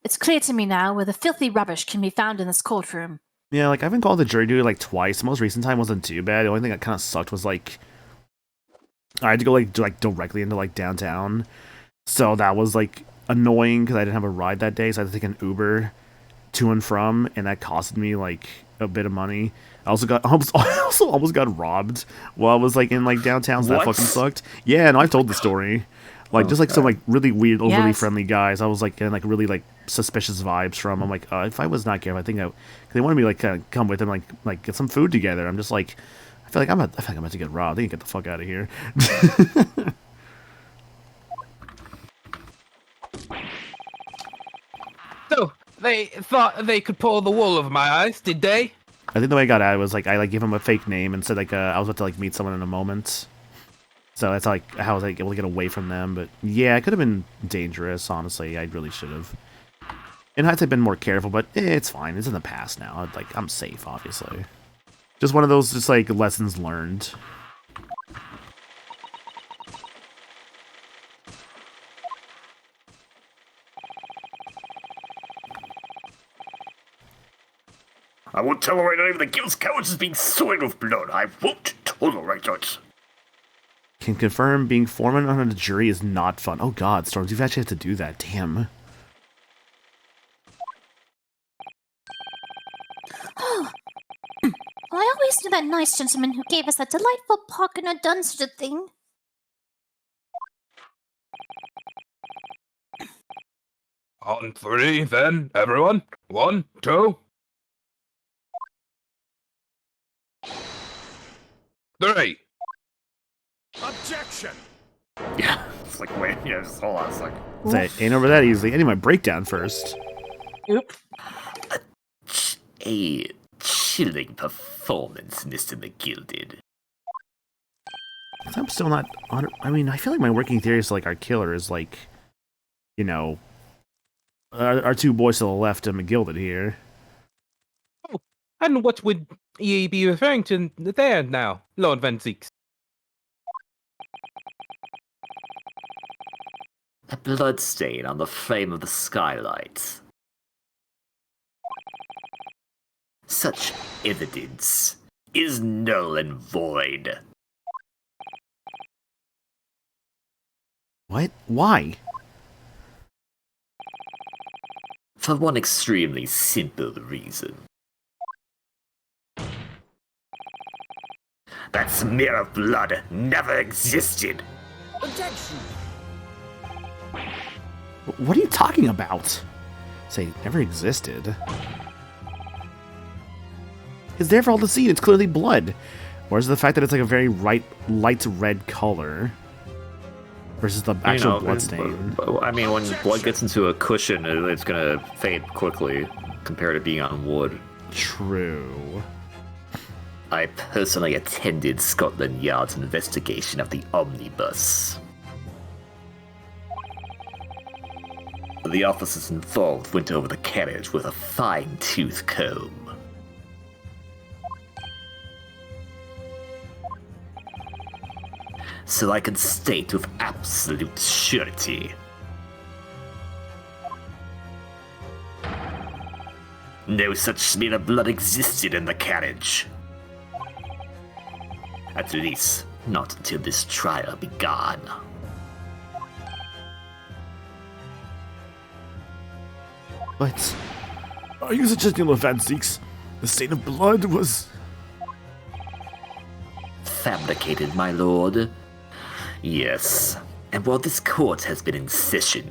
It's clear to me now where the filthy rubbish can be found in this courtroom. Yeah, like I've been called to jury duty like twice. The most recent time wasn't too bad. The only thing that kind of sucked was like I had to go like directly into like downtown, so that was like annoying because I didn't have a ride that day, so I had to take an Uber to and from, and that costed me like a bit of money. I also almost got robbed while I was like in like downtown, so that fucking sucked. Yeah, no, I've told the story. Like, just like some like really weird, overly friendly guys. I was like getting like really like suspicious vibes from. I'm like, if I was not careful, I think cause they wanted me to like kind of come with them, like get some food together. I'm just like, I feel like I'm about to get robbed. I need to get the fuck out of here. So they thought they could pull the wool over my eyes, did they? I think the way I got out was like I like gave him a fake name and said like I was about to like meet someone in a moment. So that's like how I was like able to get away from them. But yeah, it could have been dangerous. Honestly, I really should have. In hindsight, I've been more careful, but it's fine. It's in the past now. Like, I'm safe, obviously. Just one of those, just like, lessons learned. I won't tolerate any of the guild's cowards as being soiled with blood. I won't tolerate it. Can confirm being foreman on a jury is not fun. Oh god, Storms, you've actually had to do that. Damn. Well, I always knew that nice gentleman who gave us that delightful pocket had done such a thing. On three, then, everyone. 1, 2. 3. Objection! Yeah, it's like, wait, yeah, just hold on a second. That ain't over that easily. I need my breakdown first. Oop. A chilling performance, Mr. McGilded. I'm still not on. I mean, I feel like my working theory is like our killer is like, you know, our two boys to the left of McGilded here. And what would ye be referring to there now, Lord Van Zeeks? A bloodstain on the frame of the skylight. Such evidence is null and void. What? Why? For one extremely simple reason. That smear of blood never existed. What are you talking about? Say, never existed. It's there for all to see. It's clearly blood. Whereas the fact that it's like a very light red color versus the actual blood stain. I mean, when blood gets into a cushion, it's gonna fade quickly compared to being on wood. True. I personally attended Scotland Yard's investigation of the omnibus. The officers involved went over the carriage with a fine-tooth comb. So I can state with absolute surety. No such smear of blood existed in the carriage. At least, not until this trial began. What? Are you suggesting, Lord Van Zeeks, the stain of blood was... Fabricated, my lord? Yes. And while this court has been in session,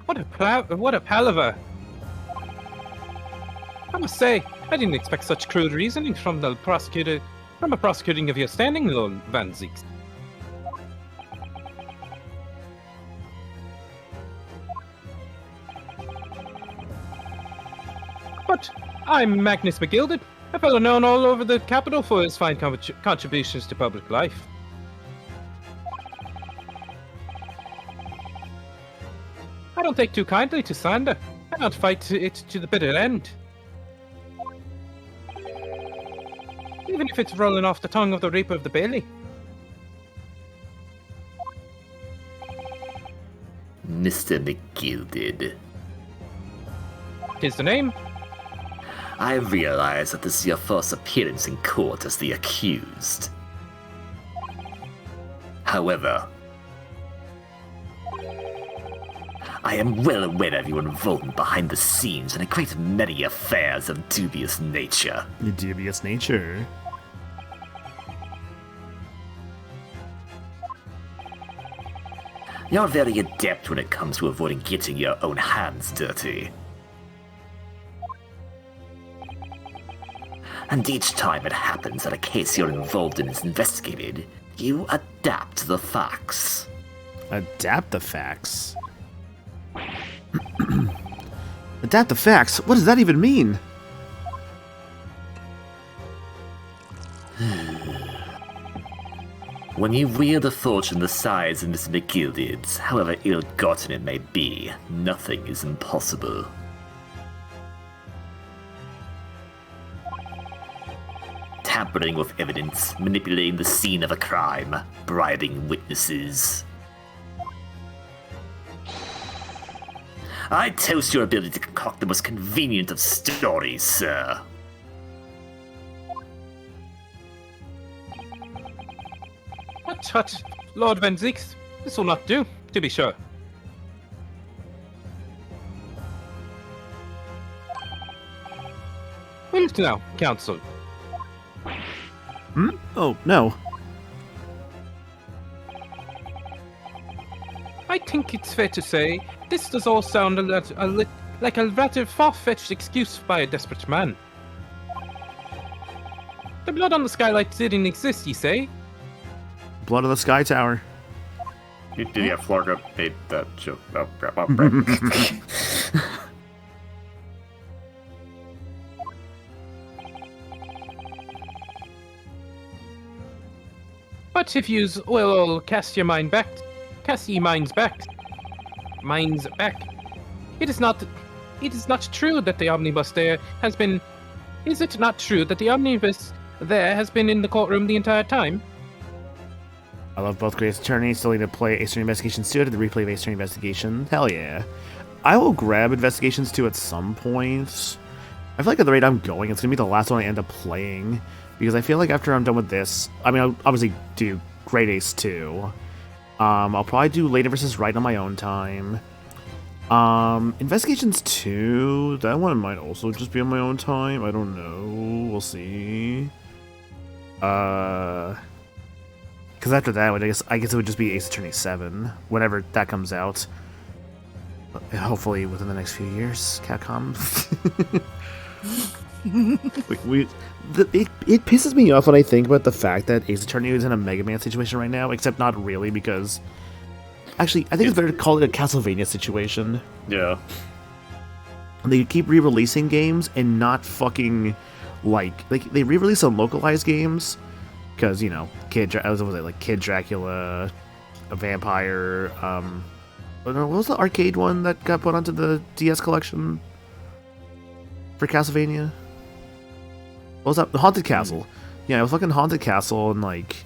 What a palaver! I must say, I didn't expect such crude reasoning from a prosecuting of your standing, Lord Van Zeeks. But I'm Magnus McGilded, a fellow known all over the capital for his fine contributions to public life. I don't take too kindly to slander, and I'll fight it to the bitter end. Even if it's rolling off the tongue of the Reaper of the Bailey. Mr. McGilded, 'Tis the name. I realize that this is your first appearance in court as the accused. However, I am well aware of your involvement behind the scenes in a great many affairs of dubious nature. The dubious nature. You're very adept when it comes to avoiding getting your own hands dirty. And each time it happens that a case you're involved in is investigated, you adapt the facts. Adapt the facts. Adapt the facts? What does that even mean? When you wield a fortune the size of Mr. McGilded's, however ill-gotten it may be, nothing is impossible. Tampering with evidence, manipulating the scene of a crime, bribing witnesses. I toast your ability to concoct the most convenient of stories, sir. Tut, Lord Van Zeeks, this will not do, to be sure. Wilt now, counsel. Hmm? Oh, no. I think it's fair to say this does all sound like a rather far-fetched excuse by a desperate man. The blood on the skylight didn't exist, you say? Blood of the Sky Tower. Yeah, Florga made that joke. Oh, crap. Oh, right. But if yous will all cast ye minds back. It is not true that the omnibus there has been. Is it not true that the omnibus there has been in the courtroom the entire time? I love both Greatest Attorney. Still need to play Ace Attorney Investigations 2 to the replay of Ace Attorney Investigation. Hell yeah. I will grab Investigations 2 at some point. I feel like at the rate I'm going, it's going to be the last one I end up playing. Because I feel like after I'm done with this, I mean, I'll obviously do Great Ace 2. I'll probably do Layton vs. Wright on my own time. Investigations 2, that one might also just be on my own time. I don't know. We'll see. Because after that, I guess it would just be Ace Attorney 7, whenever that comes out. Hopefully within the next few years, Capcom. It pisses me off when I think about the fact that Ace Attorney is in a Mega Man situation right now, except not really, because... Actually, I think it's better to call it a Castlevania situation. Yeah. They keep re-releasing games and not fucking, like they re-release some localized games, because, you know, Kid Dracula, a Vampire, what was the arcade one that got put onto the DS collection for Castlevania? What was that? The Haunted Castle. Yeah, it was fucking Haunted Castle and, like,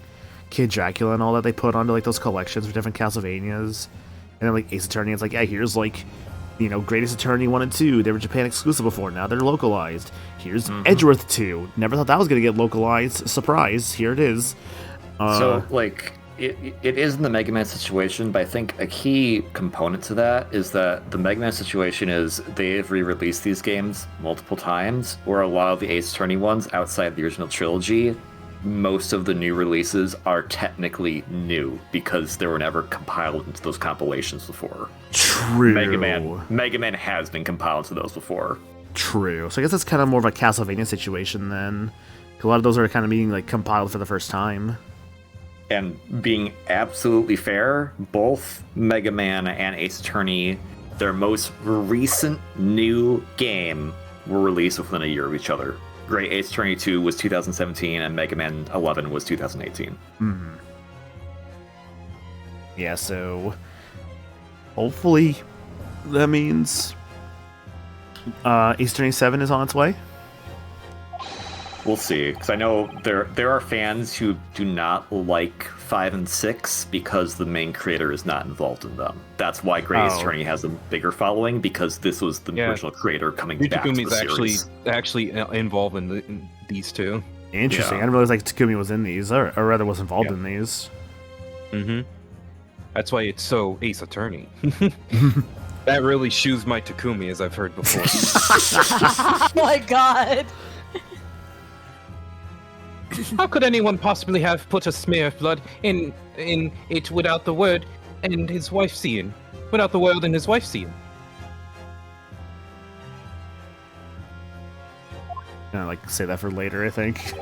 Kid Dracula and all that they put onto, like, those collections for different Castlevanias. And then, like, Ace Attorney, it's like, yeah, here's, like, you know, Greatest Attorney 1 and 2. They were Japan exclusive before. Now they're localized. Here's Edgeworth 2. Never thought that was going to get localized. Surprise. Here it is. So, like, it is in the Mega Man situation, but I think a key component to that is that the Mega Man situation is they've re-released these games multiple times, where a lot of the Ace Attorney ones outside the original trilogy, most of the new releases are technically new because they were never compiled into those compilations before. True. Mega Man has been compiled to those before. True. So I guess that's kind of more of a Castlevania situation then. A lot of those are kind of being, like, compiled for the first time. And being absolutely fair, both Mega Man and Ace Attorney, their most recent new game, were released within a year of each other. Great Ace Attorney 2 was 2017, and Mega Man 11 was 2018. Mm-hmm. Yeah, so hopefully that means Ace Attorney 7 is on its way. We'll see, because I know there are fans who do not like 5 and 6 because the main creator is not involved in them. That's why Great Ace Attorney has a bigger following, because this was the original creator coming back to the series. actually involved in these two. Interesting. Yeah. I didn't realize like Takumi was in these, or rather was involved in these. Mm-hmm. That's why it's so Ace Attorney. That really shoes my Takumi, as I've heard before. Oh my god. How could anyone possibly have put a smear of blood in it without the word and his wife seeing? Without the world and his wife seeing? I like say that for later, I think.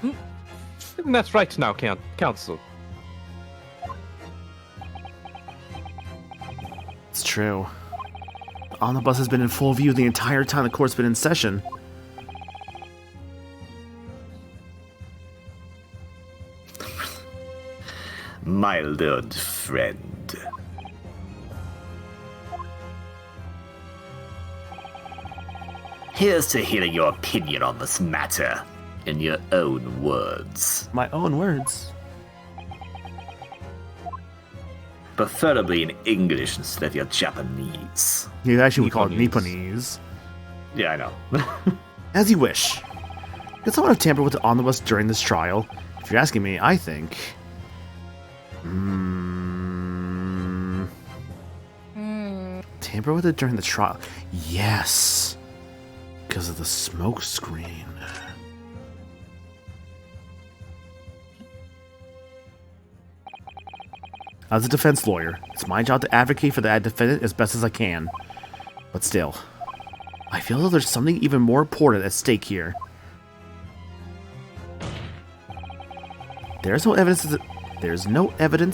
And that's right now, Counsel. It's true. The omnibus has been in full view the entire time the court's been in session. my learned friend. Here's to hearing your opinion on this matter, in your own words. My own words. Preferably in English instead of your Japanese. You actually would call it Nipponese. Nipponese. Yeah, I know. As you wish. Could someone have tampered with the omnibus during this trial? If you're asking me, I think... Tamper with it during the trial? Yes! Because of the smoke screen. As a defense lawyer, it's my job to advocate for the defendant as best as I can. But still, I feel that there's something even more important at stake here. There's no evidence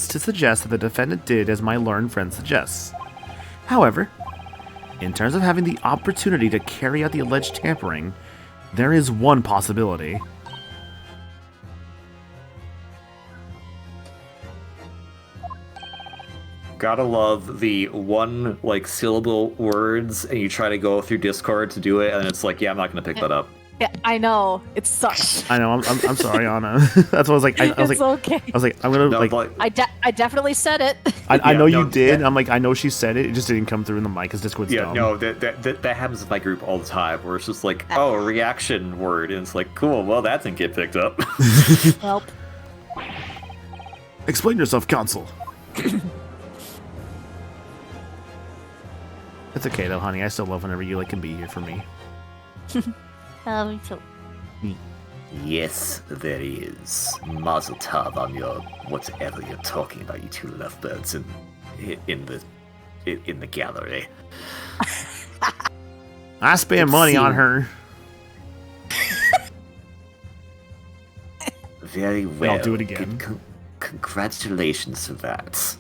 to suggest that the defendant did as my learned friend suggests. However, in terms of having the opportunity to carry out the alleged tampering, there is one possibility. Gotta love the one, like, syllable words, and you try to go through Discord to do it, and it's like, yeah, I'm not gonna pick that up. Yeah, I know. It sucks. I know. I'm sorry, Anna. That's what I was like. I was It's like, okay. I was like, I'm gonna No, like. like, I definitely said it. I Yeah, know no, you did. that- I'm like, I know she said it. It just didn't come through in the mic because Discord's yeah, dumb. no, that happens with my group all the time, where it's just like, oh, a reaction word, and it's like, cool, well, that didn't get picked up. Help. Explain yourself, counsel. It's okay though, honey. I still love whenever you can be here for me. Me too. Yes, there is. Mazel tov on your whatever you're talking about, you two lovebirds in the gallery. I spend money on her. Very well. I'll do it again. Congratulations for that.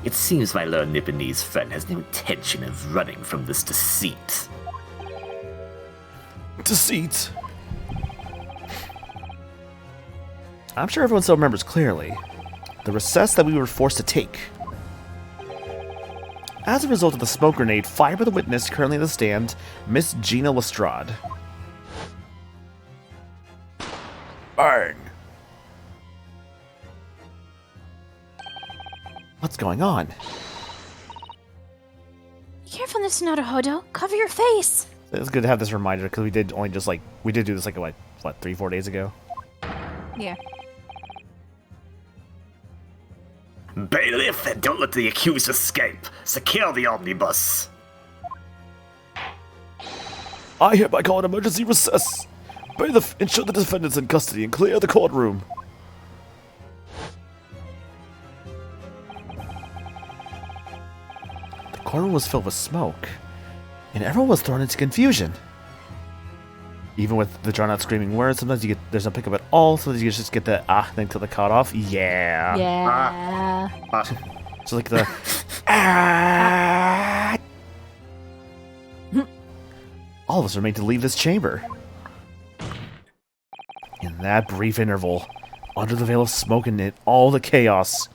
It seems my learned Nipponese friend has no intention of running from this deceit. Deceit. I'm sure everyone still remembers clearly the recess that we were forced to take. As a result of the smoke grenade fired by the witness currently in the stand, Miss Gina Lestrade. Bang! What's going on? Be careful, Mr. Naruhodo. Cover your face. It's good to have this reminder because we did do this 3-4 days ago. Yeah. Bailiff, don't let the accused escape. Secure the omnibus. I hereby call an emergency recess. Bailiff, ensure the defendant's in custody and clear the courtroom. The courtroom was filled with smoke, and everyone was thrown into confusion. Even with the drawn-out screaming words, sometimes there's no pickup at all, so you just get the thing till the cut off. Yeah. Yeah. So like the ah. All of us are made to leave this chamber. In that brief interval, under the veil of smoke and all the chaos.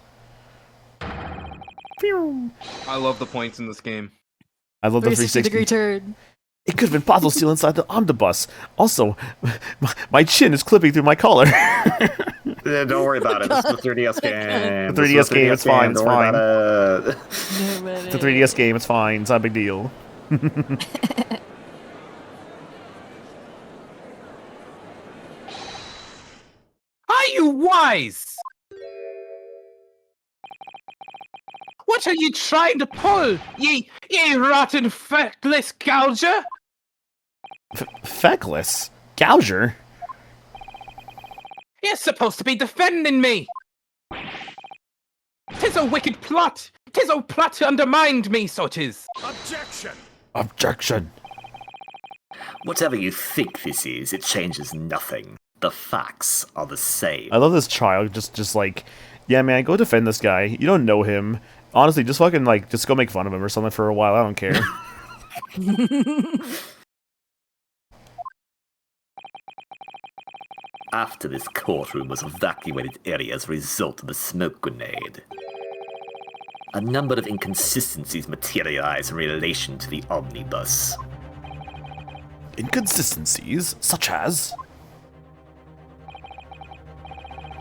Phew. I love the points in this game. I love the 360-degree 360. turn. It could have been possible still inside the omnibus. Also, my chin is clipping through my collar. Yeah, don't worry about it. This is the 3DS game. The 3DS game, it's fine, it's Don't worry fine. about it. It's a 3DS game, it's fine, it's not a big deal. Are you wise? What are you trying to pull, ye rotten feckless gouger? Feckless? Gouger? You're supposed to be defending me. 'Tis a wicked plot. 'Tis a plot to undermine me, so 'tis. Objection. Whatever you think this is, it changes nothing. The facts are the same. I love this child, just like, yeah, man, go defend this guy. You don't know him. Honestly, just fucking, just go make fun of him or something for a while. I don't care. after this courtroom was evacuated area as a result of the smoke grenade. A number of inconsistencies materialized in relation to the omnibus. Inconsistencies, such as?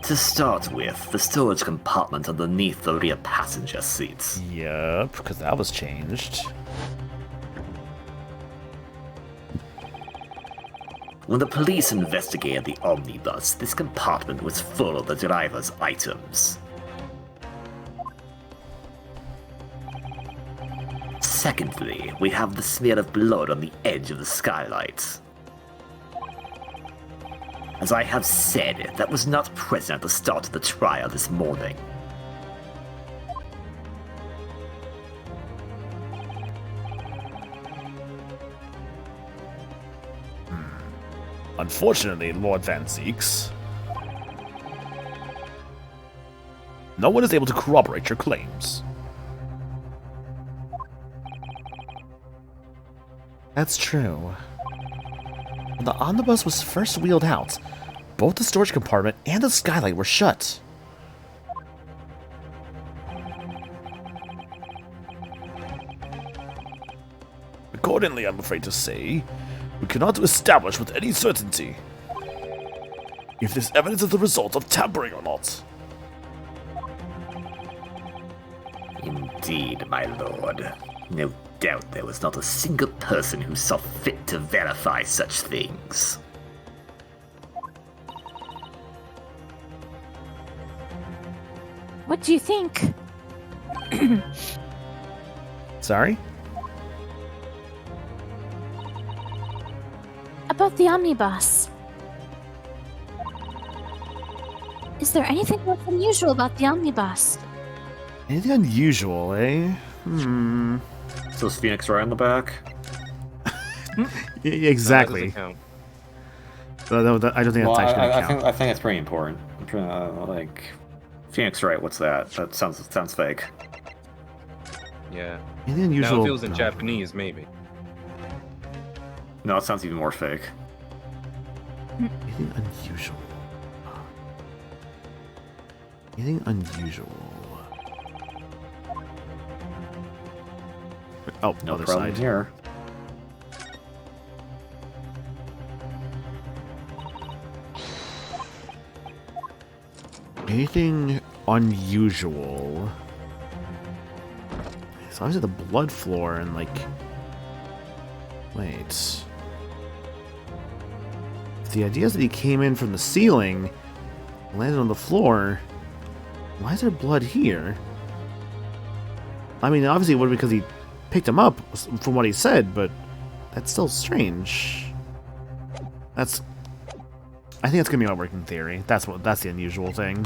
To start with, the storage compartment underneath the rear passenger seats. Yep, because that was changed. When the police investigated the omnibus, this compartment was full of the driver's items. Secondly, we have the smear of blood on the edge of the skylight. As I have said, that was not present at the start of the trial this morning. Unfortunately, Lord Van Zeeks, no one is able to corroborate your claims. That's true. When the omnibus was first wheeled out, both the storage compartment and the skylight were shut. Accordingly, I'm afraid to say, we cannot establish with any certainty if this evidence is the result of tampering or not. Indeed, my lord. No doubt there was not a single person who saw fit to verify such things. What do you think? Sorry? About the omnibus. Is there anything more unusual about the omnibus? Anything unusual, eh? So is Phoenix Wright in the back? Exactly. That I don't think that's Well, actually I gonna count. think it's pretty important. Like, Phoenix Wright, what's that? That sounds fake. Yeah. Anything Now, unusual? if it was in Japanese, maybe. No, it sounds even more fake. Anything unusual? Anything unusual? Oh, No other problem side. here. Anything unusual? So obviously the blood floor and like... Wait... If the idea is that he came in from the ceiling, landed on the floor, why is there blood here? I mean, obviously it would be because he picked him up from what he said, but that's still strange. That's... I think that's gonna be my working theory. That's the unusual thing.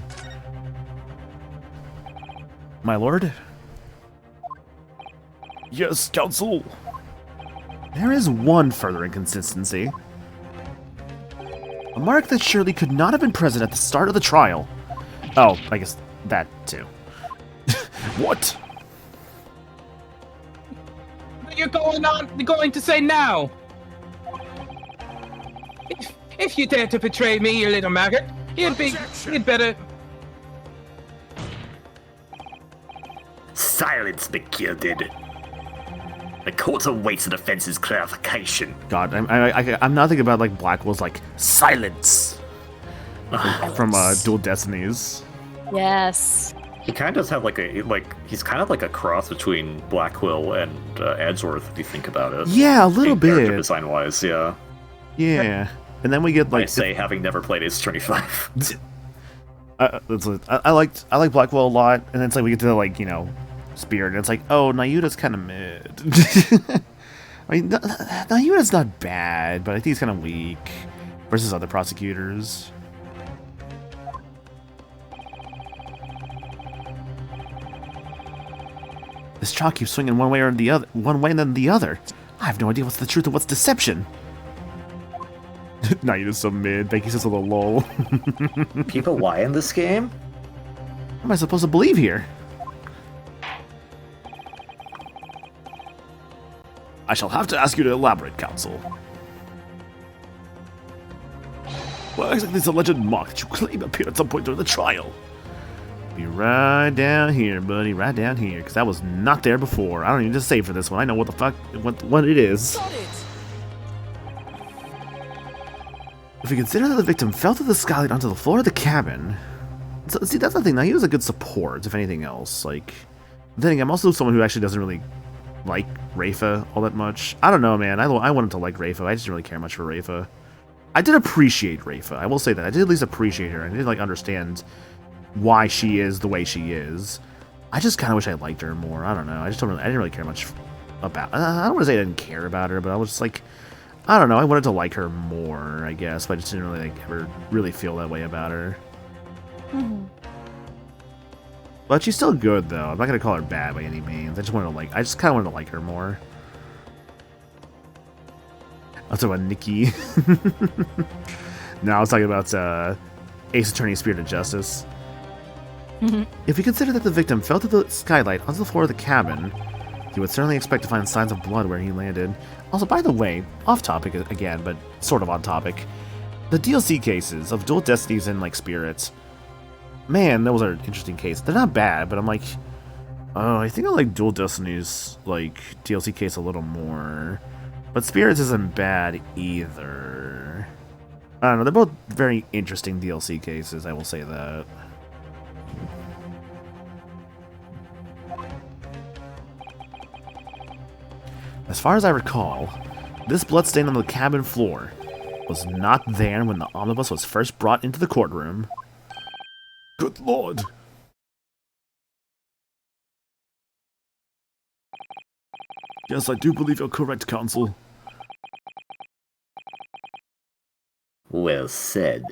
My lord? Yes, counsel. There is one further inconsistency. A mark that surely could not have been present at the start of the trial. Oh, I guess that too. What? What are you going to say now? If you dare to betray me, you little maggot, you'd better... Silence, McGilded. The court awaits the defense's clarification. God, I'm not thinking about like Blackwell's like silence from Dual Destinies. Yes. He kind of does have he's kind of like a cross between Blackwell and Edgeworth if you think about it. Yeah, a little Character bit. design wise, yeah. Yeah, and then we get I like say having never played Ace 25. I like Blackwell a lot, and then it's like we get to like Spirit, and it's like, oh, Nayuta's kind of mid. I mean, Nayuta's not bad, but I think he's kind of weak versus other prosecutors. This chalk keeps swinging one way or the other, one way and then the other. I have no idea what's the truth and what's deception. Nayuta's so mid. Becky says a little lol. People lie in this game? What am I supposed to believe here? I shall have to ask you to elaborate, counsel. Where exactly is the alleged mark that you claim appeared at some point during the trial? Be right down here, buddy, right down here, because that was not there before. I don't need to save for this one. I know what the fuck, what it is. If we consider that the victim fell through the skylight onto the floor of the cabin, so, see, that's the thing. Now he was a good support, if anything else. Like, then again, I'm also someone who actually doesn't really like Rafa all that much. I don't know, man. I wanted to like Rafa. I just didn't really care much for Rafa. I did appreciate Rafa. I will say that I did at least appreciate her. I did like understand why she is the way she is. I just kind of wish I liked her more. I don't know. I didn't really care much about. I don't want to say I didn't care about her, but I was just like, I don't know. I wanted to like her more, I guess, but I just didn't really like ever really feel that way about her. Mm-hmm. But she's still good, though. I'm not gonna call her bad by any means. I just kind of wanted to like her more. I was talking about Nikki. No, I was talking about Ace Attorney Spirit of Justice. Mm-hmm. If we consider that the victim fell through the skylight onto the floor of the cabin, you would certainly expect to find signs of blood where he landed. Also, by the way, off topic again, but sort of on topic, the DLC cases of Dual Destinies and like Spirits, man, those are interesting cases. They're not bad, but I'm like, oh, I think I like Dual Destinies like DLC case a little more. But Spirits isn't bad either. I don't know, they're both very interesting DLC cases, I will say that. As far as I recall, this bloodstain on the cabin floor was not there when the omnibus was first brought into the courtroom. Good lord. Yes, I do believe you're correct, counsel. Well said.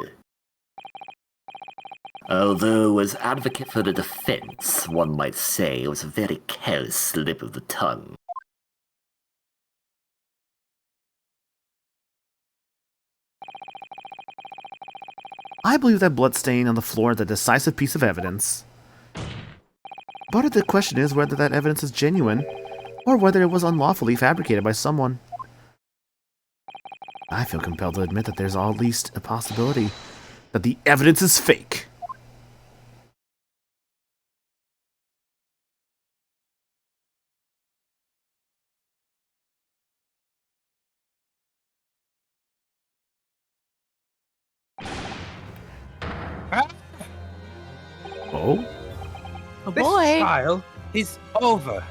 Although, as advocate for the defense, one might say it was a very careless slip of the tongue. I believe that bloodstain on the floor is a decisive piece of evidence. But the question is whether that evidence is genuine, or whether it was unlawfully fabricated by someone. I feel compelled to admit that there's at least a possibility that the evidence is fake. Oh? Oh This boy. trial is over.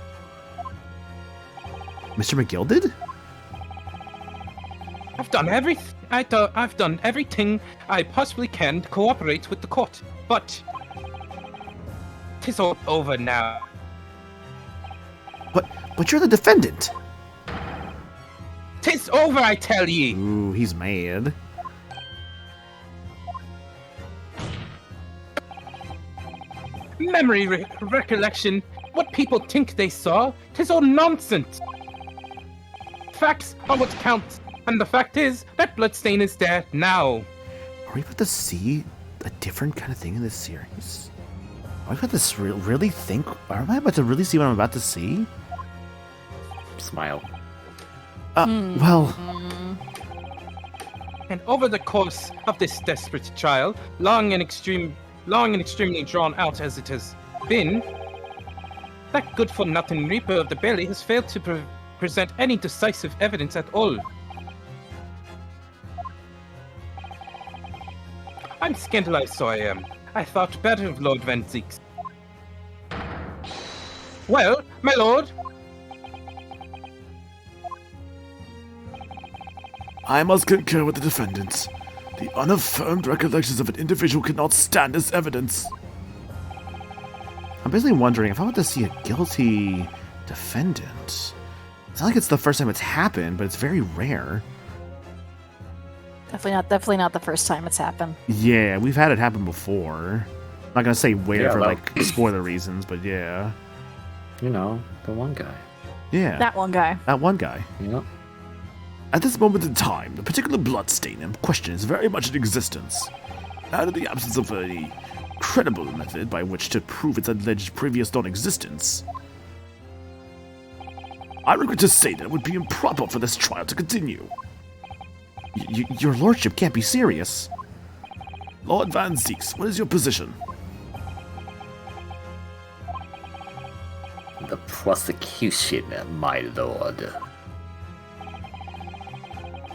Mr. McGilded? I've done everything I possibly can to cooperate with the court, but tis all over now. But you're the defendant! Tis over, I tell ye. Ooh, he's mad. Memory recollection, what people think they saw, tis all nonsense. Facts are what counts, and the fact is that bloodstain is there now. Are we about to see a different kind of thing in this series? Are we about to really think? Am I about to really see what I'm about to see? Smile. Well, And over the course of this desperate trial, long and extremely drawn out as it has been, that good-for-nothing Reaper of the Belly has failed to present any decisive evidence at all. I'm scandalized, so I am. I thought better of Lord Van Zeeks. Well, my lord, I must concur with the defendants. The unaffirmed recollections of an individual cannot stand as evidence. I'm basically wondering if I want to see a guilty defendant. It's not like it's the first time it's happened, but it's very rare. Definitely not the first time it's happened. Yeah, we've had it happen before. I'm not gonna say where Yeah, for that- like spoiler reasons, but yeah. You know, the one guy. Yeah. That one guy. That one guy. You know? At this moment in time, the particular bloodstain in question is very much in existence. And in the absence of a credible method by which to prove its alleged previous non-existence, I regret to say that it would be improper for this trial to continue. Your lordship can't be serious. Lord Van Zieks, what is your position? The prosecution, my lord,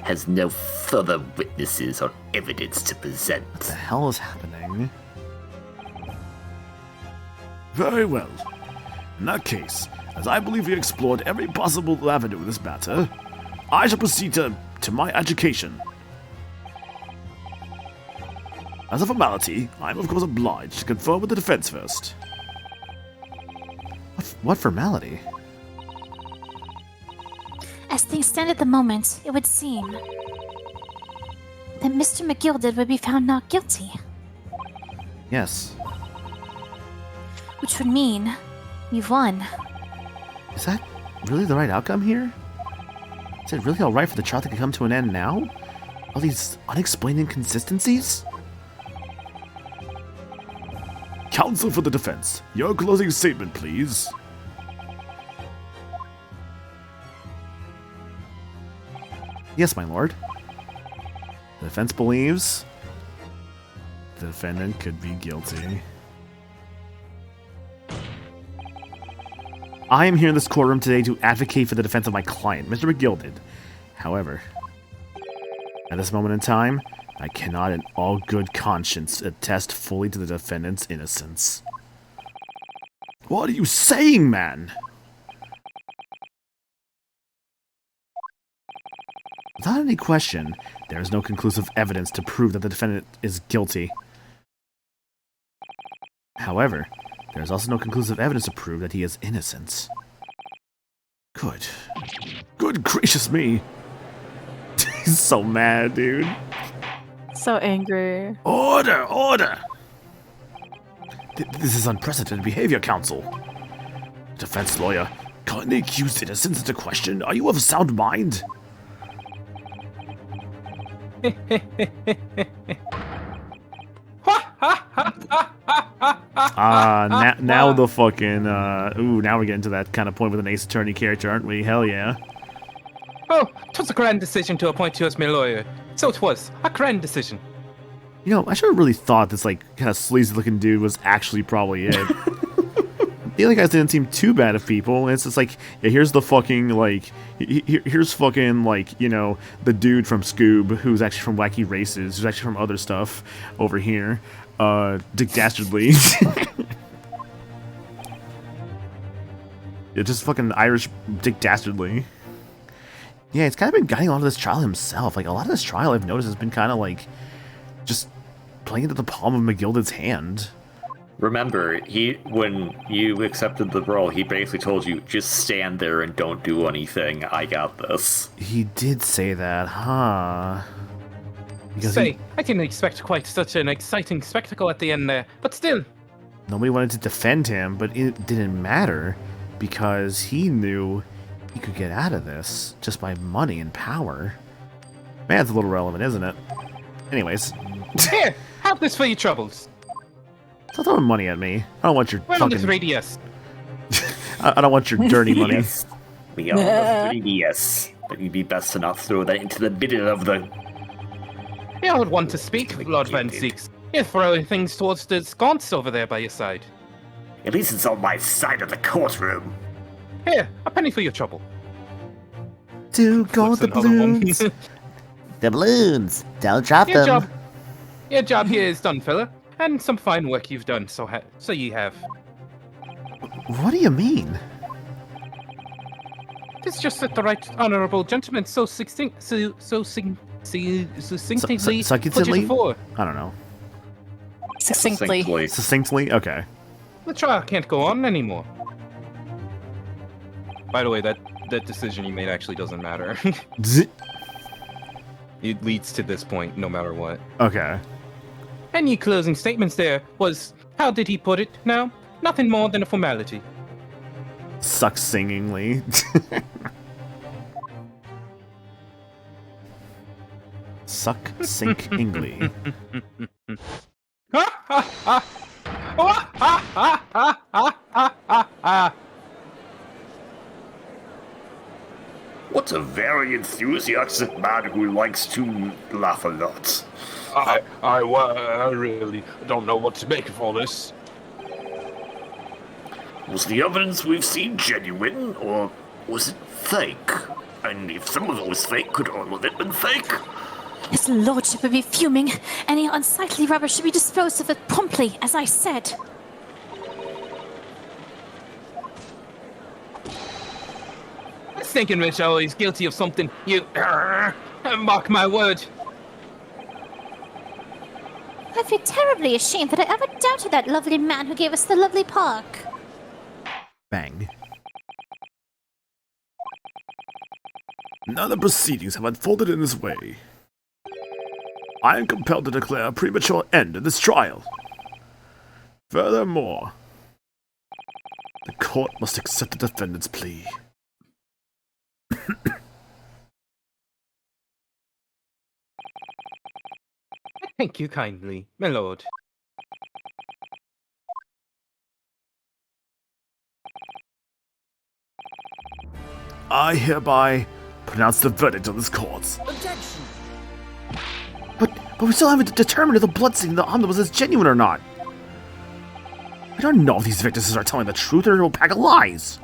has no further witnesses or evidence to present. What the hell is happening? Very well. In that case, as I believe we explored every possible avenue of this matter, I shall proceed to my education. As a formality, I am of course obliged to confer with the defense first. What formality? As things stand at the moment, it would seem that Mr. McGilded would be found not guilty, Yes. which would mean you've won. Is that really the right outcome here? Is it really alright for the trial to come to an end now? All these unexplained inconsistencies? Counsel for the defense, your closing statement, please. Yes, my lord. The defense believes the defendant could be guilty. I am here in this courtroom today to advocate for the defense of my client, Mr. McGilded. However, at this moment in time, I cannot in all good conscience attest fully to the defendant's innocence. What are you saying, man? Without any question, there is no conclusive evidence to prove that the defendant is guilty. However, there is also no conclusive evidence to prove that he is innocent. Good. Good gracious me. He's so mad, dude. So angry. Order, order! This is unprecedented behavior, counsel. Defense lawyer, calling the accused innocent into question? Are you of sound mind? Now the fucking, now we're getting to that kind of point with an Ace Attorney character, aren't we? Hell yeah. Oh, 'twas a grand decision to appoint you as my lawyer. So it was. A grand decision. You know, I should have really thought this, like, kind of sleazy looking dude was actually probably it. The other guys didn't seem too bad of people. It's just like, yeah, here's the fucking, like, here's fucking, like, you know, the dude from Scoob, who's actually from Wacky Races, who's actually from other stuff over here. Dick Dastardly. Yeah, just fucking Irish Dick Dastardly. Yeah, he's kind of been guiding a lot of this trial himself. Like, a lot of this trial, I've noticed, has been kind of, like, just playing into the palm of McGilded's hand. Remember, when you accepted the role, he basically told you, just stand there and don't do anything. I got this. He did say that, huh? Because Say, I didn't expect quite such an exciting spectacle at the end there, but still. nobody wanted to defend him, but it didn't matter because he knew he could get out of this just by money and power. Man, it's a little relevant, isn't it? Anyways, Here, have this for your troubles. stop throwing money at me. I don't want your We're on this fucking... 3DS. I don't want your dirty money. Yes. We are the 3DS, but you'd be best to not throw that into the middle of the... I would want to speak, Lord Van Zieks. You're throwing things towards the sconce over there by your side. At least it's on my side of the courtroom. Here, a penny for your trouble. 2 gold Flips another one. doubloons. Doubloons. Don't drop Your them. job here is done, fella. And some fine work you've done, so you have. What do you mean? It's just that the right honourable gentleman so succinctly put you Succinctly? before. I don't know. Succinctly. Succinctly? Okay. The trial can't go on anymore. By the way, that decision you made actually doesn't matter. It leads to this point, no matter what. Okay. Any closing statements there was, how did he put it now? Nothing more than a formality. Succinctly. Succinctly. What a very enthusiastic man who likes to laugh a lot. I really don't know what to make of all this. Was the evidence we've seen genuine, or was it fake? And if some of it was fake, could all of it been fake? His lordship would be fuming. Any unsightly rubbish should be disposed of it promptly, as I said. I was thinking Rachel is guilty of something. You mark my word. I feel terribly ashamed that I ever doubted that lovely man who gave us the lovely park. Bang. Now the proceedings have unfolded in this way. I am compelled to declare a premature end to this trial. Furthermore, the court must accept the defendant's plea. Thank you kindly, my lord. I hereby pronounce the verdict of this court. But we still haven't determined if the bloodstains in the omnibus is genuine or not. I don't know if these witnesses are telling the truth or a pack of lies.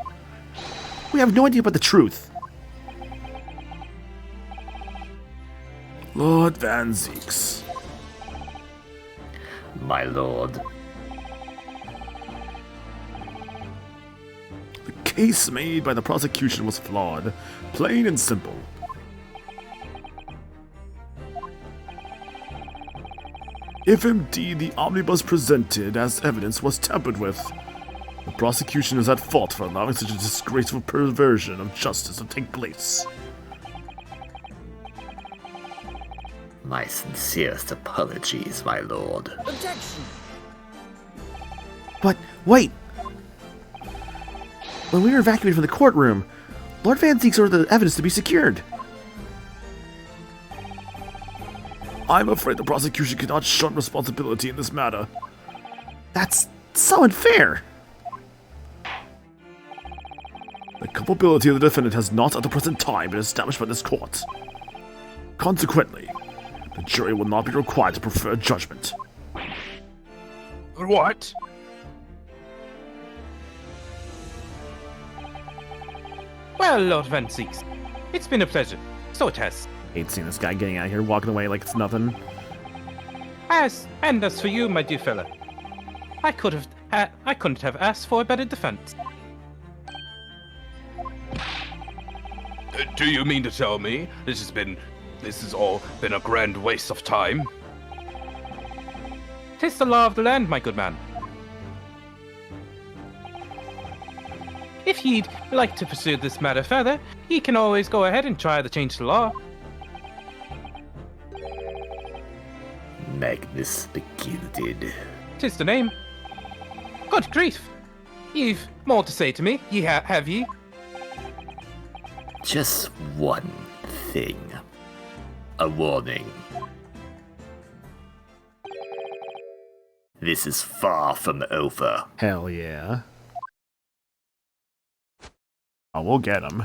We have no idea about the truth. Lord Van Zeeks. My lord. The case made by the prosecution was flawed, plain and simple. If indeed the omnibus presented as evidence was tampered with, the prosecution is at fault for allowing such a disgraceful perversion of justice to take place. My sincerest apologies, my lord. But, wait! When we were evacuated from the courtroom, Lord Van Zeeks ordered the evidence to be secured. I'm afraid the prosecution cannot shun responsibility in this matter. That's so unfair! The culpability of the defendant has not at the present time been established by this court. Consequently, the jury will not be required to prefer judgment. What? Well, Lord Van Zeeks, it's been a pleasure. So it has. Hate seeing this guy getting out of here, walking away like it's nothing. As for you, my dear fella, I couldn't have asked for a better defense. Do you mean to tell me this has all been a grand waste of time? 'Tis the law of the land, my good man. If he'd like to pursue this matter further, he can always go ahead and try to change the law. Magnus the Gilded. 'Tis the name. Good grief! You've more to say to me, have ye? Just one thing. A warning. This is far from over. Hell yeah. Oh, we'll get him.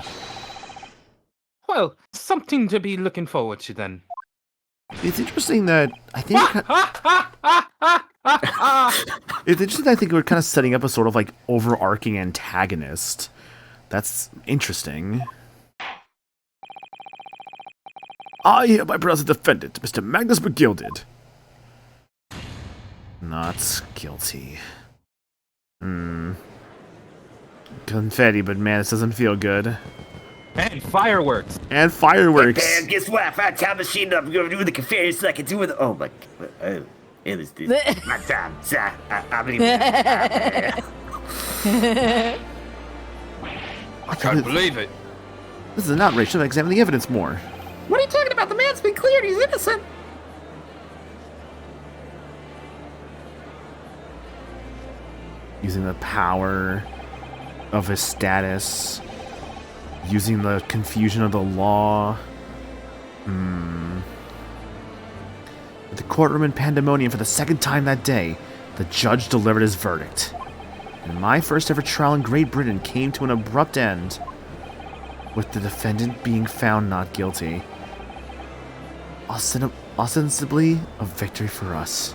Well, something to be looking forward to then. It's interesting that I think it's interesting that I think we're kind of setting up a sort of like overarching antagonist. That's interesting. I hereby pronounce the defendant, Mr. Magnus McGilded. Not guilty. Confetti, but man, this doesn't feel good. And fireworks! And fireworks! And guess what? I found a time machine. I'm going to do the confetti so I can do it. Oh my god. Oh, it is this. My time. I'm leaving. I can't believe it. This is an outrage. Should I examine the evidence more? What are you talking about? The man's been cleared. He's innocent. Using the power of his status. Using the confusion of the law. At the courtroom in pandemonium for the second time that day, the judge delivered his verdict. And my first ever trial in Great Britain came to an abrupt end. with the defendant being found not guilty. Ostensibly a victory for us.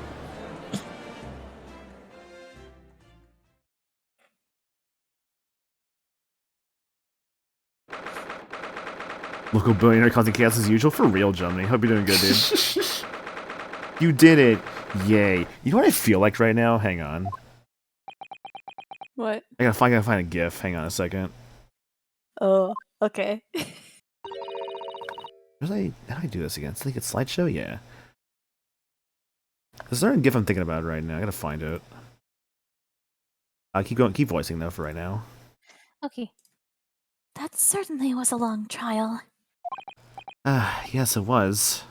Local billionaire causing chaos as usual. For real, Jumney. Hope you're doing good, dude. You did it. Yay. You know what I feel like right now? Hang on. What? I gotta find a GIF. Hang on a second. Oh, okay. How do I do this again? I think it's slideshow? Yeah. Is there a GIF I'm thinking about right now? I gotta find it. Keep voicing though for right now. Okay. That certainly was a long trial. Yes it was.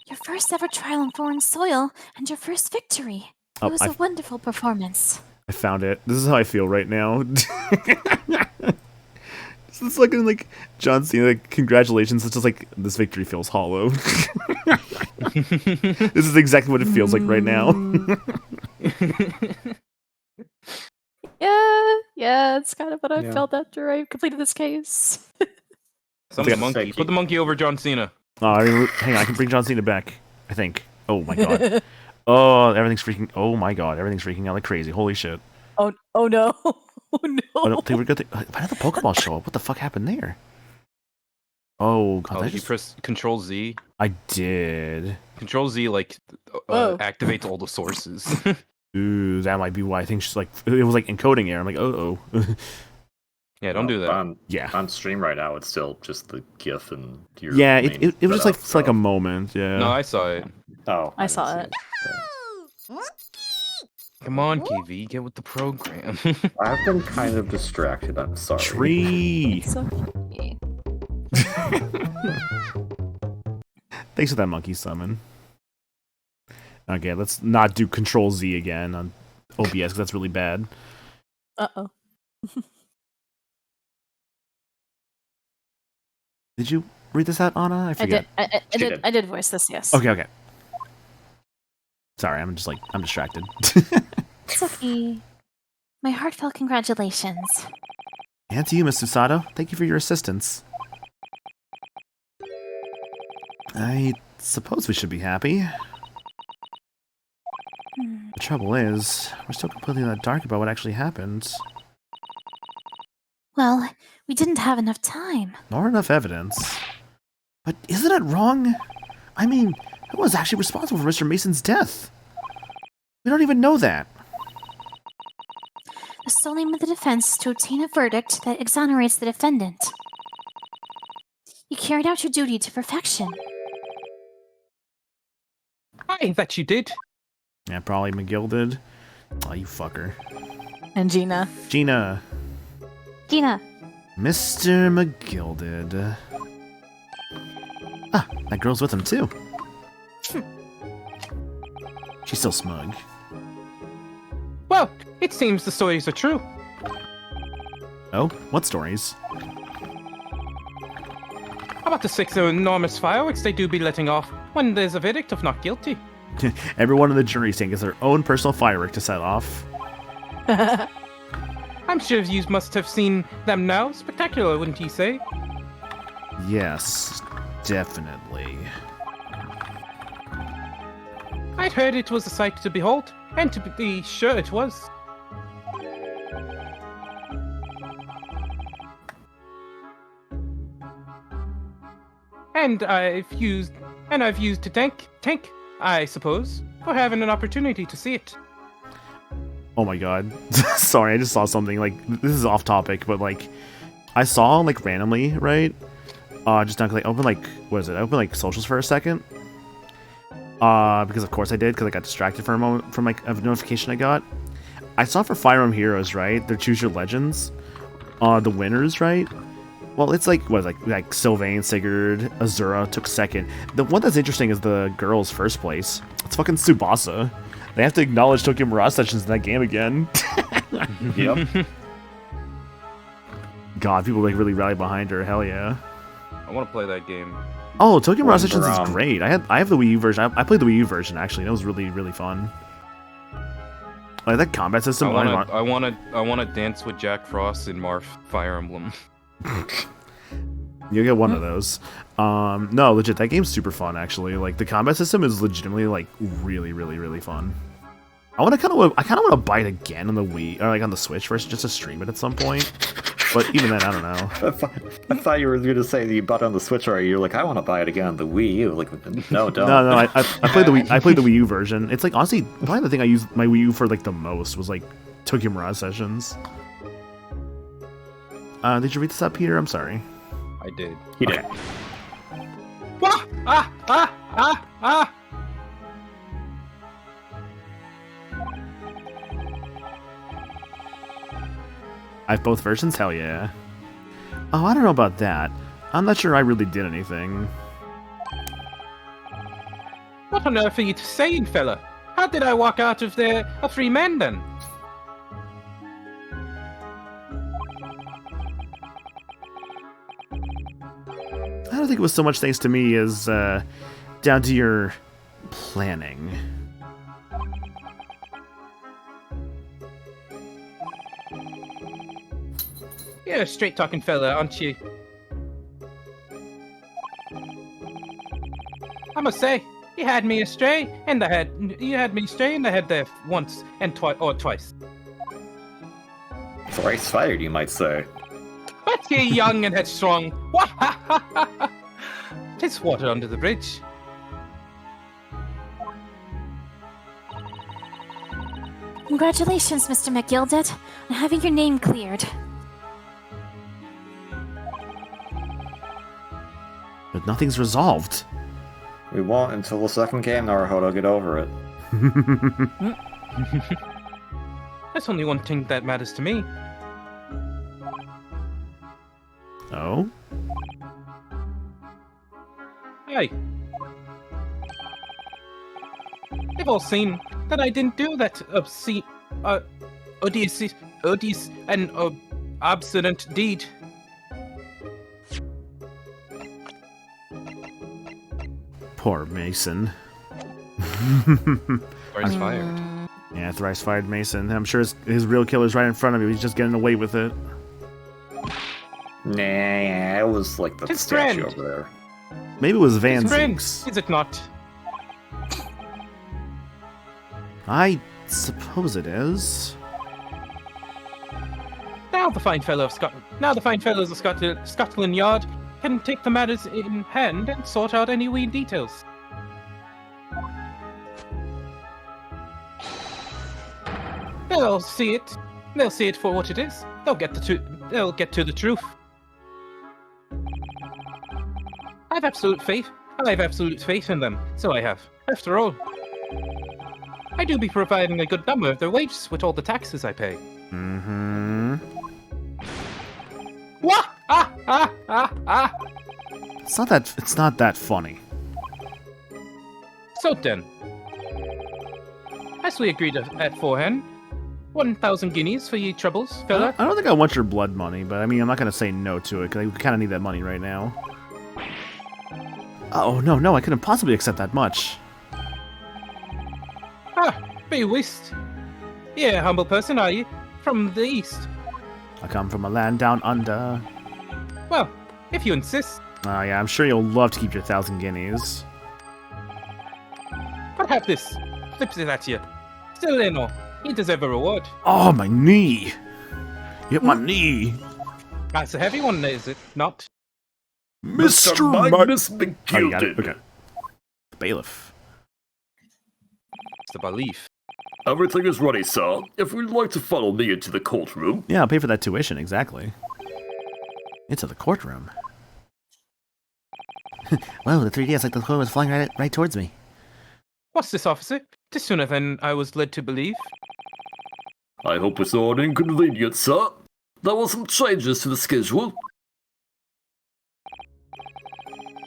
Your first ever trial in foreign soil, and your first victory. Oh, It was a wonderful performance. I found it. This is how I feel right now. It's like John Cena, like, congratulations. It's just like this victory feels hollow. This is exactly what it feels like right now. Yeah, it's kind of what I felt after I completed this case. Some monkey. Put the monkey over John Cena. Hang on, I can bring John Cena back. I think. Oh my god. Oh, everything's freaking. Oh my god, everything's freaking out like crazy. Holy shit. Oh no. Oh no. I don't think we're good. Why did the Pokeball show up? What the fuck happened there? Oh god, Did you press Control Z? I did. Control Z like activates all the sources. Ooh, that might be why. I think she's like, it was like encoding error. I'm like, oh. Yeah, don't do that. Yeah. On stream right now, it's still just the GIF and your. Yeah, it was just like for like a moment. Yeah. No, I saw it. Oh, I saw it. Come on, KV, get with the program. I've been kind of distracted. I'm sorry. Tree. So cute. Thanks for that monkey summon. Okay, let's not do Control Z again on OBS because that's really bad. Uh-oh. Did you read this out, Anna? I forget. I did voice this, yes. Okay. Sorry, I'm distracted. It's okay. My heartfelt congratulations. And to you, Miss Susato. Thank you for your assistance. I suppose we should be happy. The trouble is, we're still completely in the dark about what actually happened. Well, we didn't have enough time. Nor enough evidence. But isn't it wrong? I mean, who was actually responsible for Mr. Mason's death? We don't even know that. The sole aim of the defense is to obtain a verdict that exonerates the defendant. You carried out your duty to perfection. I bet you did. Yeah, probably McGill did. Oh, you fucker. And Gina. Gina. Mr. McGill did. Ah, that girl's with him too. She's still smug. Well, it seems the stories are true. Oh, what stories? How about the 6 enormous fireworks they do be letting off when there's a verdict of not guilty? Everyone in the jury stand gets their own personal firework to set off. I'm sure you must have seen them now. Spectacular, wouldn't you say? Yes, definitely. I'd heard it was a sight to behold, and to be sure it was. And I've used to thank, I suppose, for having an opportunity to see it. Oh my god. Sorry, I just saw something, like, this is off topic, but, like, I saw, like, randomly, right? Just not, like, open, like, what is it? I opened, like, socials for a second. Because of course I did, because I got distracted for a moment from, like, a notification I got. I saw for Fire Emblem Heroes, right? Their Choose Your Legends. The winners, right? Well, it's like, what is it, like Sylvain, Sigurd, Azura took second. The one that's interesting is the girls' first place. It's fucking Tsubasa. They have to acknowledge Tokyo Mirage Sessions in that game again. Yep. God, people like really rally behind her. Hell yeah. I want to play that game. Oh, Tokyo Mirage Sessions is great. I have the Wii U version. I played the Wii U version actually. That was really, really fun. Like that combat system. I wanna dance with Jack Frost in Marth Fire Emblem. You get one of those. No, legit, that game's super fun. Actually, like the combat system is legitimately like really, really, really fun. I kind of want to buy it again on the Wii or like on the Switch first, just to stream it at some point. But even then, I don't know. I thought you were going to say that you bought it on the Switch already. You're like, I want to buy it again on the Wii U. Like, no, don't. No. I played the Wii. I played the Wii U version. It's like honestly, probably the thing I used my Wii U for like the most was like Tokyo Mirage Sessions. Did you read this up, Peter? I'm sorry. I did. He did. I have both versions? Hell yeah. Oh, I don't know about that. I'm not sure I really did anything. What on earth are you saying, fella? How did I walk out of there a free man then? I don't think it was so much thanks to me as down to your planning. You're a straight-talking fella, aren't you? I must say, you had me astray in the head. You had me astray in the head there once and twice. Thrice fired, you might say. But you're young and headstrong. Tis water under the bridge. Congratulations, Mr. McGilded, on having your name cleared. But nothing's resolved. We won't until the second game, Naruhodo. Get over it. There's only one thing that matters to me. Oh? Hey. They've all seen that I didn't do that obscene, odious and obstinate deed. Poor Mason. Thrice fired. Yeah, thrice fired Mason. I'm sure his real killer's right in front of him. He's just getting away with it. Nah, it was like the His statue friend. over there. Maybe it was Van His friend, Zinks. is it not? I suppose it is. Now the fine fellows of Scotland Yard can take the matters in hand and sort out any wee details. They'll see it. They'll see it for what it is. They'll get to the truth. I have absolute faith in them. So I have. After all, I do be providing a good number of their wages with all the taxes I pay. Mm-hmm. Wah! It's not that funny. So then, as we agreed aforehand, 1,000 guineas for ye troubles, fella. I don't think I want your blood money, but I mean, I'm not gonna say no to it, because I kind of need that money right now. Oh, no, I couldn't possibly accept that much. Be whist. Yeah, humble person, are you? From the east. I come from a land down under. Well, if you insist. Oh yeah, I'm sure you'll love to keep your 1,000 guineas. But have this. Flips it at you. Still in all. You deserve a reward. Oh, my knee! You hit my knee! That's a heavy one, is it not? Mr. Magnus McGilded. Oh, you got it? Okay. The bailiff. It's the belief. Everything is ready, sir. If you'd like to follow me into the courtroom. Yeah, I'll pay for that tuition, exactly. Into the courtroom. Whoa, the 3DS like the clone was flying right towards me. What's this, officer? 'Tis sooner than I was led to believe. I hope it's not inconvenient, sir. There were some changes to the schedule.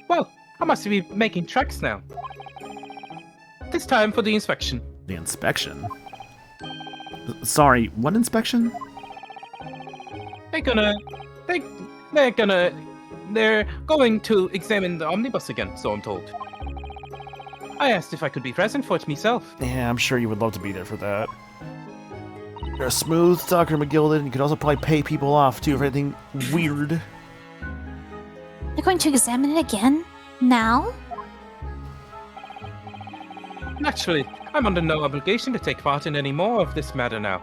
Well, I must be making tracks now. It's time for the inspection. The inspection? Sorry, what inspection? They're going to examine the omnibus again, so I'm told. I asked if I could be present for it myself. Yeah, I'm sure you would love to be there for that. You're a smooth talker, McGilden. You can also probably pay people off, too, for anything weird. You're going to examine it again? Now? Naturally, I'm under no obligation to take part in any more of this matter now.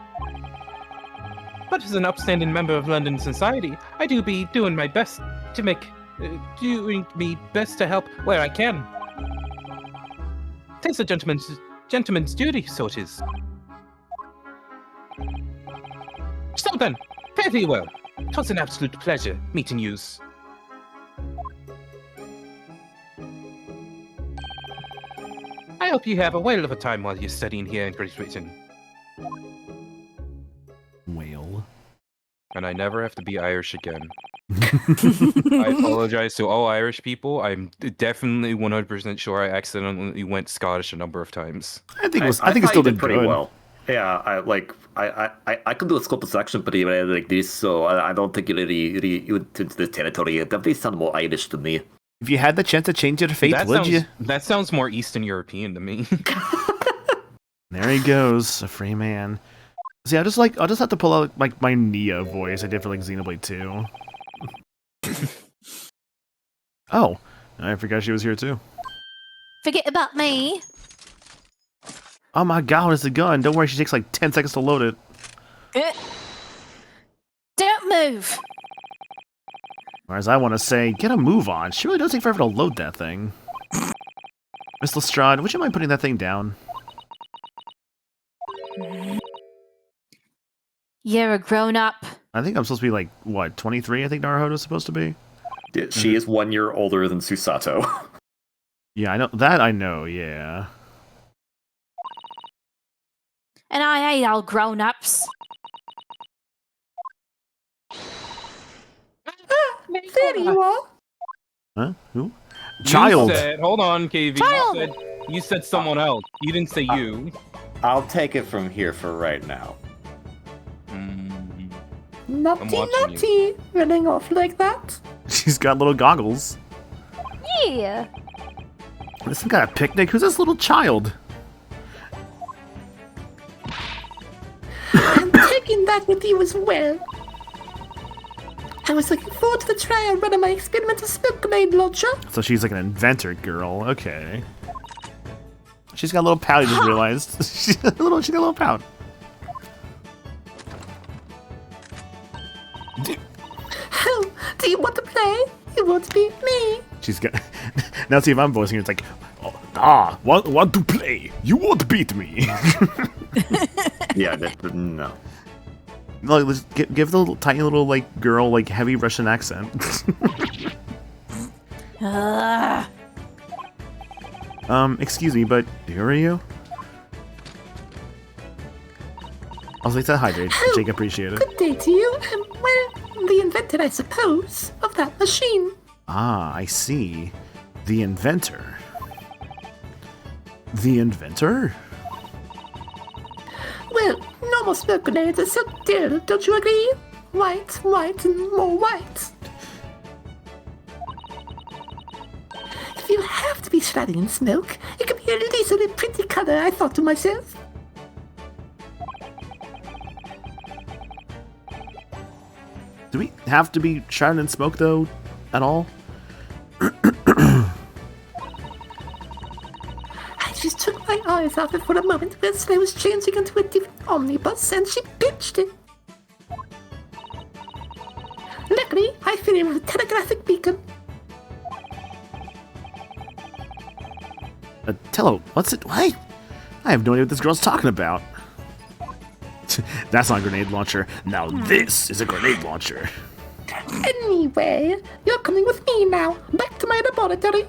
But as an upstanding member of London society, I do be doing my best to help where I can. Takes a gentleman's duty, so it is. So then, fare thee well. 'Twas an absolute pleasure meeting yous. I hope you have a whale of a time while you're studying here in Great Britain. Whale. And I never have to be Irish again. I apologize to all Irish people. I'm definitely 100% sure I accidentally went Scottish a number of times. I think it thought still you did pretty good. well. Yeah, I could do a scope section pretty well like this, so I don't think you really went into the territory. It definitely sounded more Irish to me. If you had the chance to change your fate, would you? That sounds more Eastern European to me. There he goes, a free man. See, I'll just have to pull out like my Nia voice I did for like Xenoblade 2. Oh, I forgot she was here too. Forget about me. Oh my god, it's a gun. Don't worry, she takes like 10 seconds to load it. Don't move. Or as I want to say, get a move on. She really does take forever to load that thing. Miss Lestrade, would you mind putting that thing down? You're a grown-up. I think I'm supposed to be like, what, 23 I think Naruhodo's supposed to be? She is 1 year older than Susato. Yeah, I know. That I know, yeah. And I hate all grown-ups. There you are. Huh? Who? Child! Hold on, KV. Child! You said someone else. You didn't say you. I'll take it from here for right now. Naughty, watching naughty. Running off like that. She's got little goggles. Yeah. This some kind of picnic? Who's this little child? I'm taking that with you as well. I was looking forward to the trial run of my experimental smoke grenade launcher. So she's like an inventor girl. Okay. She's got a little pout, you just realized. She's got a little pout. Oh, do you want to play? You want to beat me? She's got... Now see if I'm voicing it, it's like... want to play? You won't beat me. Yeah, no. Like, let's give the little, tiny little, like, girl, like, heavy Russian accent. Excuse me, but who are you? I was like to hydrate. Oh, Jake, appreciate it. Good day to you. Well, the inventor, I suppose, of that machine. Ah, I see. The inventor. The inventor? Well, normal smoke grenades are so dull, don't you agree? White, white, and more white. If you have to be shrouded in smoke, it could be at least a pretty color, I thought to myself. Do we have to be shrouded in smoke, though, at all? I just took my eyes off it for a moment whilst I was changing into a different omnibus and she pitched it. Luckily, I fit in with a telegraphic beacon. Tello, what's it? What? I have no idea what this girl's talking about. That's not a grenade launcher. Now this is a grenade launcher. Anyway, you're coming with me now. Back to my laboratory.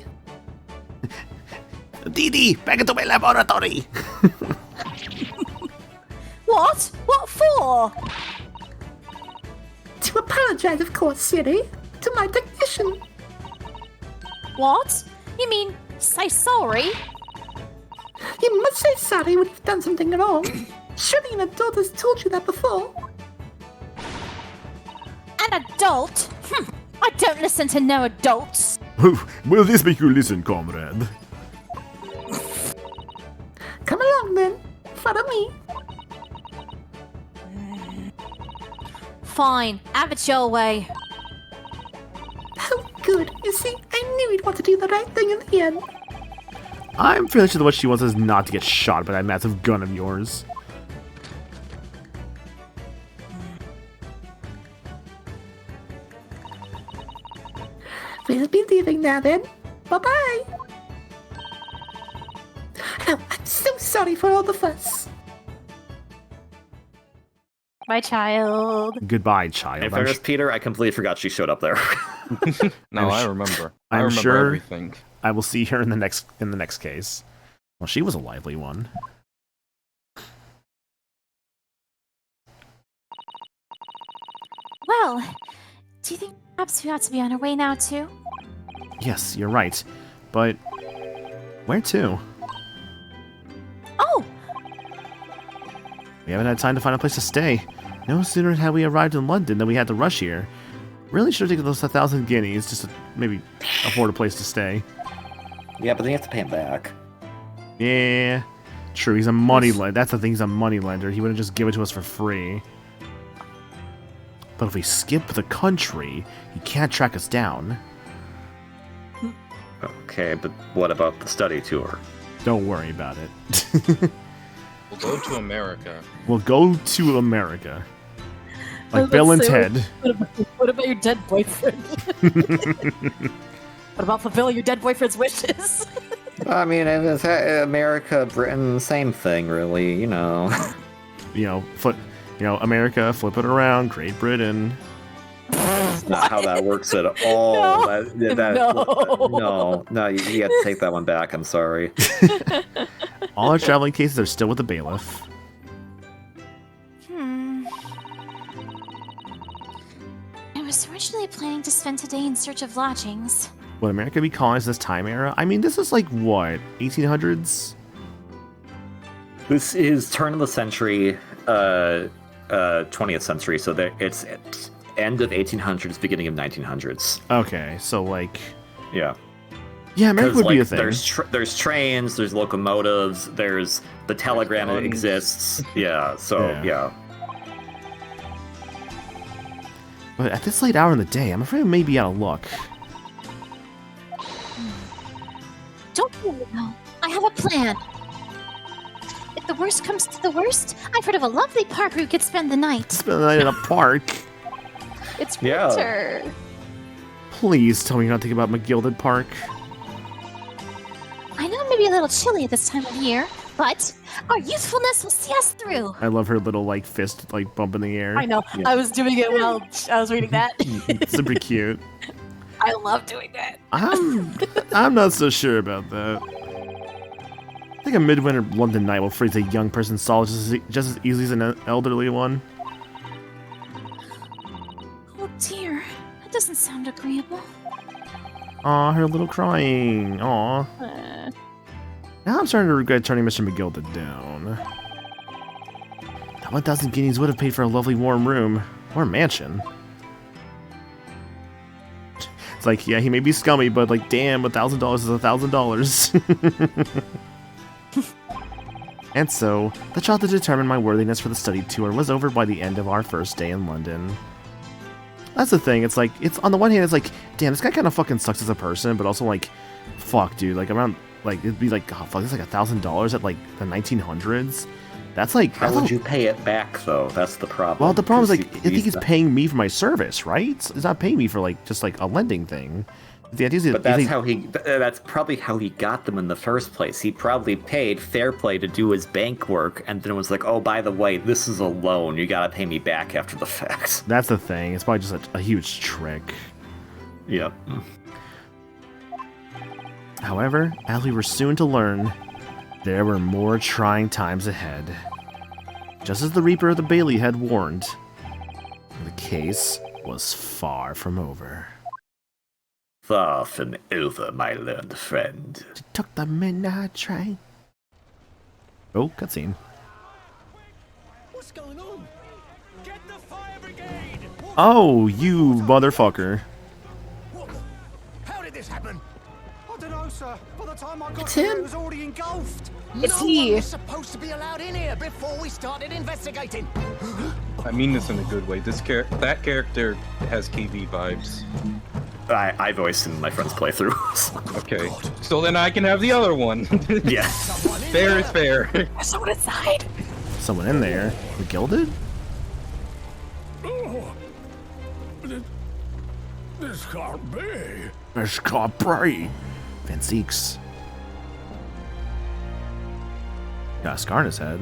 Didi, back into my laboratory. What? What for? To apologize, of course, Siri. To my technician. What? You mean say sorry? You must say sorry when you've done something wrong. Surely an adult has told you that before. An adult? I don't listen to no adults. Will this make you listen, comrade? Come along then. Follow me. Fine, have it your way. Oh, good. You see, I knew he'd want to do the right thing in the end. I'm fairly sure that what she wants is not to get shot by that massive gun of yours. We'll be leaving now then. Bye-bye. Oh, I'm so sorry for all the fuss. My child. Goodbye, child. In fairness, Peter, I completely forgot she showed up there. No, I remember. I I'm remember sure everything. I will see her in the next case. Well, she was a lively one. Well, do you think perhaps we ought to be on our way now, too? Yes, you're right. But where to? Oh! We haven't had time to find a place to stay. No sooner had we arrived in London than we had to rush here. Really should have taken those 1,000 guineas just to maybe afford a place to stay. Yeah, but then you have to pay him back. Yeah, true. He's a money lender. That's the thing. He's a money lender. He wouldn't just give it to us for free. But if we skip the country, he can't track us down. Okay, but what about the study tour? Don't worry about it. We'll go to America. We'll go to America. Like Bill and Ted. What about your dead boyfriend? What about fulfilling your dead boyfriend's wishes? I mean, it was America, Britain, same thing, really. You know. America, flip it around, Great Britain. That's not how that works at all. No, you have to take that one back. I'm sorry. All our traveling cases are still with the bailiff. I was originally planning to spend today in search of lodgings. Would America be colonized this time era? I mean, this is like, what, 1800s? This is turn of the century, 20th century, so it's end of 1800s, beginning of 1900s. Okay, so like... Yeah. Yeah, America would be a thing. There's trains, there's locomotives, there's the telegram that exists. Yeah, so, yeah. But at this late hour in the day, I'm afraid we may be out of luck. Don't worry, though. I have a plan. If the worst comes to the worst, I've heard of a lovely park where we could spend the night. Spend the night in a park? It's Yeah. winter. Please tell me you're not thinking about McGilded Park. I know it may be a little chilly at this time of year, but our youthfulness will see us through. I love her little, like, fist, like, bump in the air. I know. Yeah. I was doing it while I was reading that. Super cute. I love doing that. I'm not so sure about that. I think a midwinter London night will freeze a young person's soul just as easily as an elderly one. Oh dear, that doesn't sound agreeable. Aw, her little crying. Aw. Now I'm starting to regret turning Mr. McGilded down. That 1,000 guineas would have paid for a lovely warm room. Or mansion. It's like, yeah, he may be scummy, but like, damn, $1,000 is $1,000. And so, the trial to determine my worthiness for the study tour was over by the end of our first day in London. That's the thing, it's like, it's on the one hand, it's like, damn, this guy kind of fucking sucks as a person, but also like, fuck, dude, like around, like, it'd be like, oh, fuck, it's like $1,000 at like the 1900s. That's like, How would you pay it back, though? That's the problem. well, the problem is like, I think he's he's paying me for my service, right? He's not paying me for like, just like a lending thing. The idea is But that's probably how he got them in the first place. He probably paid Fairplay to do his bank work, and then it was like, oh, by the way, this is a loan. You gotta pay me back after the fact. That's the thing. It's probably just a huge trick. Yep. However, as we were soon to learn, there were more trying times ahead. Just as the Reaper of the Bailey had warned, the case was far from over. Far from over, my learned friend. Took the midnight train. Oh, cutscene. What's going on? Get the fire brigade! Oh, you motherfucker. What the? How did this happen? I don't know, sir. By the time I got It's here, him. it was already engulfed. It's no he. one was supposed to be allowed in here before we started investigating. I mean this in a good way. That character has KV vibes. I voiced in my friend's playthrough. Okay, so then I can have the other one. Yeah. Fair is fair. There's someone inside. Someone in there. The Gilded? This can't be. This can't be. Van Seeks. Got a scar on his head.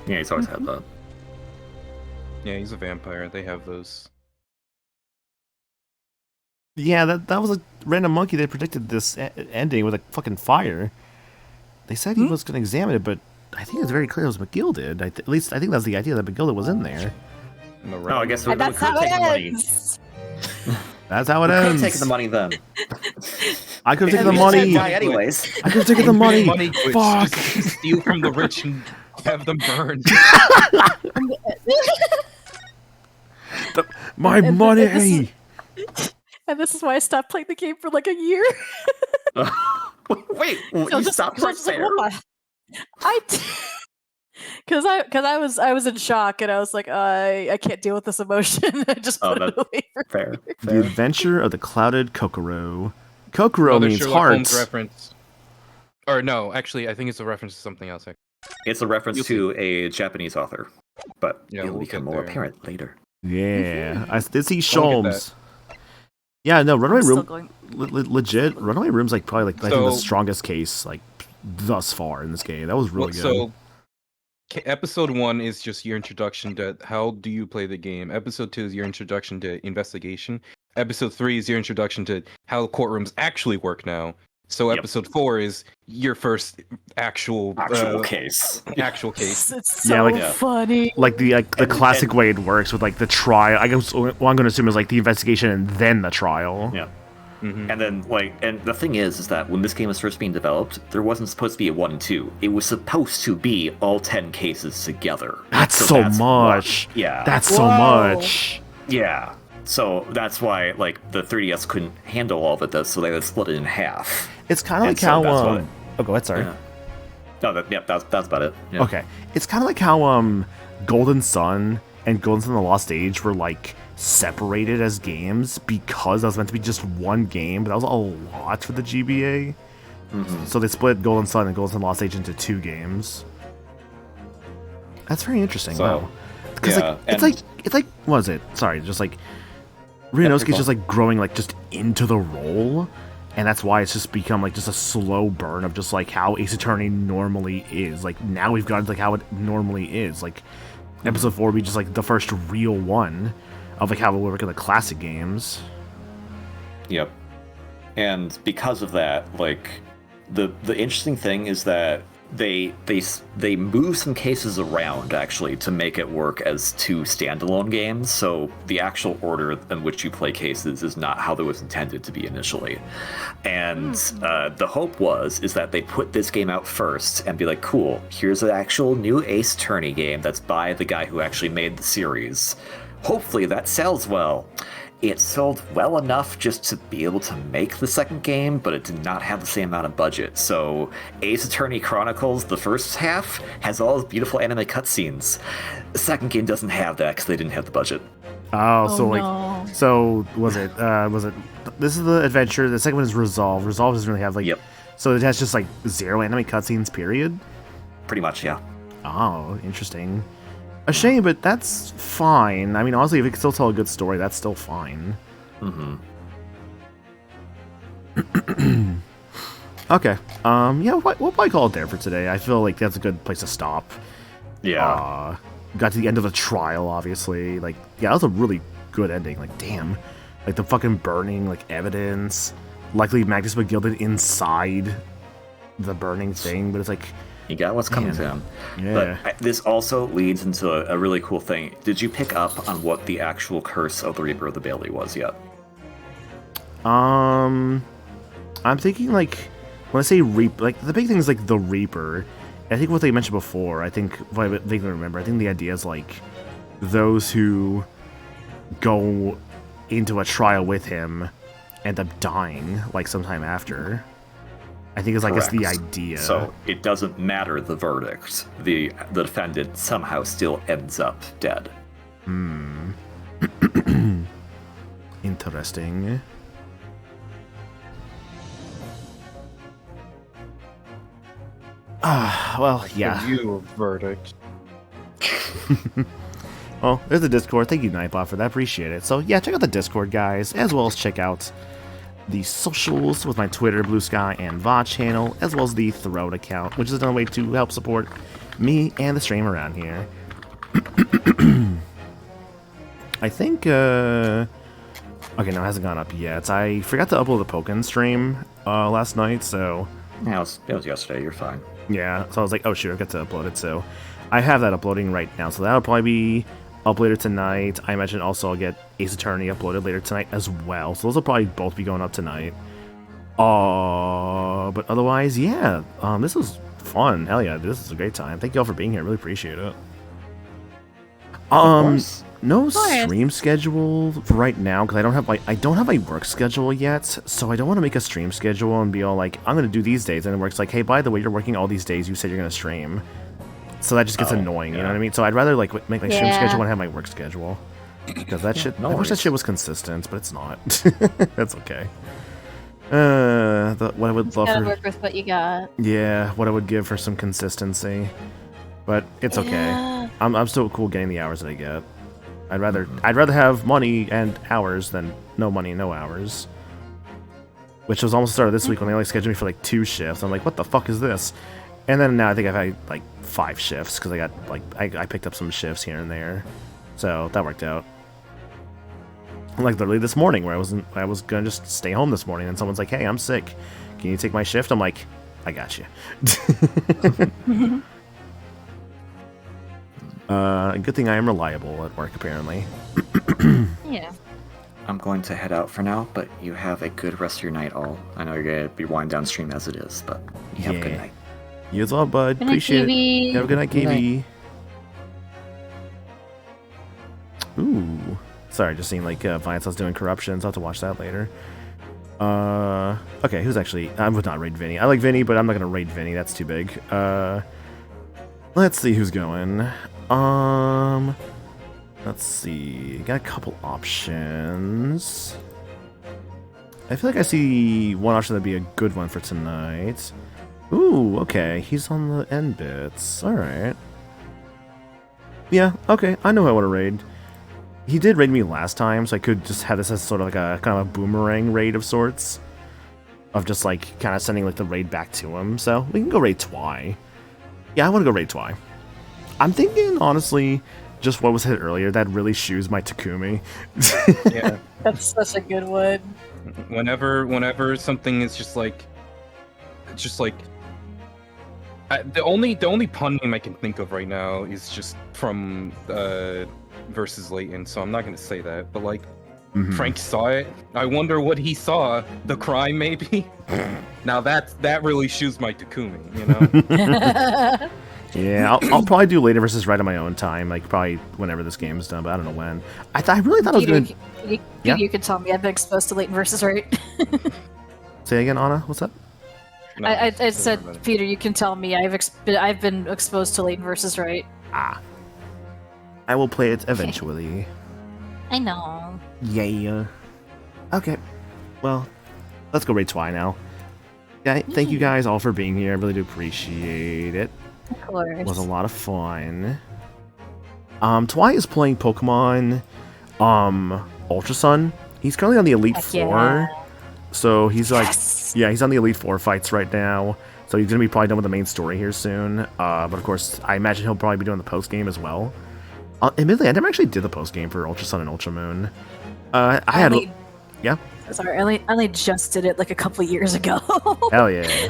Yeah, he's always had that. Yeah, he's a vampire. They have those. Yeah, that was a random monkey that predicted this ending with a fucking fire. They said he was going to examine it, but I think it's very clear it was McGilded. At least I think that's the idea that McGilded was in there. No, I guess we And that's could how take it the money. ends. That's how it We could have ends. taken the money then. I could have They taken the had money. guy anyways. I could have taken the money. glitch. Fuck. Just steal from the rich and have them burned. My And money. And this is why I stopped playing the game for like a year. Wait, So you just- stopped so right just like, there? what the- Cause I was in shock and I was like, I can't deal with this emotion. I just Oh, put it that- away. Fair. The Adventure of the Clouded Kokoro. Kokoro Another means Sherlock Holmes hearts. reference. Or no, actually, I think it's a reference to something else. It's a reference You'll to a Japanese author, but Yeah, it'll we'll become get more there. apparent later. Yeah, I did see We'll get Sholmes. Yeah, no, Runaway Still Room, going. legit. Runaway Room's like probably like I think the So- strongest case like thus far in this game. That was really good. So, episode 1 is just your introduction to how do you play the game. Episode 2 is your introduction to investigation. Episode 3 is your introduction to how courtrooms actually work now. So Yep. episode 4 is your first actual case. actual case. It's so Yeah, like- funny. Like the classic way it works with like the trial. I guess what I'm going to assume is like the investigation and then the trial. Yeah. Mhm. And then, and the thing is that when this game was first being developed, there wasn't supposed to be a 1 and 2. It was supposed to be all 10 cases together. That's So so that's much. why- yeah. That's so Whoa. much. Yeah. So that's why, like, the 3DS couldn't handle all of it, so they would split it in half. It's kind of And like so how that's what oh, go ahead. Sorry. Yeah. No, that's about it. Yeah. Okay, it's kind of like how Golden Sun and Golden Sun: The Lost Age were like separated as games because that was meant to be just one game, but that was a lot for the GBA. So they split Golden Sun and Golden Sun: Lost Age into 2 games. That's very interesting. So, Wow. Because yeah, like it's and- like what is it? Sorry, just like Ryunosuke's cool. just like growing like just into the role. And that's why it's just become like just a slow burn of just like how Ace Attorney normally is. Like now we've got like how it normally is. Like episode 4 would be just like the first real one of like how we work in the classic games. Yep. And because of that, like the interesting thing is that they move some cases around actually to make it work as 2 standalone games. So the actual order in which you play cases is not how it was intended to be initially. And the hope is that they put this game out first and be like, cool, here's an actual new Ace Attorney game that's by the guy who actually made the series. Hopefully that sells well. It sold well enough just to be able to make the second game, but it did not have the same amount of budget. So Ace Attorney Chronicles, the first half, has all those beautiful anime cutscenes. The second game doesn't have that because they didn't have the budget. Oh, so Oh, like no. so was it this is the adventure, the second one is Resolve. Resolve doesn't really have like Yep. so it has just like 0 anime cutscenes, period. Pretty much, yeah. Oh, interesting. A shame, but that's fine. I mean, honestly, if it can still tell a good story, that's still fine. Mm-hmm. Okay. Yeah, we'll probably call it there for today. I feel like that's a good place to stop. Yeah. Got to the end of the trial, obviously. Like, yeah, that was a really good ending. Like, damn. Like, the fucking burning, like, evidence. Likely Magnus McGilded inside the burning thing, but it's like... You got what's coming Man. to him. Yeah. But this also leads into a really cool thing. Did you pick up on what the actual curse of the Reaper of the Bailey was yet? I'm thinking, like, when I say Reaper, like, the big thing is, like, the Reaper. I think what they mentioned before, I think, if I vaguely remember, I think the idea is, like, those who go into a trial with him end up dying, like, sometime after. I think it's like it's the Correct. idea. So it doesn't matter the verdict. The defendant somehow still ends up dead. Interesting. Well, yeah. You a verdict. Well, there's the Discord. Thank you, Nightbot, for that. Appreciate it. So, yeah, check out the Discord, guys, as well as check out the socials with my Twitter, Blue Sky, and VOD channel, as well as the Throat account, which is another way to help support me and the stream around here. I think, okay, no, it hasn't gone up yet. I forgot to upload the Pokken stream last night, so... Yeah, it was yesterday. You're fine. Yeah, so I was like, oh shoot, I got to upload it, so I have that uploading right now, so that'll probably be up later tonight. I imagine also I'll get Ace Attorney uploaded later tonight as well, so those will probably both be going up tonight. But otherwise, yeah, this was fun. Hell yeah, this is a great time. Thank you all for being here, really appreciate it. No stream schedule for right now because I don't have my work schedule yet, so I don't want to make a stream schedule and be all like, I'm gonna do these days, and it works like, hey, by the way, you're working all these days. You said you're gonna stream, so that just gets annoying. You know what I mean? So I'd rather like make my stream schedule and have my work schedule because that shit. I wish that shit was consistent, but it's not. That's okay. What I would love Gotta for work with what you got. yeah, what I would give for some consistency, but it's okay. Yeah. I'm still cool getting the hours that I get. I'd rather have money and hours than no money and no hours. Which was almost started this week when they only scheduled me for like 2 shifts. I'm like, what the fuck is this? And then now I think I've had like 5 shifts because I got like I picked up some shifts here and there, so that worked out. Like literally this morning where I was gonna just stay home this morning and someone's like, hey, I'm sick, can you take my shift? I'm like, I got you. Good thing I am reliable at work, apparently. Yeah. I'm going to head out for now, but you have a good rest of your night, all. I know you're going to be winding down stream as it is, but you have a good night. You as well, bud. Good night, Appreciate it. Kiwi. Have a good night, Good Kiwi. Ooh. Sorry, just seeing like Viancel's doing corruptions. I'll have to watch that later. Okay, who's actually... I would not raid Vinny. I like Vinny, but I'm not going to raid Vinny. That's too big. Let's see who's going. Let's see. Got a couple options. I feel like I see one option that'd be a good one for tonight. Ooh, okay. He's on the end bits. Alright. Yeah, okay. I know who I want to raid. He did raid me last time, so I could just have this as sort of like a kind of a boomerang raid of sorts. Of just like kind of sending like the raid back to him. So we can go raid Twy. Yeah, I want to go raid Twy. I'm thinking, honestly, just what was hit earlier, that really shoes my Takumi. Yeah. That's such a good one. Whenever something is just like the only pun name I can think of right now is just from versus Layton, so I'm not gonna say that. But like, Frank saw it. I wonder what he saw. The crime, maybe. Now that really shoes my Takumi, you know. Yeah, I'll probably do later versus right on my own time, like probably whenever this game is done, but I don't know when. I really thought I was going to... Yeah? You can tell me I've been exposed to Leighton versus right. Say again, Anna? What's up? No, I said, Peter, you can tell me I've been exposed to Leighton versus right. Ah. I will play it eventually. I know. Yeah. Okay. Well, let's go raid Twy now. Yeah, thank you guys all for being here. I really do appreciate it. Of course. It was a lot of fun. Twy is playing Pokemon Ultra Sun. He's currently on the Elite Heck 4. yeah. So he's like, Yes! yeah, he's on the Elite 4 fights right now. So he's going to be probably done with the main story here soon. But of course, I imagine he'll probably be doing the post game as well. Admittedly, I never actually did the post game for Ultra Sun and Ultra Moon. Yeah. Sorry, I only just did it like a couple years ago. Hell yeah.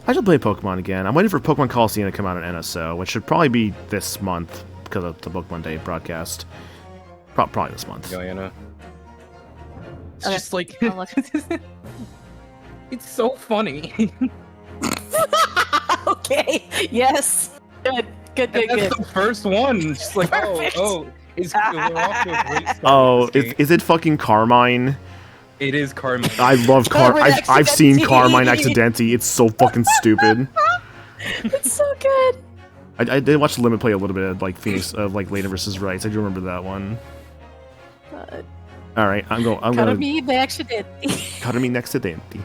I should play Pokemon again. I'm waiting for Pokemon Coliseum to come out on NSO, which should probably be this month because of the Pokemon Day broadcast. Probably this month. Diana. It's Okay, just like I'll look. it's so funny. Okay. Yes. Good. And that's the first one. Just like, Perfect. we're off to a great start. Oh, with this game. is it fucking Carmine? It is Carmine. I love Carmine I've seen Accidenti. Carmine Accidenti. It's so fucking stupid. It's so good. I did watch Limit play a little bit of like Phoenix of like Lena versus Rights. I do remember that one. All right, I'm gonna Karami Accidenti. cut me next to Dante.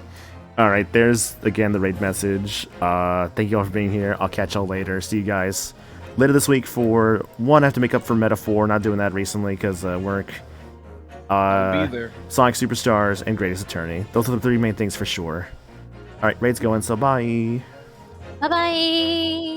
All right, there's again the raid message. Thank you all for being here. I'll catch y'all later. See you guys later this week for one. I have to make up for Metaphor. Not doing that recently because work. I'll be there. Sonic Superstars and Greatest Attorney. Those are the three main things for sure. All right, raid's going. So bye. Bye bye.